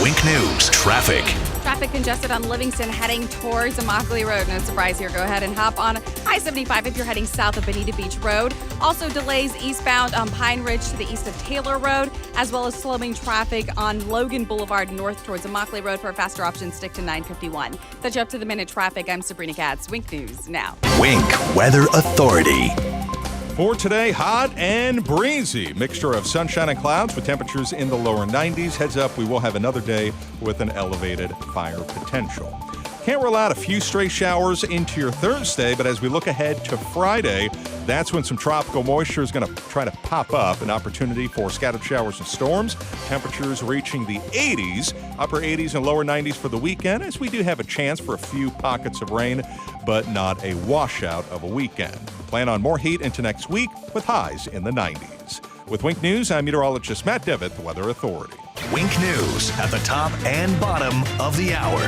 Wink News Traffic. Traffic congested on Livingston heading towards Immokalee Road. No surprise here. Go ahead and hop on I-75 if you're heading south of Bonita Beach Road. Also delays eastbound on Pine Ridge to the east of Taylor Road, as well as slowing traffic on Logan Boulevard north towards Immokalee Road. For a faster option, stick to 951. That's up to the minute traffic. I'm Sabrina Katz. Wink News Now. Wink Weather Authority. For today, hot and breezy. Mixture of sunshine and clouds with temperatures in the lower 90s. Heads up, we will have another day with an elevated fire potential. Can't rule out a few stray showers into your Thursday, but as we look ahead to Friday, that's when some tropical moisture is going to try to pop up. An opportunity for scattered showers and storms. Temperatures reaching the 80s, upper 80s and lower 90s for the weekend, as we do have a chance for a few pockets of rain, but not a washout of a weekend. Plan on more heat into next week with highs in the 90s. With Wink News, I'm meteorologist Matt Devitt, the Weather Authority. Wink News at the top and bottom of the hour.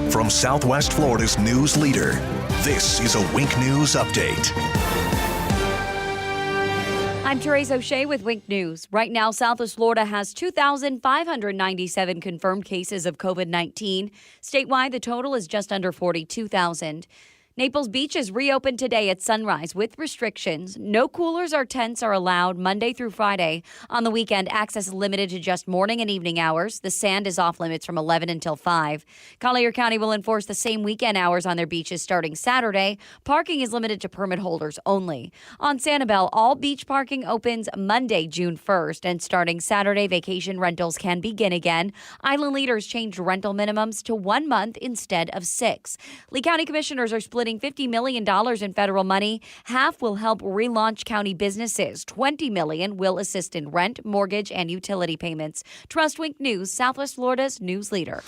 From Southwest Florida's news leader, this is a Wink News Update. I'm Therese O'Shea with Wink News. Right now, Southwest Florida has 2,597 confirmed cases of COVID-19. Statewide, the total is just under 42,000. Naples Beach is reopened today at sunrise with restrictions. No coolers or tents are allowed Monday through Friday. On the weekend, access is limited to just morning and evening hours. The sand is off limits from 11 until 5. Collier County will enforce the same weekend hours on their beaches starting Saturday. Parking is limited to permit holders only. On Sanibel, all beach parking opens Monday, June 1st, and starting Saturday, vacation rentals can begin again. Island leaders changed rental minimums to 1 month instead of 6. Lee County commissioners are splitting $50 million in federal money. Half will help relaunch county businesses. $20 million will assist in rent, mortgage, and utility payments. Trust Wink News, Southwest Florida's news leader.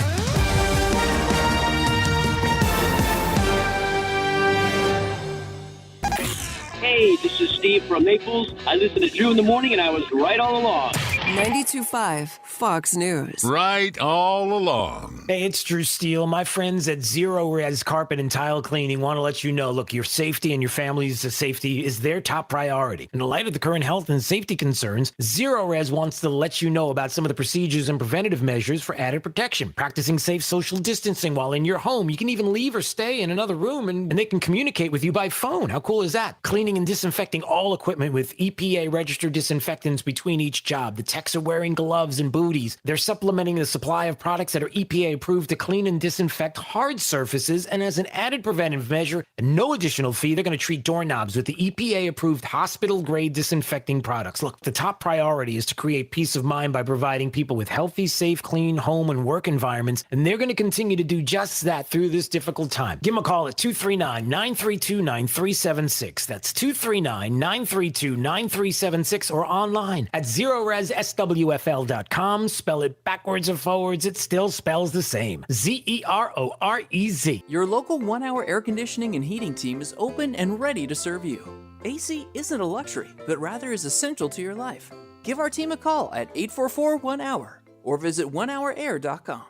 Hey, this is Steve from Naples. I listen to Drew in the morning, and I was right all along. 92.5 Fox News. Right all along. Hey, it's Drew Steele. My friends at Zero Res Carpet and Tile Cleaning want to let you know, look, your safety and your family's safety is their top priority. In the light of the current health and safety concerns, Zero Res wants to let you know about some of the procedures and preventative measures for added protection. Practicing safe social distancing while in your home. You can even leave or stay in another room and they can communicate with you by phone. How cool is that? Cleaning and disinfecting all equipment with EPA-registered disinfectants between each job. The techs are wearing gloves and booties. They're supplementing the supply of products that are EPA-approved to clean and disinfect hard surfaces, and as an added preventive measure, at no additional fee, they're going to treat doorknobs with the EPA-approved hospital-grade disinfecting products. Look, the top priority is to create peace of mind by providing people with healthy, safe, clean home and work environments, and they're going to continue to do just that through this difficult time. Give them a call at 239-932-9376. That's 239-932-9376 or online at ZeroResSWFL.com. Spell it backwards or forwards, it still spells the same. ZEROREZ. Your local 1 hour air conditioning and heating team is open and ready to serve you. AC isn't a luxury, but rather is essential to your life. Give our team a call at 844-1-HOUR or visit onehourair.com.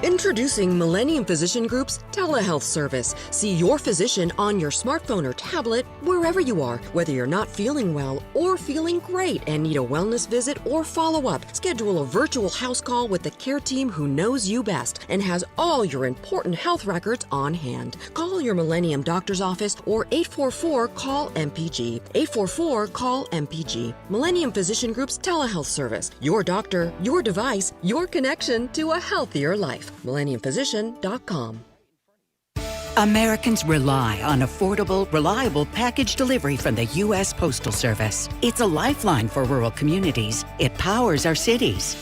Introducing Millennium Physician Group's telehealth service. See your physician on your smartphone or tablet wherever you are, whether you're not feeling well or feeling great and need a wellness visit or follow-up. Schedule a virtual house call with the care team who knows you best and has all your important health records on hand. Call your Millennium doctor's office or 844-CALL-MPG. 844-CALL-MPG. Millennium Physician Group's telehealth service. Your doctor, your device, your connection to a healthier life. MillenniumPhysician.com. Americans rely on affordable, reliable package delivery from the U.S. Postal Service. It's a lifeline for rural communities. It powers our cities.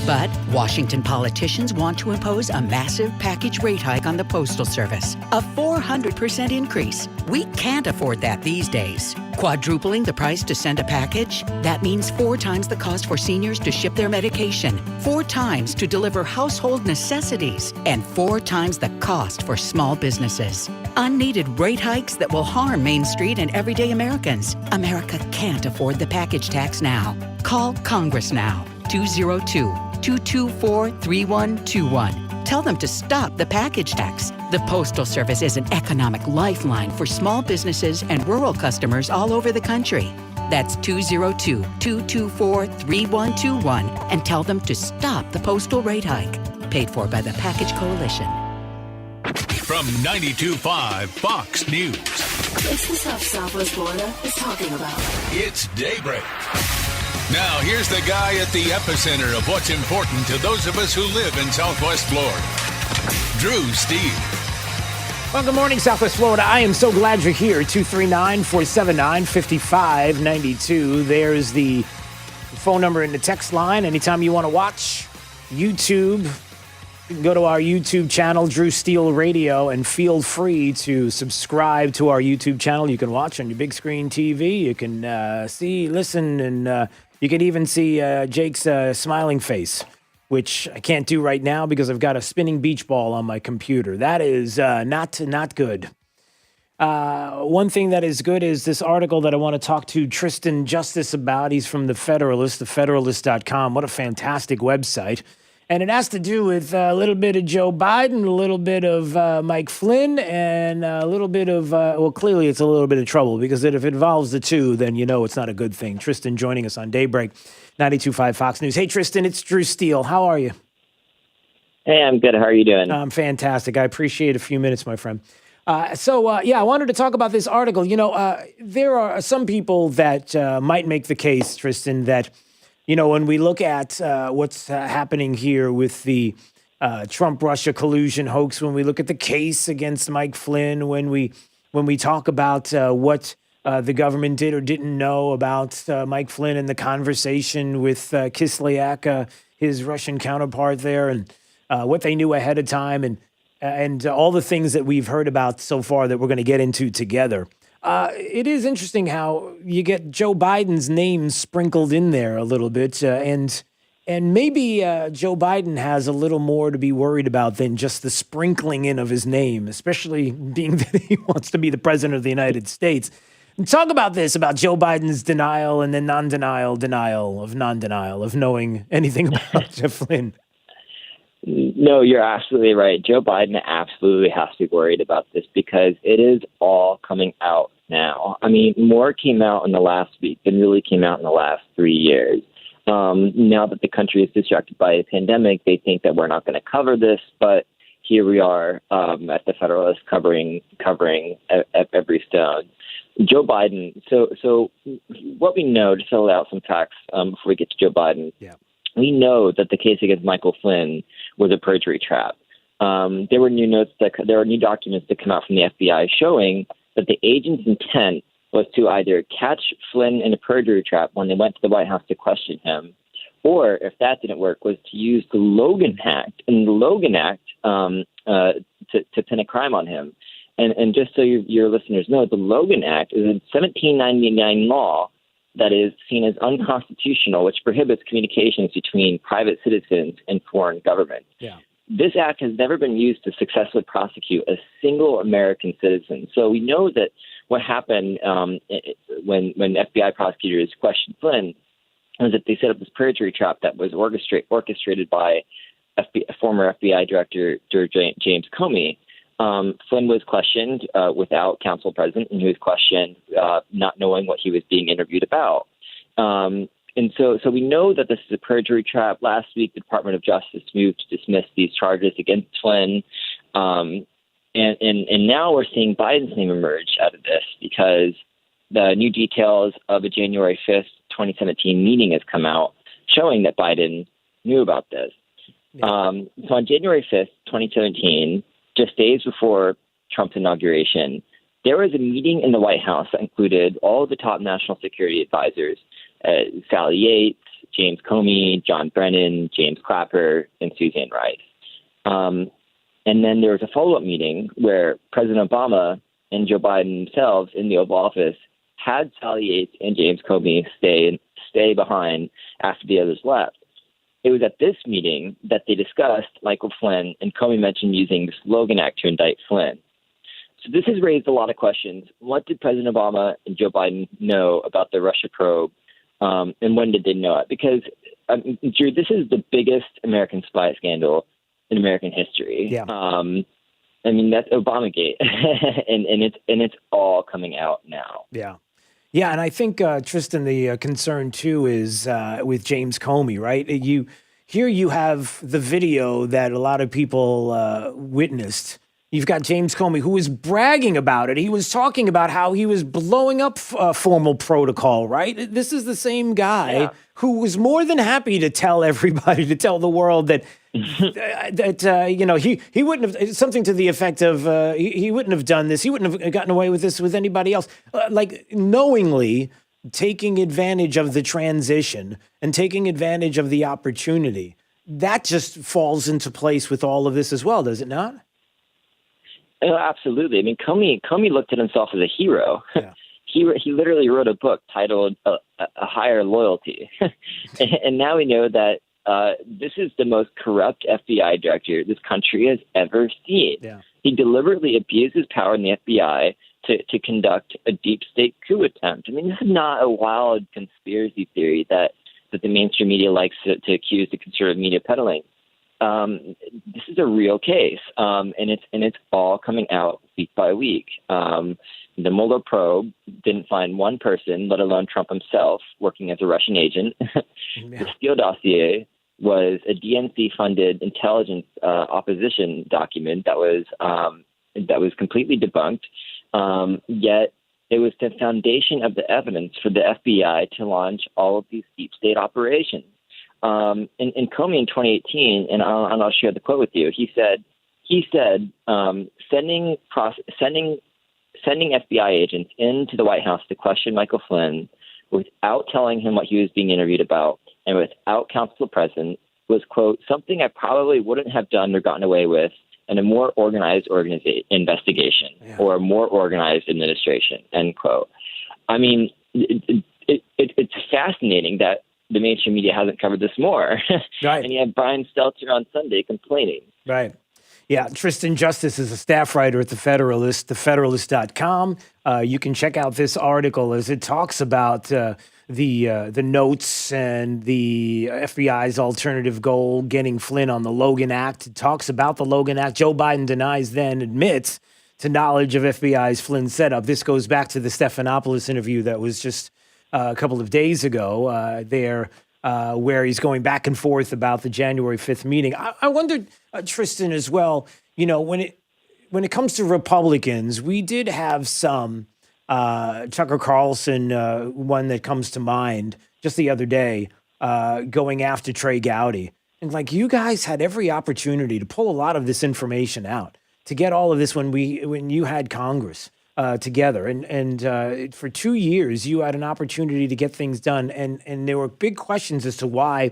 But Washington politicians want to impose a massive package rate hike on the Postal Service, a 400% increase. We can't afford that these days. Quadrupling the price to send a package? That means 4 times the cost for seniors to ship their medication, 4 times to deliver household necessities, and 4 times the cost for small businesses. Unneeded rate hikes that will harm Main Street and everyday Americans. America can't afford the package tax now. Call Congress now. 202-224-3121. Tell them to stop the package tax. The Postal Service is an economic lifeline for small businesses and rural customers all over the country. That's 202-224-3121 and tell them to stop the postal rate hike. Paid for by the Package Coalition. From 92.5 Fox News. It's the stuff Southwest Florida is talking about. It's Daybreak. Now, here's the guy at the epicenter of what's important to those of us who live in Southwest Florida, Drew Steele. Well, good morning, Southwest Florida. I am so glad you're here. 239-479-5592. There's the phone number in the text line. Anytime you want to watch YouTube, you can go to our YouTube channel, Drew Steele Radio, and feel free to subscribe to our YouTube channel. You can watch on your big screen TV. You can see, listen, and you can even see Jake's smiling face, which I can't do right now because I've got a spinning beach ball on my computer. That is not good. One thing that is good is this article that I want to talk to Tristan Justice about. He's from The Federalist, thefederalist.com. What a fantastic website. And it has to do with a little bit of Joe Biden, a little bit of Mike Flynn, and a little bit of, well, clearly it's a little bit of trouble because if it involves the two, then you know it's not a good thing. Tristan joining us on Daybreak, 92.5 Fox News. Hey, Tristan, it's Drew Steele. How are you? Hey, I'm good. How are you doing? I'm fantastic. I appreciate a few minutes, my friend. I wanted to talk about this article. You know, there are some people that might make the case, Tristan, that you know, when we look at what's happening here with the Trump-Russia collusion hoax, when we look at the case against Mike Flynn, when we talk about what the government did or didn't know about Mike Flynn and the conversation with Kislyak, his Russian counterpart there, and what they knew ahead of time, and all the things that we've heard about so far that we're going to get into together. It is interesting how you get Joe Biden's name sprinkled in there a little bit, and maybe Joe Biden has a little more to be worried about than just the sprinkling in of his name, especially being that he wants to be the president of the United States. And talk about this, about Joe Biden's denial and then non-denial of knowing anything about Jeff Flynn. No, you're absolutely right. Joe Biden absolutely has to be worried about this because it is all coming out now. I mean, more came out in the last week than really came out in the last 3 years. Now that the country is distracted by a pandemic, they think that we're not going to cover this, but here we are at the Federalist covering every stone. Joe Biden. So what we know, to fill out some facts before we get to Joe Biden. Yeah. We know that the case against Michael Flynn was a perjury trap. There were new documents that come out from the FBI showing that the agent's intent was to either catch Flynn in a perjury trap when they went to the White House to question him, or if that didn't work, was to use the Logan Act to pin a crime on him. And just so your listeners know, the Logan Act is a 1799 law that is seen as unconstitutional, which prohibits communications between private citizens and foreign governments. Yeah. This act has never been used to successfully prosecute a single American citizen. So we know that what happened when FBI prosecutors questioned Flynn was that they set up this perjury trap that was orchestrated by former FBI Director James Comey. Flynn was questioned without counsel present, and he was questioned not knowing what he was being interviewed about. And so we know that this is a perjury trap. Last week, the Department of Justice moved to dismiss these charges against Flynn. And now we're seeing Biden's name emerge out of this because the new details of a January 5th, 2017 meeting has come out showing that Biden knew about this. Yeah. So on January 5th, 2017, just days before Trump's inauguration, there was a meeting in the White House that included all of the top national security advisors, Sally Yates, James Comey, John Brennan, James Clapper, and Suzanne Rice. And then there was a follow-up meeting where President Obama and Joe Biden themselves in the Oval Office had Sally Yates and James Comey stay behind after the others left. It was at this meeting that they discussed Michael Flynn, and Comey mentioned using the Logan Act to indict Flynn. So this has raised a lot of questions. What did President Obama and Joe Biden know about the Russia probe, and when did they know it? Because, Drew, this is the biggest American spy scandal in American history. Yeah. I mean, that's Obamagate, and it's all coming out now. Yeah. Yeah, and I think, Tristan, the concern, too, is with James Comey, right? Here you have the video that a lot of people witnessed. You've got James Comey, who was bragging about it. He was talking about how he was blowing up formal protocol, right? This is the same guy who was more than happy to tell everybody, to tell the world that he wouldn't have, something to the effect of he wouldn't have done this. He wouldn't have gotten away with this with anybody else. Like knowingly taking advantage of the transition and taking advantage of the opportunity. That just falls into place with all of this as well, does it not? Oh, absolutely. I mean, Comey looked at himself as a hero. Yeah. He literally wrote a book titled "A Higher Loyalty," and now we know that this is the most corrupt FBI director this country has ever seen. Yeah. He deliberately abused his power in the FBI to conduct a deep state coup attempt. I mean, this is not a wild conspiracy theory that the mainstream media likes to accuse the conservative media peddling. This is a real case, and it's all coming out week by week. The Mueller probe didn't find one person, let alone Trump himself, working as a Russian agent. The Steele dossier was a DNC-funded intelligence opposition document that was completely debunked. Yet it was the foundation of the evidence for the FBI to launch all of these deep state operations. And Comey in 2018, and I'll share the quote with you. He said, sending FBI agents into the White House to question Michael Flynn without telling him what he was being interviewed about and without counsel present was, quote, something I probably wouldn't have done or gotten away with in a more organized investigation or a more organized administration, end quote. I mean, it's fascinating that the mainstream media hasn't covered this more. Right. And you have Brian Stelter on Sunday complaining. Right. Yeah, Tristan Justice is a staff writer at The Federalist, thefederalist.com. You can check out this article as it talks about the notes and the FBI's alternative goal, getting Flynn on the Logan Act. It talks about the Logan Act. Joe Biden admits to knowledge of FBI's Flynn setup. This goes back to the Stephanopoulos interview that was just a couple of days ago where he's going back and forth about the January 5th meeting. I wondered, Tristan, as well, when it comes to Republicans, we did have some, Tucker Carlson, one that comes to mind just the other day, going after Trey Gowdy. And you guys had every opportunity to pull a lot of this information out, to get all of this when you had Congress together. And for 2 years, you had an opportunity to get things done. And there were big questions as to why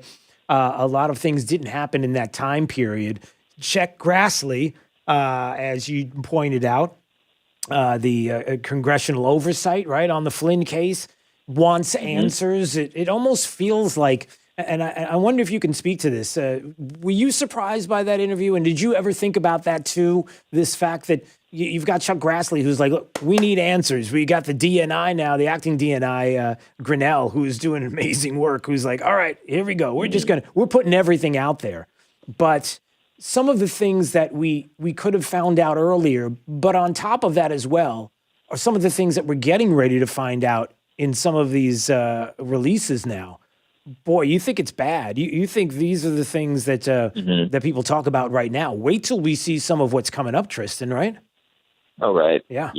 a lot of things didn't happen in that time period. Chuck Grassley, as you pointed out, the congressional oversight, right, on the Flynn case, wants answers. It almost feels like, and I wonder if you can speak to this. Were you surprised by that interview? And did you ever think about that too? This fact that you've got Chuck Grassley, who's like, look, we need answers. We got the DNI now, the acting DNI, Grinnell, who's doing amazing work, who's like, all right, here we go. We're putting everything out there. But some of the things that we could have found out earlier, but on top of that as well, are some of the things that we're getting ready to find out in some of these releases now. Boy, you think it's bad. You think these are the things that that people talk about right now. Wait till we see some of what's coming up, Tristan, right? Oh, right. Yeah.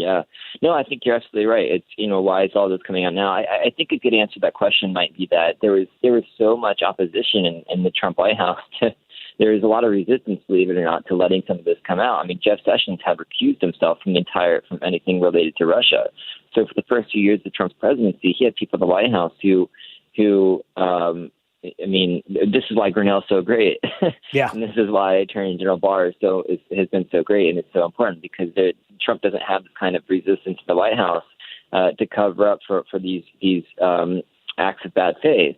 No, I think you're absolutely right. It's, why is all this coming out now? I think a good answer to that question might be that there was so much opposition in the Trump White House. There is a lot of resistance, believe it or not, to letting some of this come out. I mean, Jeff Sessions had recused himself from anything related to Russia. So for the first few years of Trump's presidency, he had people in the White House who I mean, this is why Grinnell's so great. Yeah. And this is why Attorney General Barr has been so great, and it's so important because Trump doesn't have the kind of resistance in the White House to cover up for these acts of bad faith.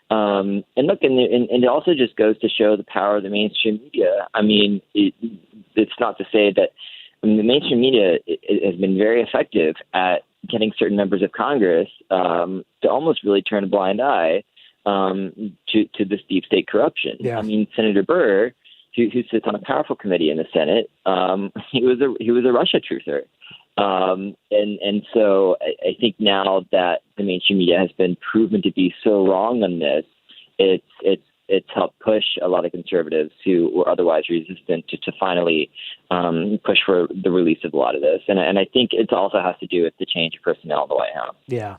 And look, and it also just goes to show the power of the mainstream media. I mean, it's not to say that the mainstream media has been very effective at getting certain members of Congress to almost really turn a blind eye to this deep state corruption. Yeah. I mean, Senator Burr, who sits on a powerful committee in the Senate, he was a Russia truther. And so I think now that the mainstream media has been proven to be so wrong on this, it's helped push a lot of conservatives who were otherwise resistant to finally push for the release of a lot of this. And I think it also has to do with the change of personnel in the White House. Yeah.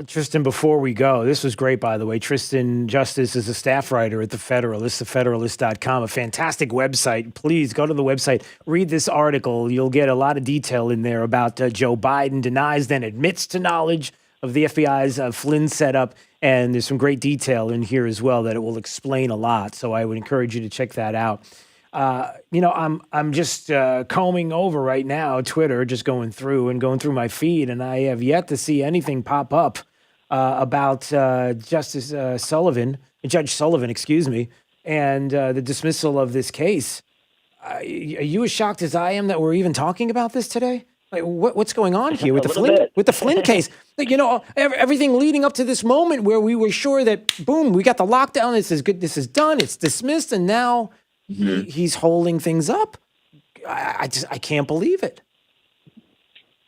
Tristan, before we go, this was great, by the way. Tristan Justice is a staff writer at The Federalist, thefederalist.com, a fantastic website. Please go to the website, read this article. You'll get a lot of detail in there about Joe Biden denies, then admits to knowledge of the FBI's Flynn setup. And there's some great detail in here as well that it will explain a lot. So I would encourage you to check that out. I'm just combing over right now Twitter, just going through my feed, and I have yet to see anything pop up about Judge Sullivan, and the dismissal of this case. Are you as shocked as I am that we're even talking about this today? Like, what's going on here with the Flynn case? Like, everything leading up to this moment where we were sure that, boom, we got the lockdown. This is good. This is done. It's dismissed, and now he's holding things up. I can't believe it.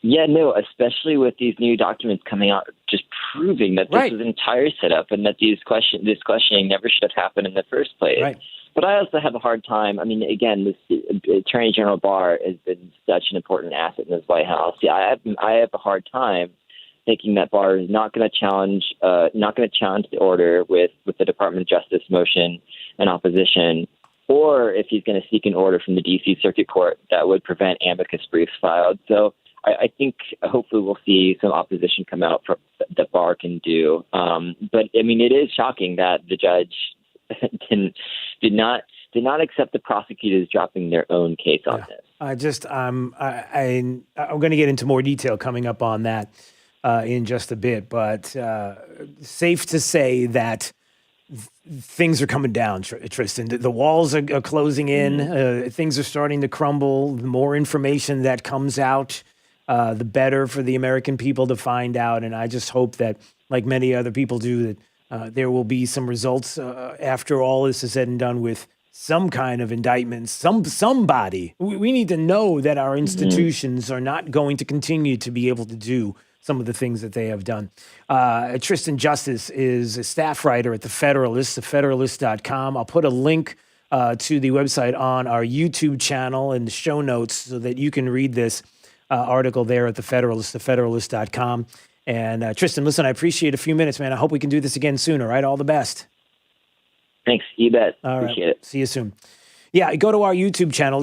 Yeah, no, especially with these new documents coming out, just proving that this is an entire setup and that this questioning never should have happened in the first place. Right. But I also have a hard time. I mean, again, this Attorney General Barr has been such an important asset in this White House. Yeah, I have a hard time thinking that Barr is not going to challenge the order with the Department of Justice motion and opposition, or if he's going to seek an order from the D.C. Circuit Court that would prevent amicus briefs filed. So I think hopefully we'll see some opposition come out that Barr can do. But I mean, it is shocking that the judge did not accept the prosecutors dropping their own case on this. I'm going to get into more detail coming up on that in just a bit, but safe to say that things are coming down, Tristan. The walls are closing in. Things are starting to crumble. The more information that comes out, the better for the American people to find out. And I just hope that, like many other people do, that there will be some results after all this is said and done with some kind of indictment. Somebody. We need to know that our institutions are not going to continue to be able to do some of the things that they have done. Tristan Justice is a staff writer at The Federalist, thefederalist.com. I'll put a link to the website on our YouTube channel in the show notes so that you can read this article there at The Federalist, thefederalist.com. And Tristan, listen, I appreciate a few minutes, man. I hope we can do this again soon, all right? All the best. Thanks. You bet. All right. Appreciate it. See you soon. Yeah, go to our YouTube channel,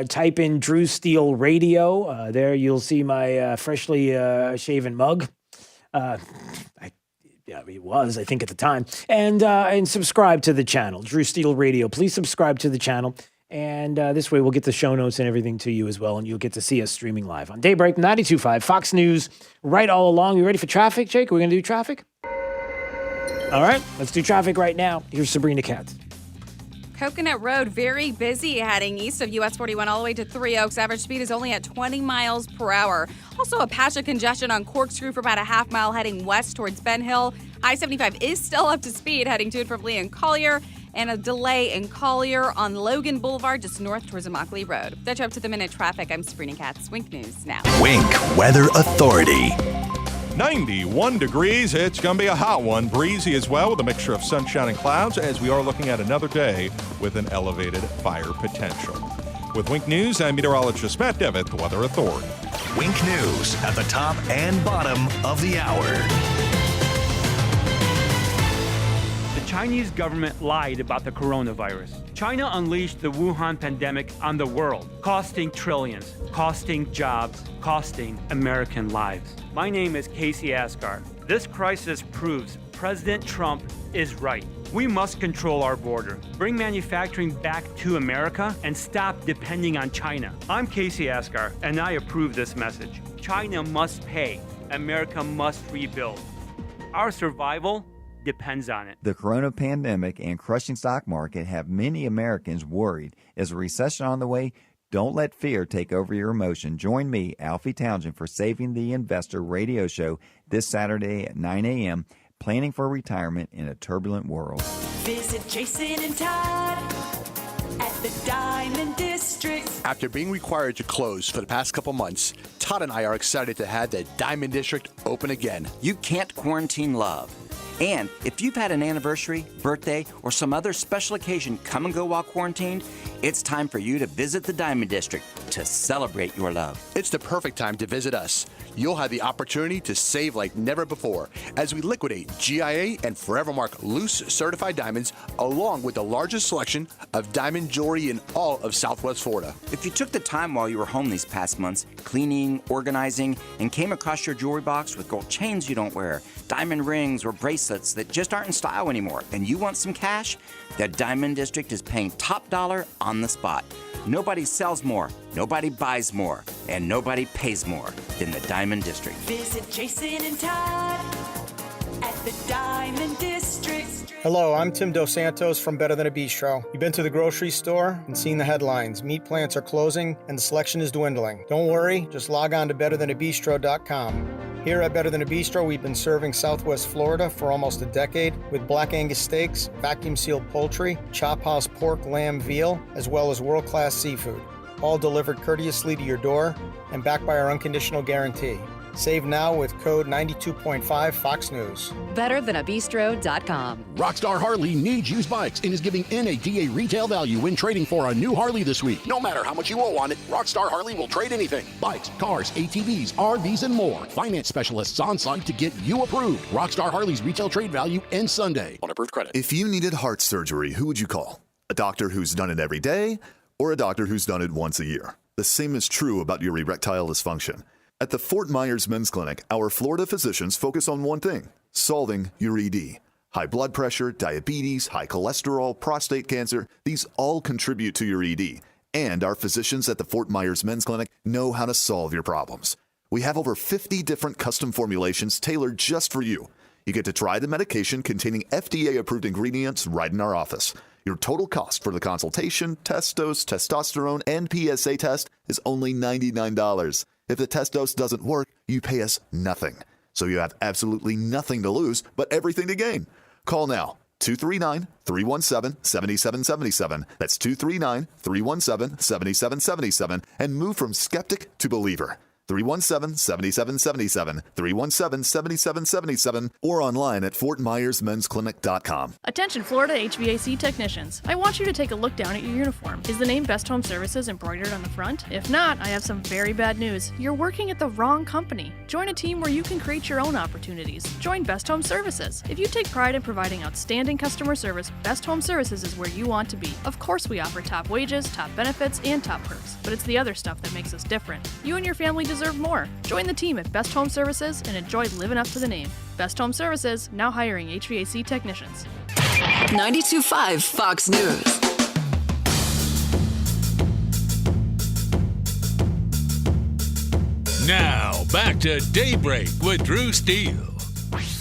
type in Drew Steele Radio. There you'll see my freshly shaven mug. It was, I think, at the time. And subscribe to the channel, Drew Steele Radio. Please subscribe to the channel. And this way we'll get the show notes and everything to you as well, and you'll get to see us streaming live on Daybreak 92.5, Fox News, right all along. You ready for traffic, Jake? Are we going to do traffic? All right, let's do traffic right now. Here's Sabrina Katz. Coconut Road, very busy heading east of US 41 all the way to Three Oaks. Average speed is only at 20 miles per hour. Also a patch of congestion on Corkscrew for about a half mile heading west towards Ben Hill. I-75 is still up to speed heading to and from Lee and Collier. And a delay in Collier on Logan Boulevard just north towards Immokalee Road. That's up to the minute traffic. I'm Sabrina Katz. Wink News now. Wink Weather Authority. 91 degrees. It's going to be a hot one. Breezy as well with a mixture of sunshine and clouds as we are looking at another day with an elevated fire potential. With Wink News, I'm meteorologist Matt Devitt, the Weather Authority. Wink News at the top and bottom of the hour. The Chinese government lied about the coronavirus. China unleashed the Wuhan pandemic on the world, costing trillions, costing jobs, costing American lives. My name is Casey Asgar. This crisis proves President Trump is right. We must control our border, bring manufacturing back to America, and stop depending on China. I'm Casey Askar, and I approve this message. China must pay. America must rebuild. Our survival depends on it. The corona pandemic and crushing stock market have many Americans worried. Is a recession on the way? Don't let fear take over your emotion. Join me, Alfie Townsend, for Saving the Investor radio show this Saturday at 9 a.m., planning for retirement in a turbulent world. Visit Jason and Todd at the Diamond District. After being required to close for the past couple months, Todd and I are excited to have the Diamond District open again. You can't quarantine love. And if you've had an anniversary, birthday, or some other special occasion come and go while quarantined, it's time for you to visit the Diamond District to celebrate your love. It's the perfect time to visit us. You'll have the opportunity to save like never before as we liquidate GIA and Forevermark loose certified diamonds, along with the largest selection of diamond jewelry in all of Southwest Florida. If you took the time while you were home these past months, cleaning, organizing, and came across your jewelry box with gold chains you don't wear, diamond rings or bracelets that just aren't in style anymore, and you want some cash, the Diamond District is paying top dollar on the spot. Nobody sells more, nobody buys more, and nobody pays more than the Diamond District. Visit Jason and Todd at the Diamond District. Hello, I'm Tim Dos Santos from Better Than a Bistro. You've been to the grocery store and seen the headlines. Meat plants are closing and the selection is dwindling. Don't worry, just log on to betterthanabistro.com. Here at Better Than a Bistro, we've been serving Southwest Florida for almost a decade with Black Angus steaks, vacuum-sealed poultry, chop house pork, lamb, veal, as well as world-class seafood. All delivered courteously to your door and backed by our unconditional guarantee. Save now with code 92.5 Fox News. BetterThanABistro.com. Rockstar Harley needs used bikes and is giving NADA retail value when trading for a new Harley this week. No matter how much you owe on it, Rockstar Harley will trade anything. Bikes, cars, ATVs, RVs, and more. Finance specialists on site to get you approved. Rockstar Harley's retail trade value ends Sunday on approved credit. If you needed heart surgery, who would you call? A doctor who's done it every day or a doctor who's done it once a year? The same is true about your erectile dysfunction. At the Fort Myers Men's Clinic, our Florida physicians focus on one thing: solving your ED. High blood pressure, diabetes, high cholesterol, prostate cancer, these all contribute to your ED. And our physicians at the Fort Myers Men's Clinic know how to solve your problems. We have over 50 different custom formulations tailored just for you. You get to try the medication containing FDA-approved ingredients right in our office. Your total cost for the consultation, test dose, testosterone, and PSA test is only $99. If the test dose doesn't work, you pay us nothing. So you have absolutely nothing to lose, but everything to gain. Call now, 239-317-7777. That's 239-317-7777, and move from skeptic to believer. 317-7777, 317-7777, or online at fortmyersmensclinic.com. Attention Florida HVAC technicians. I want you to take a look down at your uniform. Is the name Best Home Services embroidered on the front? If not, I have some very bad news. You're working at the wrong company. Join a team where you can create your own opportunities. Join Best Home Services. If you take pride in providing outstanding customer service, Best Home Services is where you want to be. Of course we offer top wages, top benefits, and top perks, but it's the other stuff that makes us different. You and your family deserve more. Join the team at Best Home Services and enjoy living up to the name. Best Home Services, now hiring HVAC technicians. 92.5 Fox News. Now, back to Daybreak with Drew Steele.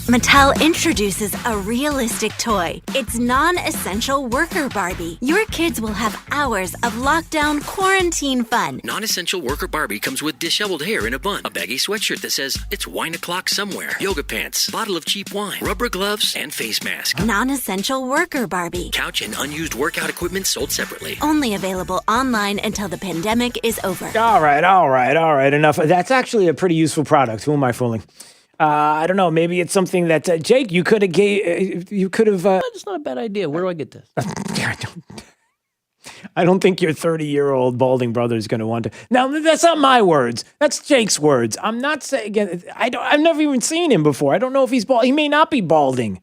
Mattel introduces a realistic toy. It's non-essential worker Barbie. Your kids will have hours of lockdown quarantine fun. Non-essential worker Barbie comes with disheveled hair in a bun, a baggy sweatshirt that says it's wine o'clock somewhere, yoga pants, bottle of cheap wine, rubber gloves, and face mask. Non-essential worker Barbie. Couch and unused workout equipment sold separately. Only available online until the pandemic is over. All right. Enough. That's actually a pretty useful product. Who am I fooling? I don't know. Maybe it's something that Jake, you could have It's not a bad idea. Where do I get this? I don't think your 30-year-old balding brother is going to want to. Now, that's not my words. That's Jake's words. I'm not saying again. I've never even seen him before. I don't know if he's bald. He may not be balding.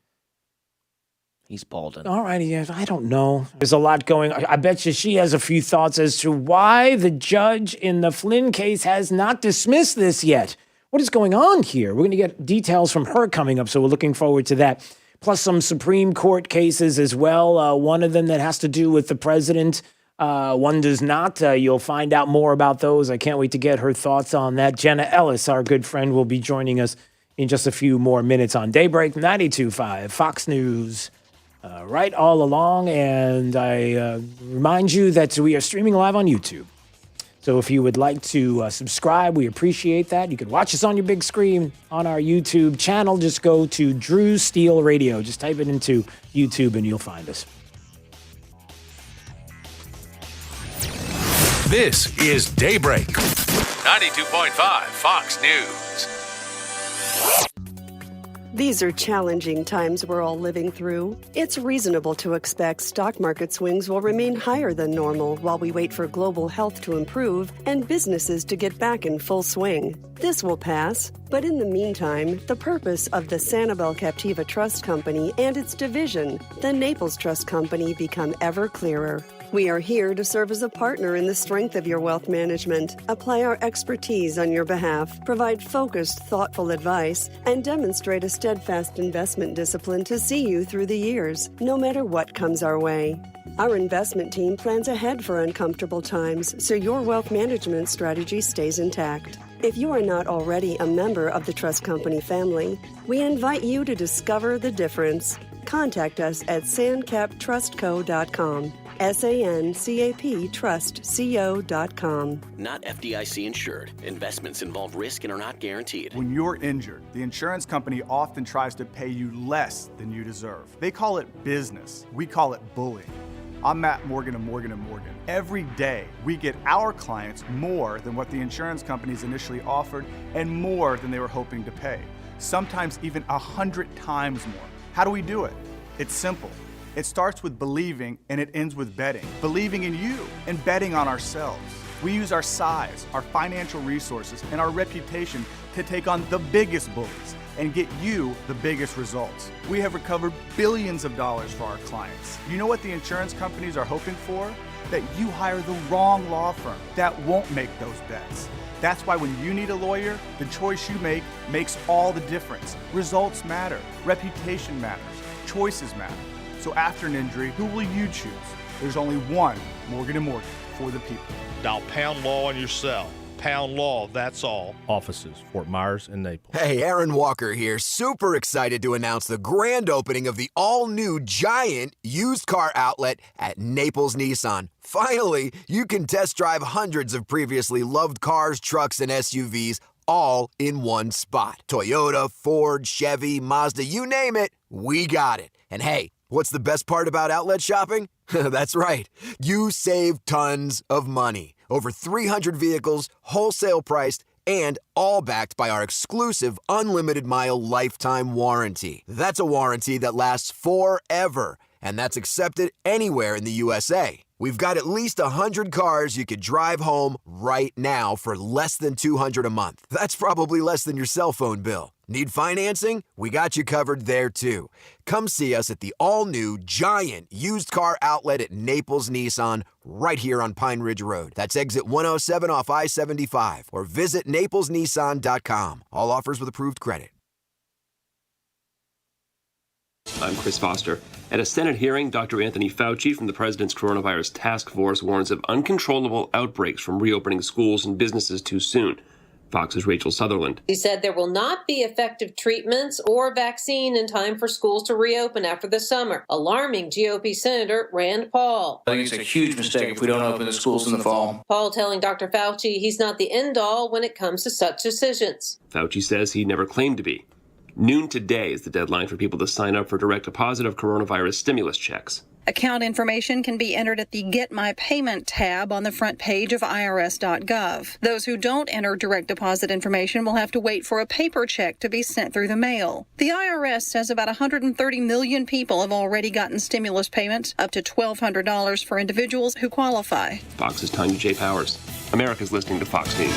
He's balding. All right. Yeah, I don't know. There's a lot going on. I bet you she has a few thoughts as to why the judge in the Flynn case has not dismissed this yet. what is going on here? We're going to get details from her coming up, so we're looking forward to that. Plus some Supreme Court cases as well. One of them that has to do with the president. One does not. You'll find out more about those. I can't wait to get her thoughts on that. Jenna Ellis, our good friend, will be joining us in just a few more minutes on Daybreak 92.5 Fox News. Right all along. And I remind you that we are streaming live on YouTube. So if you would like to subscribe, we appreciate that. You can watch us on your big screen on our YouTube channel. Just go to Drew Steele Radio. Just type it into YouTube and you'll find us. This is Daybreak 92.5 Fox News. These are challenging times we're all living through. It's reasonable to expect stock market swings will remain higher than normal while we wait for global health to improve and businesses to get back in full swing. This will pass, but in the meantime, the purpose of the Sanibel Captiva Trust Company and its division, the Naples Trust Company, become ever clearer. We are here to serve as a partner in the strength of your wealth management, apply our expertise on your behalf, provide focused, thoughtful advice, and demonstrate a steadfast investment discipline to see you through the years, no matter what comes our way. Our investment team plans ahead for uncomfortable times, so your wealth management strategy stays intact. If you are not already a member of the Trust Company family, we invite you to discover the difference. Contact us at sancaptrustco.com. SANCAPtrustco.com. Not FDIC insured. Investments involve risk and are not guaranteed. When you're injured, the insurance company often tries to pay you less than you deserve. They call it business. We call it bullying. I'm Matt Morgan of Morgan & Morgan. Every day, we get our clients more than what the insurance companies initially offered and more than they were hoping to pay. Sometimes even 100 times more. How do we do it? It's simple. It starts with believing and it ends with betting. Believing in you and betting on ourselves. We use our size, our financial resources, and our reputation to take on the biggest bullies and get you the biggest results. We have recovered billions of dollars for our clients. You know what the insurance companies are hoping for? That you hire the wrong law firm that won't make those bets. That's why when you need a lawyer, the choice you make makes all the difference. Results matter, reputation matters, choices matter. So after an injury, who will you choose? There's only one Morgan & Morgan for the people. Dial Pound Law on your cell. Pound Law, that's all. Offices, Fort Myers and Naples. Hey, Aaron Walker here. Super excited to announce the grand opening of the all-new giant used car outlet at Naples Nissan. Finally, you can test drive hundreds of previously loved cars, trucks, and SUVs all in one spot. Toyota, Ford, Chevy, Mazda, you name it, we got it. And hey, what's the best part about outlet shopping? That's right. You save tons of money. Over 300 vehicles, wholesale priced, and all backed by our exclusive unlimited mile lifetime warranty. That's a warranty that lasts forever, and that's accepted anywhere in the USA. We've got at least 100 cars you could drive home right now for less than $200 a month. That's probably less than your cell phone bill. Need financing? We got you covered there too. Come see us at the all-new giant used car outlet at Naples Nissan right here on Pine Ridge Road. That's exit 107 off I-75 or visit naplesnissan.com. All offers with approved credit. I'm Chris Foster. At a Senate hearing, Dr. Anthony Fauci from the president's coronavirus task force warns of uncontrollable outbreaks from reopening schools and businesses too soon. Fox's Rachel Sutherland. He said there will not be effective treatments or vaccine in time for schools to reopen after the summer, alarming GOP Senator Rand Paul. I think it's a huge mistake if we don't open the schools in the fall. Paul telling Dr. Fauci he's not the end-all when it comes to such decisions. Fauci says he never claimed to be. Noon today is the deadline for people to sign up for direct deposit of coronavirus stimulus checks. Account information can be entered at the Get My Payment tab on the front page of irs.gov. Those who don't enter direct deposit information will have to wait for a paper check to be sent through the mail. The IRS says about 130 million people have already gotten stimulus payments, up to $1,200 for individuals who qualify. Fox's Tanya J. Powers. America's listening to Fox News.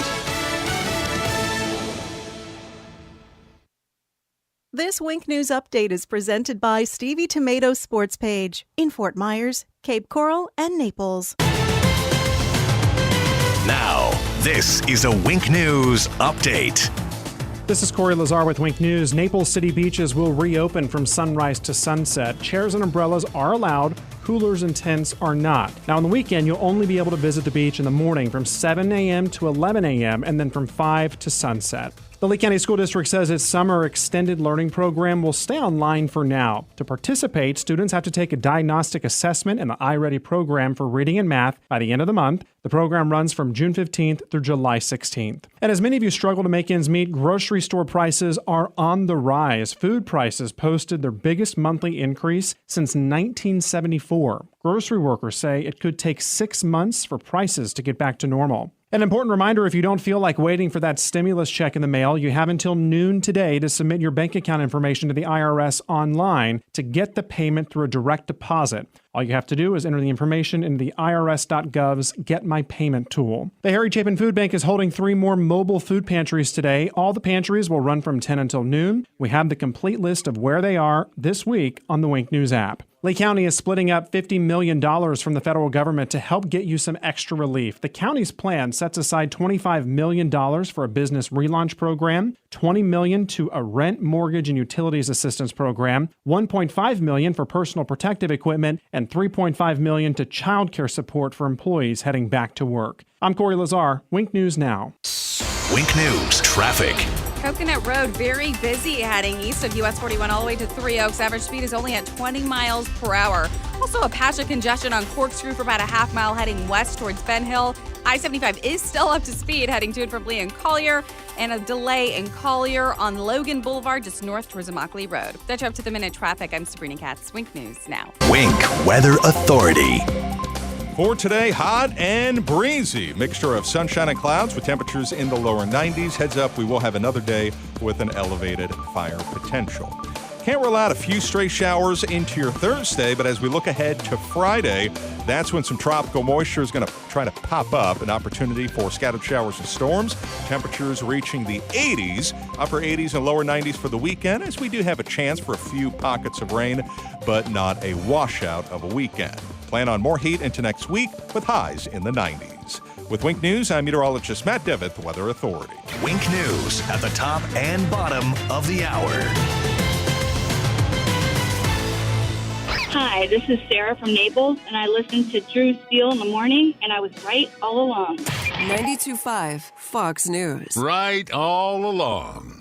This Wink News update is presented by Stevie Tomato Sports Page in Fort Myers, Cape Coral, and Naples. Now, this is a Wink News update. This is Corey Lazar with Wink News. Naples City beaches will reopen from sunrise to sunset. Chairs and umbrellas are allowed. Coolers and tents are not. Now, on the weekend, you'll only be able to visit the beach in the morning from 7 a.m. to 11 a.m. and then from 5 to sunset. The Lee County School District says its summer extended learning program will stay online for now. To participate, students have to take a diagnostic assessment in the iReady program for reading and math by the end of the month. The program runs from June 15th through July 16th. And as many of you struggle to make ends meet, grocery store prices are on the rise. Food prices posted their biggest monthly increase since 1974. Grocery workers say it could take 6 months for prices to get back to normal. An important reminder, if you don't feel like waiting for that stimulus check in the mail, you have until noon today to submit your bank account information to the IRS online to get the payment through a direct deposit. All you have to do is enter the information in the irs.gov's Get My Payment tool. The Harry Chapin Food Bank is holding 3 more mobile food pantries today. All the pantries will run from 10 until noon. We have the complete list of where they are this week on the Wink News app. Lee County is splitting up $50 million from the federal government to help get you some extra relief. The county's plan sets aside $25 million for a business relaunch program, $20 million to a rent, mortgage, and utilities assistance program, $1.5 million for personal protective equipment, and $3.5 million to child care support for employees heading back to work. I'm Corey Lazar, Wink News Now. Wink News traffic. Coconut Road, very busy heading east of US 41 all the way to Three Oaks. Average speed is only at 20 miles per hour. Also a patch of congestion on Corkscrew for about a half mile heading west towards Ben Hill. I-75 is still up to speed heading to and from Lee and Collier, and a delay in Collier on Logan Boulevard just north towards Immokalee Road. That's up to the minute traffic. I'm Sabrina Katz. Wink News Now. Wink Weather Authority. For today, hot and breezy. Mixture of sunshine and clouds with temperatures in the lower 90s. Heads up, we will have another day with an elevated fire potential. Can't rule out a few stray showers into your Thursday, but as we look ahead to Friday, that's when some tropical moisture is going to try to pop up. An opportunity for scattered showers and storms. Temperatures reaching the 80s, upper 80s and lower 90s for the weekend, as we do have a chance for a few pockets of rain, but not a washout of a weekend. Plan on more heat into next week with highs in the 90s. With Wink News, I'm meteorologist Matt Devitt, Weather Authority. Wink News at the top and bottom of the hour. Hi, this is Sarah from Naples, and I listened to Drew Steele in the morning, and I was right all along. 92.5 Fox News. Right all along.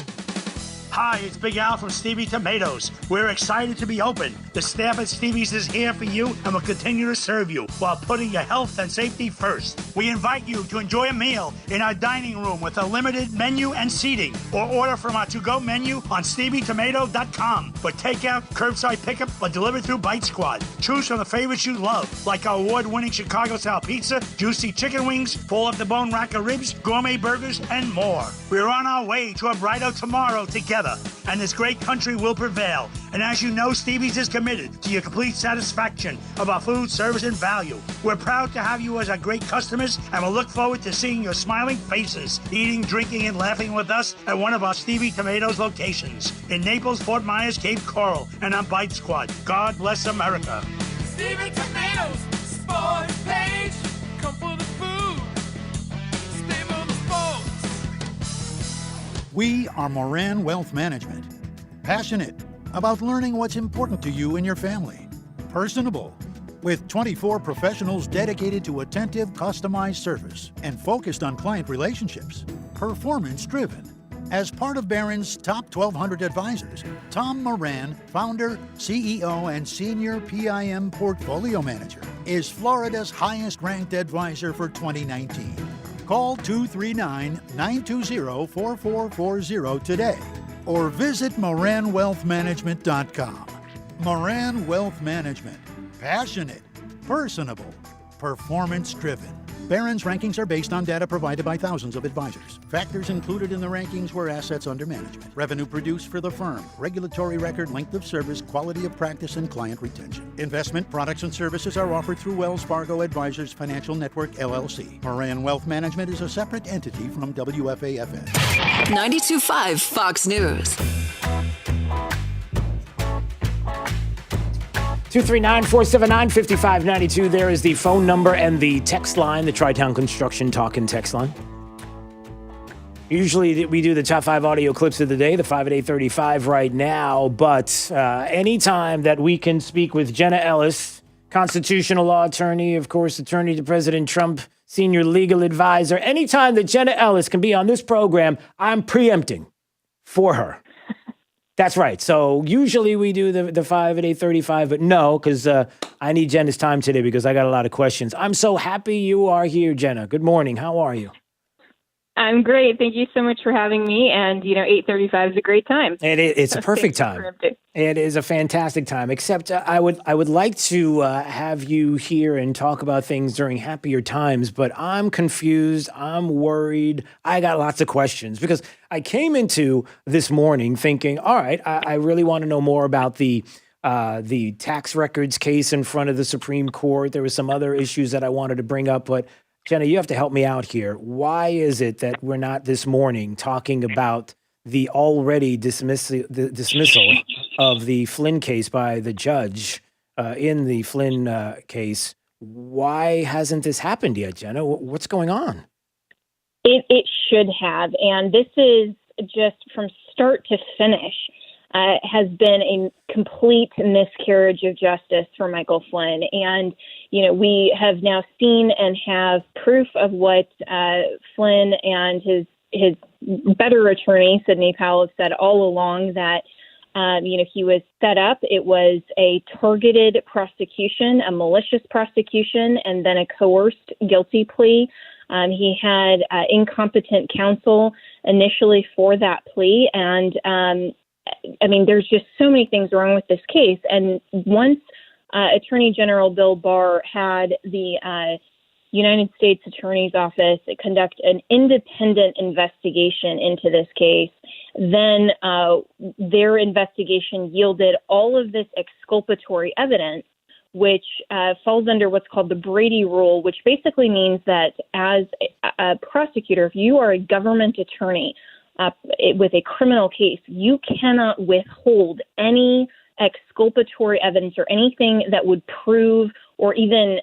Hi, it's Big Al from Stevie Tomatoes. We're excited to be open. The staff at Stevie's is here for you and will continue to serve you while putting your health and safety first. We invite you to enjoy a meal in our dining room with a limited menu and seating, or order from our to-go menu on StevieTomato.com for takeout, curbside pickup, or delivered through Bite Squad. Choose from the favorites you love, like our award-winning Chicago-style pizza, juicy chicken wings, fall-off-the-bone rack of ribs, gourmet burgers, and more. We're on our way to a brighter tomorrow together, and this great country will prevail. And as you know, Stevie's is committed to your complete satisfaction of our food, service, and value. We're proud to have you as our great customers, and we'll look forward to seeing your smiling faces, eating, drinking, and laughing with us at one of our Stevie Tomatoes locations in Naples, Fort Myers, Cape Coral, and on Bite Squad. God bless America. Stevie Tomatoes, sports page. Come for the food. Stay for the sports. We are Moran Wealth Management. Passionate about learning what's important to you and your family. Personable, with 24 professionals dedicated to attentive, customized service and focused on client relationships. Performance-driven. As part of Barron's top 1,200 advisors, Tom Moran, founder, CEO, and senior PIM portfolio manager, is Florida's highest-ranked advisor for 2019. Call 239-920-4440 today or visit MoranWealthManagement.com. Moran Wealth Management. Passionate, personable, performance-driven. Barron's rankings are based on data provided by thousands of advisors. Factors included in the rankings were assets under management, revenue produced for the firm, regulatory record, length of service, quality of practice, and client retention. Investment products and services are offered through Wells Fargo Advisors Financial Network, LLC. Moran Wealth Management is a separate entity from WFAFS. 92.5 Fox News. 239-479-5592. There is the phone number and the text line, the Tri-Town Construction Talk and Text line. Usually we do the top 5 audio clips of the day, the 5 at 8:35 right now. But anytime that we can speak with Jenna Ellis, constitutional law attorney, of course, attorney to President Trump, senior legal advisor, anytime that Jenna Ellis can be on this program, I'm preempting for her. That's right. So usually we do the 5 at 8:35, but no, because I need Jenna's time today because I got a lot of questions. I'm so happy you are here, Jenna. Good morning. How are you? I'm great. Thank you so much for having me. And, 8:35 is a great time. It's a perfect time. It is a fantastic time, except I would like to have you here and talk about things during happier times, but I'm confused. I'm worried. I got lots of questions because I came into this morning thinking, all right, I really want to know more about the tax records case in front of the Supreme Court. There were some other issues that I wanted to bring up, but Jenna, you have to help me out here. Why is it that we're not this morning talking about the already dismissal of the Flynn case by the judge in the Flynn case? Why hasn't this happened yet, Jenna? What's going on? It should have. And this is just from start to finish has been a complete miscarriage of justice for Michael Flynn. And, we have now seen and have proof of what Flynn and his better attorney, Sidney Powell, have said all along, that, he was set up. It was a targeted prosecution, a malicious prosecution, and then a coerced guilty plea. He had incompetent counsel initially for that plea. And, there's just so many things wrong with this case. And once Attorney General Bill Barr had the United States Attorney's Office conduct an independent investigation into this case, then their investigation yielded all of this exculpatory evidence, which falls under what's called the Brady Rule, which basically means that as a prosecutor, if you are a government attorney with a criminal case, you cannot withhold any exculpatory evidence or anything that would prove or even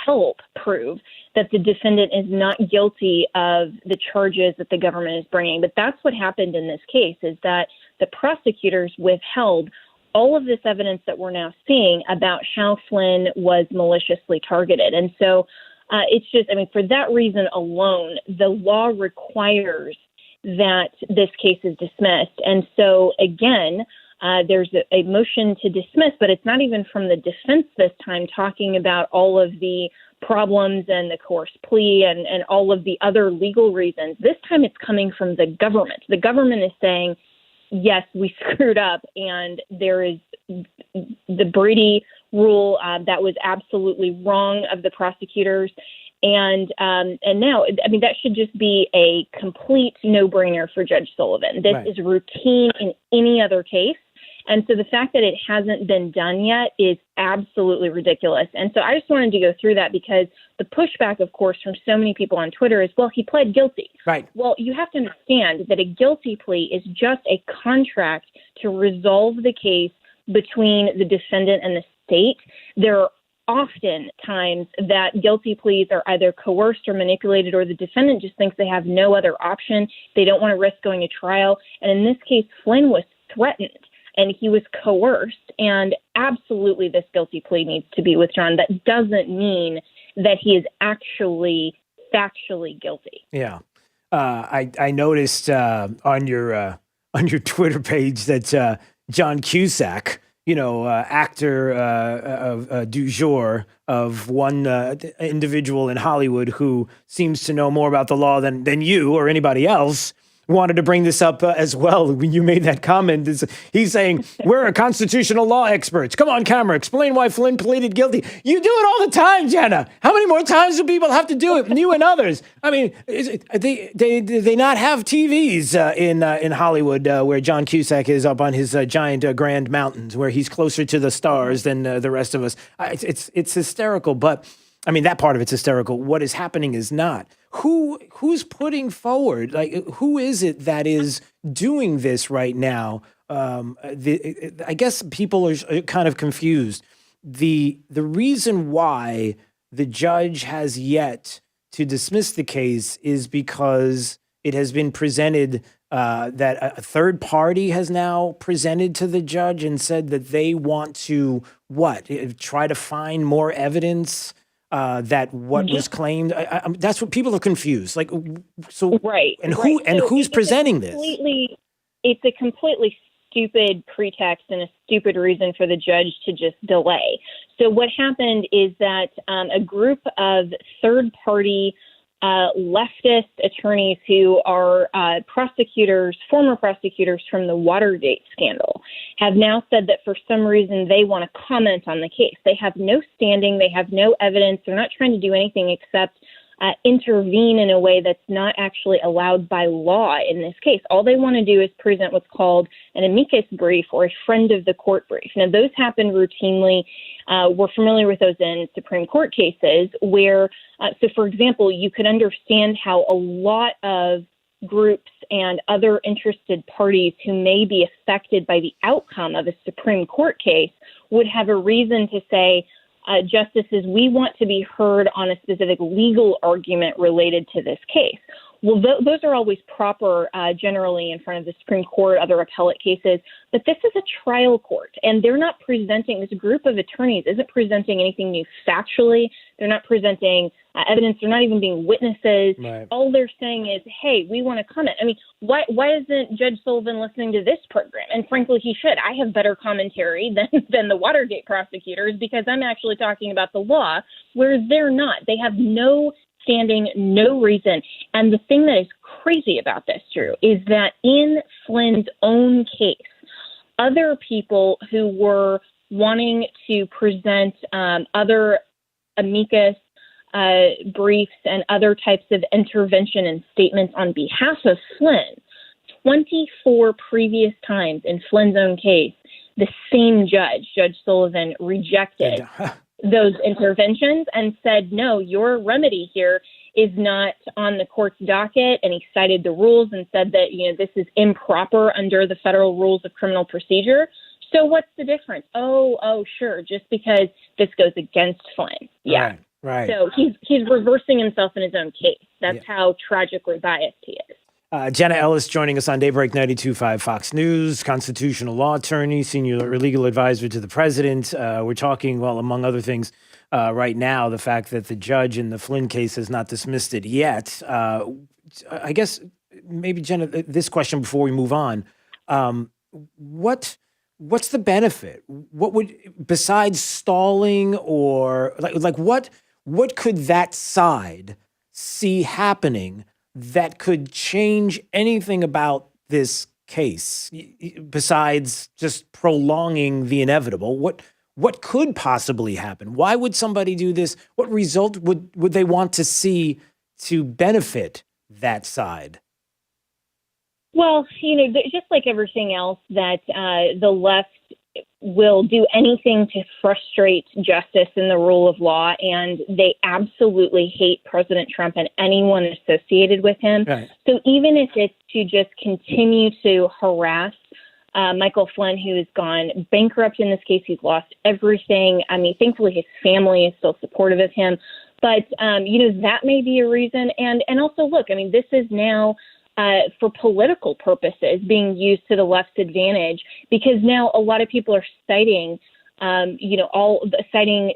help prove that the defendant is not guilty of the charges that the government is bringing. But that's what happened in this case, is that the prosecutors withheld all of this evidence that we're now seeing about how Flynn was maliciously targeted. And so it's just, for that reason alone, the law requires that this case is dismissed. And so, again, there's a motion to dismiss, but it's not even from the defense this time, talking about all of the problems and the coerced plea and all of the other legal reasons. This time it's coming from the government. The government is saying, yes, we screwed up, and there is the Brady Rule that was absolutely wrong of the prosecutors. And now, that should just be a complete no-brainer for Judge Sullivan. This is routine in any other case. And so the fact that it hasn't been done yet is absolutely ridiculous. And so I just wanted to go through that because the pushback, of course, from so many people on Twitter is, well, he pled guilty. Right. Well, you have to understand that a guilty plea is just a contract to resolve the case between the defendant and the state. There are often times that guilty pleas are either coerced or manipulated, or the defendant just thinks they have no other option. They don't want to risk going to trial. And in this case, Flynn was threatened and he was coerced. And absolutely, this guilty plea needs to be withdrawn. That doesn't mean that he is actually factually guilty. Yeah. I noticed on your Twitter page that John Cusack, actor du jour of one individual in Hollywood who seems to know more about the law than you or anybody else, wanted to bring this up as well. When you made that comment, he's saying, we're a constitutional law experts. Come on, camera, explain why Flynn pleaded guilty. You do it all the time, Jenna. How many more times do people have to do it? You and others. They not have TVs in Hollywood where John Cusack is up on his giant Grand Mountains, where he's closer to the stars than the rest of us. It's hysterical, but that part of it's hysterical. What is happening is not. Who's putting forward? Who is it that is doing this right now? I guess people are kind of confused. The reason why the judge has yet to dismiss the case is because it has been presented that a third party has now presented to the judge and said that they want to try to find more evidence that what was claimed. That's what people are confused. Like, so right, and right. who and So who's presenting this? It's a completely stupid pretext and a stupid reason for the judge to just delay. So what happened is that a group of third-party leftist attorneys who are former prosecutors from the Watergate scandal, have now said that for some reason they want to comment on the case. They have no standing. They have no evidence. They're not trying to do anything except intervene in a way that's not actually allowed by law in this case. All they want to do is present what's called an amicus brief or a friend of the court brief. Now, those happen routinely. We're familiar with those in Supreme Court cases where, so for example, you could understand how a lot of groups and other interested parties who may be affected by the outcome of a Supreme Court case would have a reason to say, justices, we want to be heard on a specific legal argument related to this case. Well, those are always proper generally in front of the Supreme Court, other appellate cases. But this is a trial court, and they're not presenting, this group of attorneys isn't presenting anything new factually. They're not presenting evidence. They're not even being witnesses. Right. All they're saying is, hey, we want to comment. I mean, why isn't Judge Sullivan listening to this program? And frankly, he should. I have better commentary than the Watergate prosecutors because I'm actually talking about the law, where they're not. They have no standing, no reason. And the thing that is crazy about this, Drew, is that in Flynn's own case, other people who were wanting to present other amicus briefs and other types of intervention and statements on behalf of Flynn, 24 previous times in Flynn's own case, the same judge, Judge Sullivan, rejected those interventions and said, no, your remedy here is not on the court's docket. And he cited the rules and said that, this is improper under the federal rules of criminal procedure. So what's the difference? Oh, sure. Just because this goes against Flynn. Yeah. Right. So he's reversing himself in his own case. That's how tragically biased he is. Jenna Ellis joining us on Daybreak 92.5 Fox News, constitutional law attorney, senior legal advisor to the president. We're talking, well, among other things, right now, the fact that the judge in the Flynn case has not dismissed it yet. I guess maybe, Jenna, this question before we move on. What's the benefit? What would, besides stalling or what could that side see happening that could change anything about this case besides just prolonging the inevitable? What could possibly happen? Why would somebody do this? What result would they want to see to benefit that side? Well, just like everything else that the left will do anything to frustrate justice and the rule of law, and they absolutely hate President Trump and anyone associated with him. Right. So even if it's to just continue to harass Michael Flynn, who has gone bankrupt in this case, he's lost everything. I mean, thankfully his family is still supportive of him, but that may be a reason. And also, look, I mean, this is now for political purposes being used to the left's advantage, because now a lot of people are citing, citing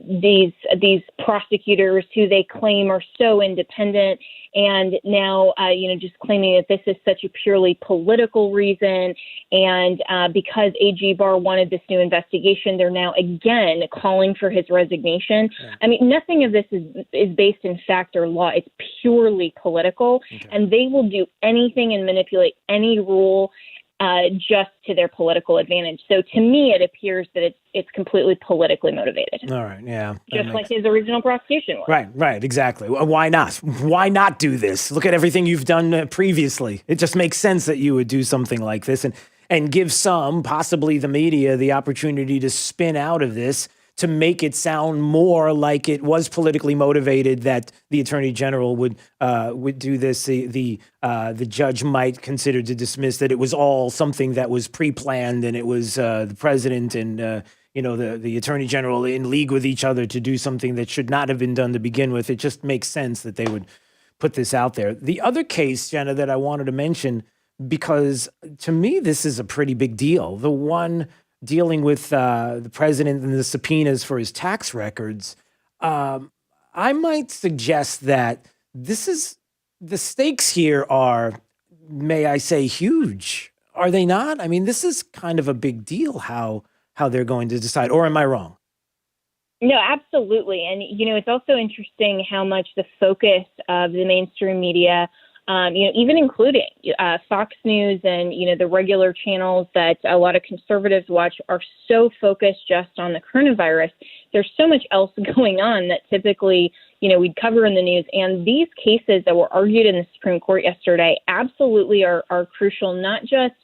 these prosecutors who they claim are so independent, and now, just claiming that this is such a purely political reason. And because AG Barr wanted this new investigation, they're now again calling for his resignation. Yeah. I mean, nothing of this is based in fact or law. It's purely political, and they will do anything and manipulate any rule just to their political advantage. So to me, it appears that it's completely politically motivated. All right, yeah. Just like his original prosecution was. Right, exactly. Why not? Why not do this? Look at everything you've done previously. It just makes sense that you would do something like this and give some, possibly the media, the opportunity to spin out of this to make it sound more like it was politically motivated, that the attorney general would do this. The judge might consider to dismiss that it was all something that was pre-planned, and it was the president and the attorney general in league with each other to do something that should not have been done to begin with. It just makes sense that they would put this out there. The other case, Jenna, that I wanted to mention, because to me, this is a pretty big deal. The one dealing with the president and the subpoenas for his tax records. I might suggest that the stakes here are, may I say, huge. Are they not? I mean, this is kind of a big deal how they're going to decide, or am I wrong? No, absolutely. And, it's also interesting how much the focus of the mainstream media, even including Fox News and, the regular channels that a lot of conservatives watch, are so focused just on the coronavirus. There's so much else going on that typically, we'd cover in the news. And these cases that were argued in the Supreme Court yesterday absolutely are crucial, not just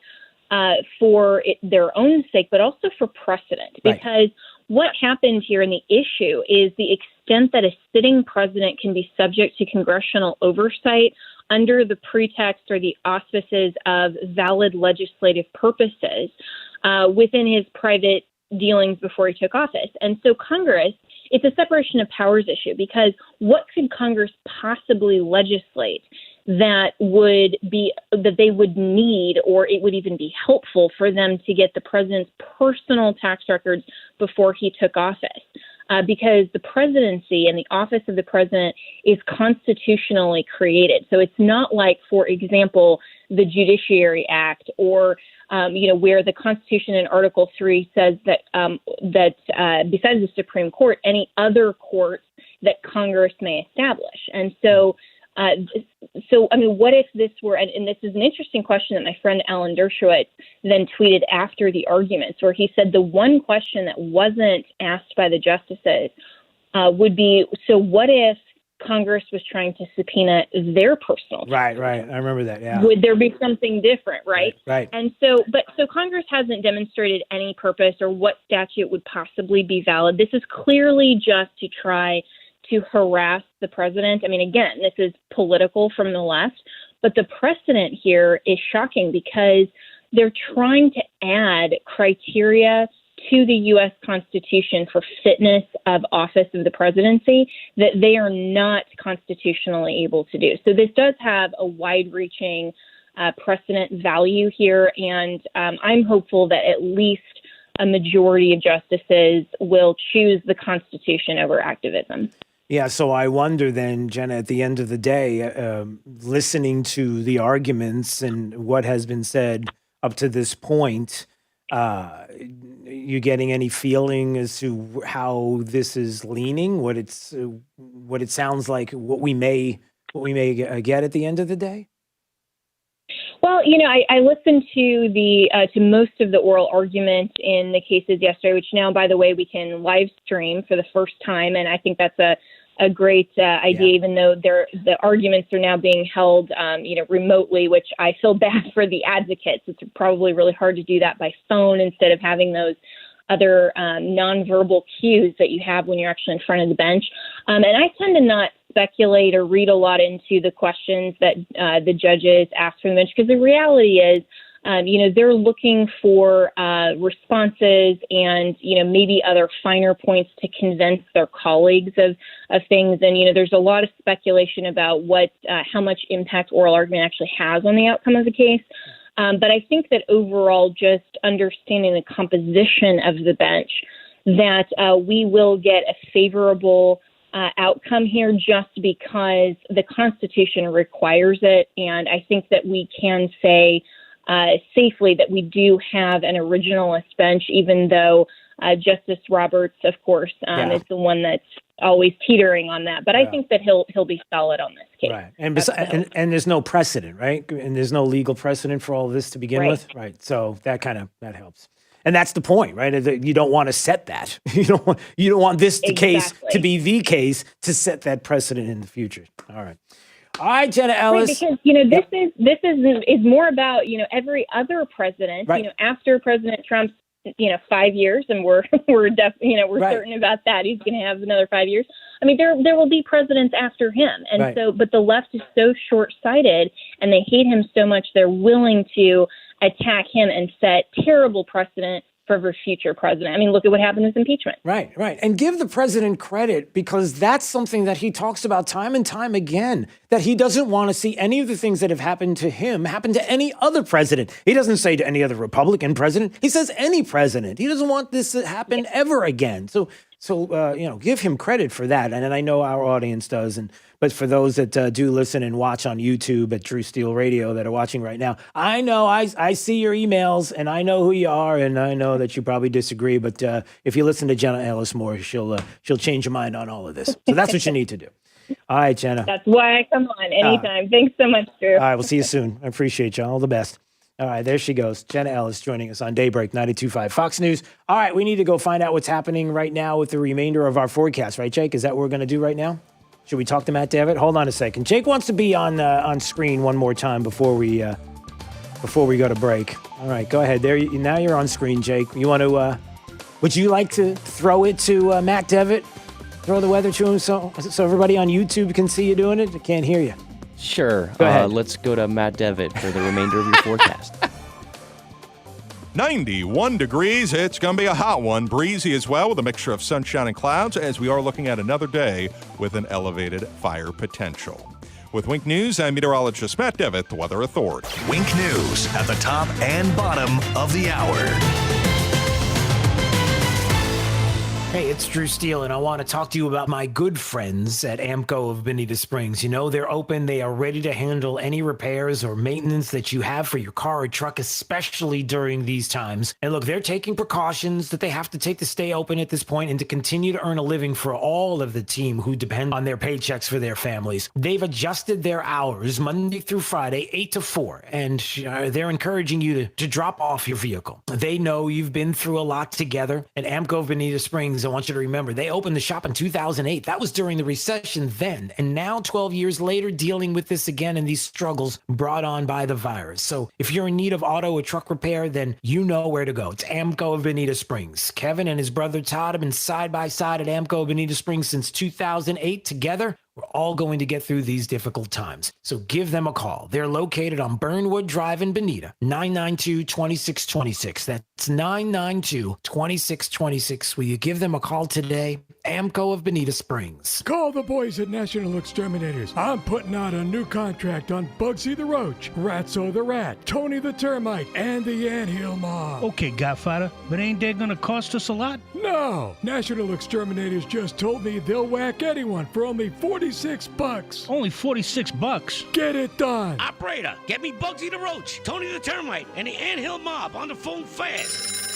for their own sake, but also for precedent. Right. Because what happened here, and the issue is the extent that a sitting president can be subject to congressional oversight under the pretext or the auspices of valid legislative purposes within his private dealings before he took office. And so Congress, it's a separation of powers issue, because what could Congress possibly legislate that they would need, or it would even be helpful for them to get the president's personal tax records before he took office? Because the presidency and the office of the president is constitutionally created. So it's not like, for example, the Judiciary Act or where the Constitution in Article 3 says that besides the Supreme Court, any other courts that Congress may establish. And so, what if this were, and this is an interesting question that my friend Alan Dershowitz then tweeted after the arguments, where he said the one question that wasn't asked by the justices would be, so what if Congress was trying to subpoena their personal tax? Right. I remember that, yeah. Would there be something different, right? Right. And so Congress hasn't demonstrated any purpose or what statute would possibly be valid. This is clearly just to try to harass the president. I mean, again, this is political from the left, but the precedent here is shocking because they're trying to add criteria to the U.S. Constitution for fitness of office of the presidency that they are not constitutionally able to do. So this does have a wide-reaching precedent value here, and I'm hopeful that at least a majority of justices will choose the Constitution over activism. Yeah, so I wonder then, Jenna, at the end of the day, listening to the arguments and what has been said up to this point, you getting any feeling as to how this is leaning? What it sounds like, what we may get at the end of the day? Well, I listened to to most of the oral arguments in the cases yesterday, which now, by the way, we can live stream for the first time, and I think that's a great idea, even though the arguments are now being held, remotely, which I feel bad for the advocates. It's probably really hard to do that by phone instead of having those other nonverbal cues that you have when you're actually in front of the bench. And I tend to not speculate or read a lot into the questions that the judges ask from the bench, because the reality is, they're looking for responses and, maybe other finer points to convince their colleagues of things. And, there's a lot of speculation about how much impact oral argument actually has on the outcome of the case. But I think that overall, just understanding the composition of the bench, that we will get a favorable outcome here just because the Constitution requires it. And I think that we can say safely that we do have an originalist bench, even though Justice Roberts, of course, is the one that's always teetering on that. But I think that he'll be solid on this case. Right. And there's no precedent, right? And there's no legal precedent for all of this to begin with. Right. So that helps. And that's the point, right? You don't want to set that. You don't want this case to be the case to set that precedent in the future. All right. All right, Jenna Ellis. Right, because this is more about every other president. Right. After President Trump's 5 years, and we're certain about that. He's going to have another 5 years. I mean, there will be presidents after him, and so but the left is so short-sighted, and they hate him so much they're willing to attack him and set terrible precedent for future president. I mean, look at what happened with impeachment. Right. And give the president credit, because that's something that he talks about time and time again, that he doesn't want to see any of the things that have happened to him happen to any other president. He doesn't say to any other Republican president. He says any president. He doesn't want this to happen ever again. So give him credit for that. And I know our audience does. But for those that do listen and watch on YouTube at Drew Steele Radio that are watching right now, I know I see your emails and I know who you are, and I know that you probably disagree. But if you listen to Jenna Ellis more, she'll change your mind on all of this. So that's what you need to do. All right, Jenna. That's why I come on anytime. Thanks so much, Drew. All right, we'll see you soon. I appreciate you. All the best. All right, there she goes. Jenna Ellis joining us on Daybreak 92.5 Fox News. All right, we need to go find out what's happening right now with the remainder of our forecast, right, Jake? Is that what we're going to do right now? Should we talk to Matt Devitt? Hold on a second. Jake wants to be on screen one more time before we go to break. All right, go ahead. Now you're on screen, Jake. You want to? Would you like to throw it to Matt Devitt? Throw the weather to him so everybody on YouTube can see you doing it. I can't hear you. Sure. Go ahead. Let's go to Matt Devitt for the remainder of your forecast. 91 degrees. It's going to be a hot one. Breezy as well, with a mixture of sunshine and clouds, as we are looking at another day with an elevated fire potential. With Wink News, I'm meteorologist Matt Devitt, the Weather Authority. Wink News at the top and bottom of the hour. Hey, it's Drew Steele, and I want to talk to you about my good friends at AMCO of Bonita Springs. You know, they're open. They are ready to handle any repairs or maintenance that you have for your car or truck, especially during these times. And look, they're taking precautions that they have to take to stay open at this point and to continue to earn a living for all of the team who depend on their paychecks for their families. They've adjusted their hours Monday through Friday, 8 to 4, and they're encouraging you to drop off your vehicle. They know you've been through a lot together, and AMCO of Bonita Springs, I want you to remember, they opened the shop in 2008. That was during the recession then. And now, 12 years later, dealing with this again and these struggles brought on by the virus. So if you're in need of auto or truck repair, then you know where to go. It's AMCO of Bonita Springs. Kevin and his brother Todd have been side by side at AMCO of Bonita Springs since 2008 together. We're all going to get through these difficult times. So give them a call. They're located on Burnwood Drive in Bonita, 992-2626. That's 992-2626. Will you give them a call today? AMCO of Bonita Springs. Call the boys at National Exterminators. I'm putting out a new contract on Bugsy the Roach, Ratso the Rat, Tony the Termite, and the Anthill Mob. Okay, Godfather, but ain't that gonna cost us a lot? No! National Exterminators just told me they'll whack anyone for only $46. Only $46? Get it done! Operator, get me Bugsy the Roach, Tony the Termite, and the Anthill Mob on the phone fast.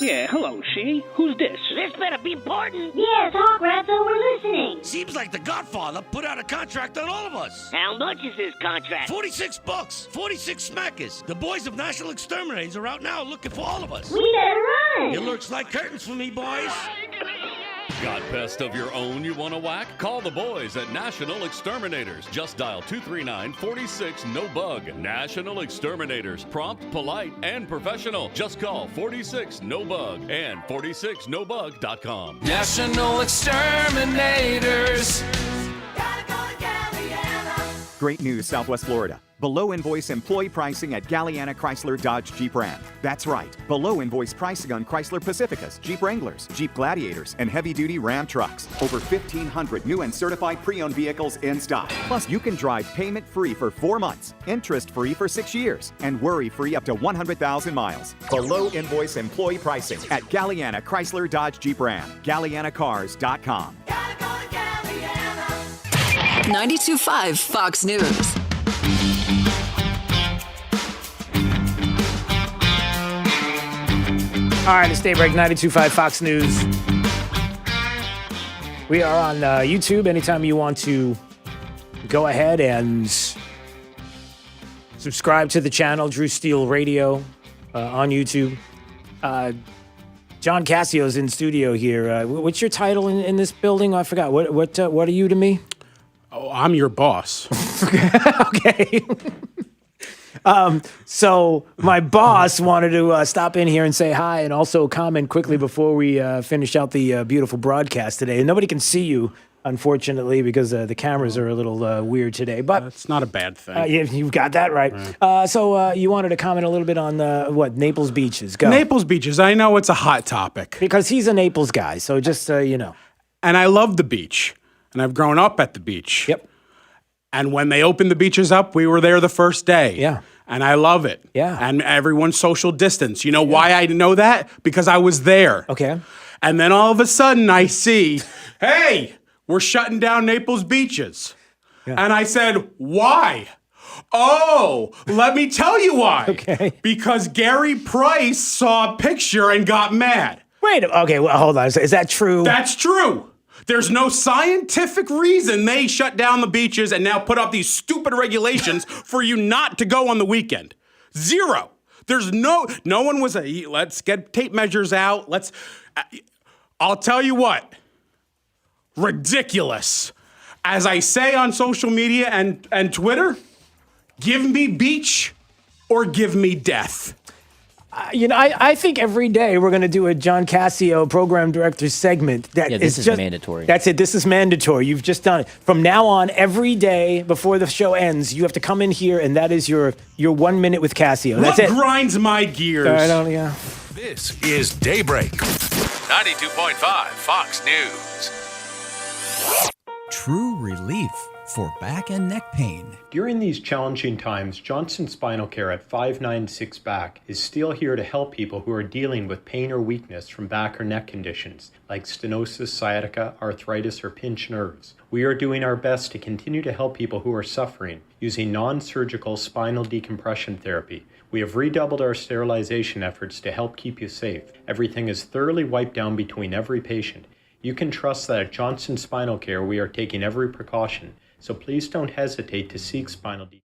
Yeah, hello, she. Who's this? This better be important. Yeah, talk, Ratso, we're listening. Seems like the Godfather put out a contract on all of us. How much is this contract? $46. 46 smackers. The boys of National Exterminators are out now looking for all of us. We better run. It looks like curtains for me, boys. Got pest of your own you want to whack? Call the boys at National Exterminators. Just dial 239-46-NO-BUG. National Exterminators. Prompt, polite, and professional. Just call 46-NO-BUG and 46nobug.com. National Exterminators. Great news, Southwest Florida. Below invoice employee pricing at Galliana Chrysler Dodge Jeep Ram. That's right, below invoice pricing on Chrysler Pacificas, Jeep Wranglers, Jeep Gladiators, and heavy-duty Ram trucks. Over 1,500 new and certified pre-owned vehicles in stock. Plus, you can drive payment-free for 4 months, interest-free for 6 years, and worry-free up to 100,000 miles. Below invoice employee pricing at Galliana Chrysler Dodge Jeep Ram. GallianaCars.com. 92.5 Fox News. All right, it's Daybreak 92.5 Fox News. We are on YouTube. Anytime you want to go ahead and subscribe to the channel, Drew Steele Radio on YouTube. John Cassio's in studio here. What's your title in this building? I forgot. What are you to me? Oh, I'm your boss. Okay. So my boss wanted to stop in here and say hi and also comment quickly before we finish out the beautiful broadcast today. And nobody can see you unfortunately, because the cameras are a little weird today. But it's not a bad thing. You've got that right. So you wanted to comment a little bit on Naples beaches? Go. Naples beaches. I know it's a hot topic because he's a Naples guy. So just you know. And I love the beach, and I've grown up at the beach. Yep. And when they opened the beaches up, we were there the first day. Yeah. And I love it. Yeah. And everyone's social distance. You know why I know that? Because I was there. Okay. And then all of a sudden I see, hey, we're shutting down Naples beaches. Yeah. And I said, why? Oh, let me tell you why. Okay. Because Gary Price saw a picture and got mad. Wait, okay, well, hold on. Is that true? That's true. There's no scientific reason they shut down the beaches and now put up these stupid regulations for you not to go on the weekend. Zero. There's no one was let's get tape measures out. I'll tell you what. Ridiculous. As I say on social media and Twitter, give me beach or give me death. I think every day we're going to do a John Cassio program director segment. This is mandatory. That's it. This is mandatory. You've just done it. From now on, every day before the show ends, you have to come in here, and that is your 1 minute with Cassio. That's it. What grinds my gears? This is Daybreak. 92.5 Fox News. True relief for back and neck pain. During these challenging times, Johnson Spinal Care at 596 Back is still here to help people who are dealing with pain or weakness from back or neck conditions like stenosis, sciatica, arthritis, or pinched nerves. We are doing our best to continue to help people who are suffering using non-surgical spinal decompression therapy. We have redoubled our sterilization efforts to help keep you safe. Everything is thoroughly wiped down between every patient. You can trust that at Johnson Spinal Care we are taking every precaution. So please don't hesitate to seek spinal decompression.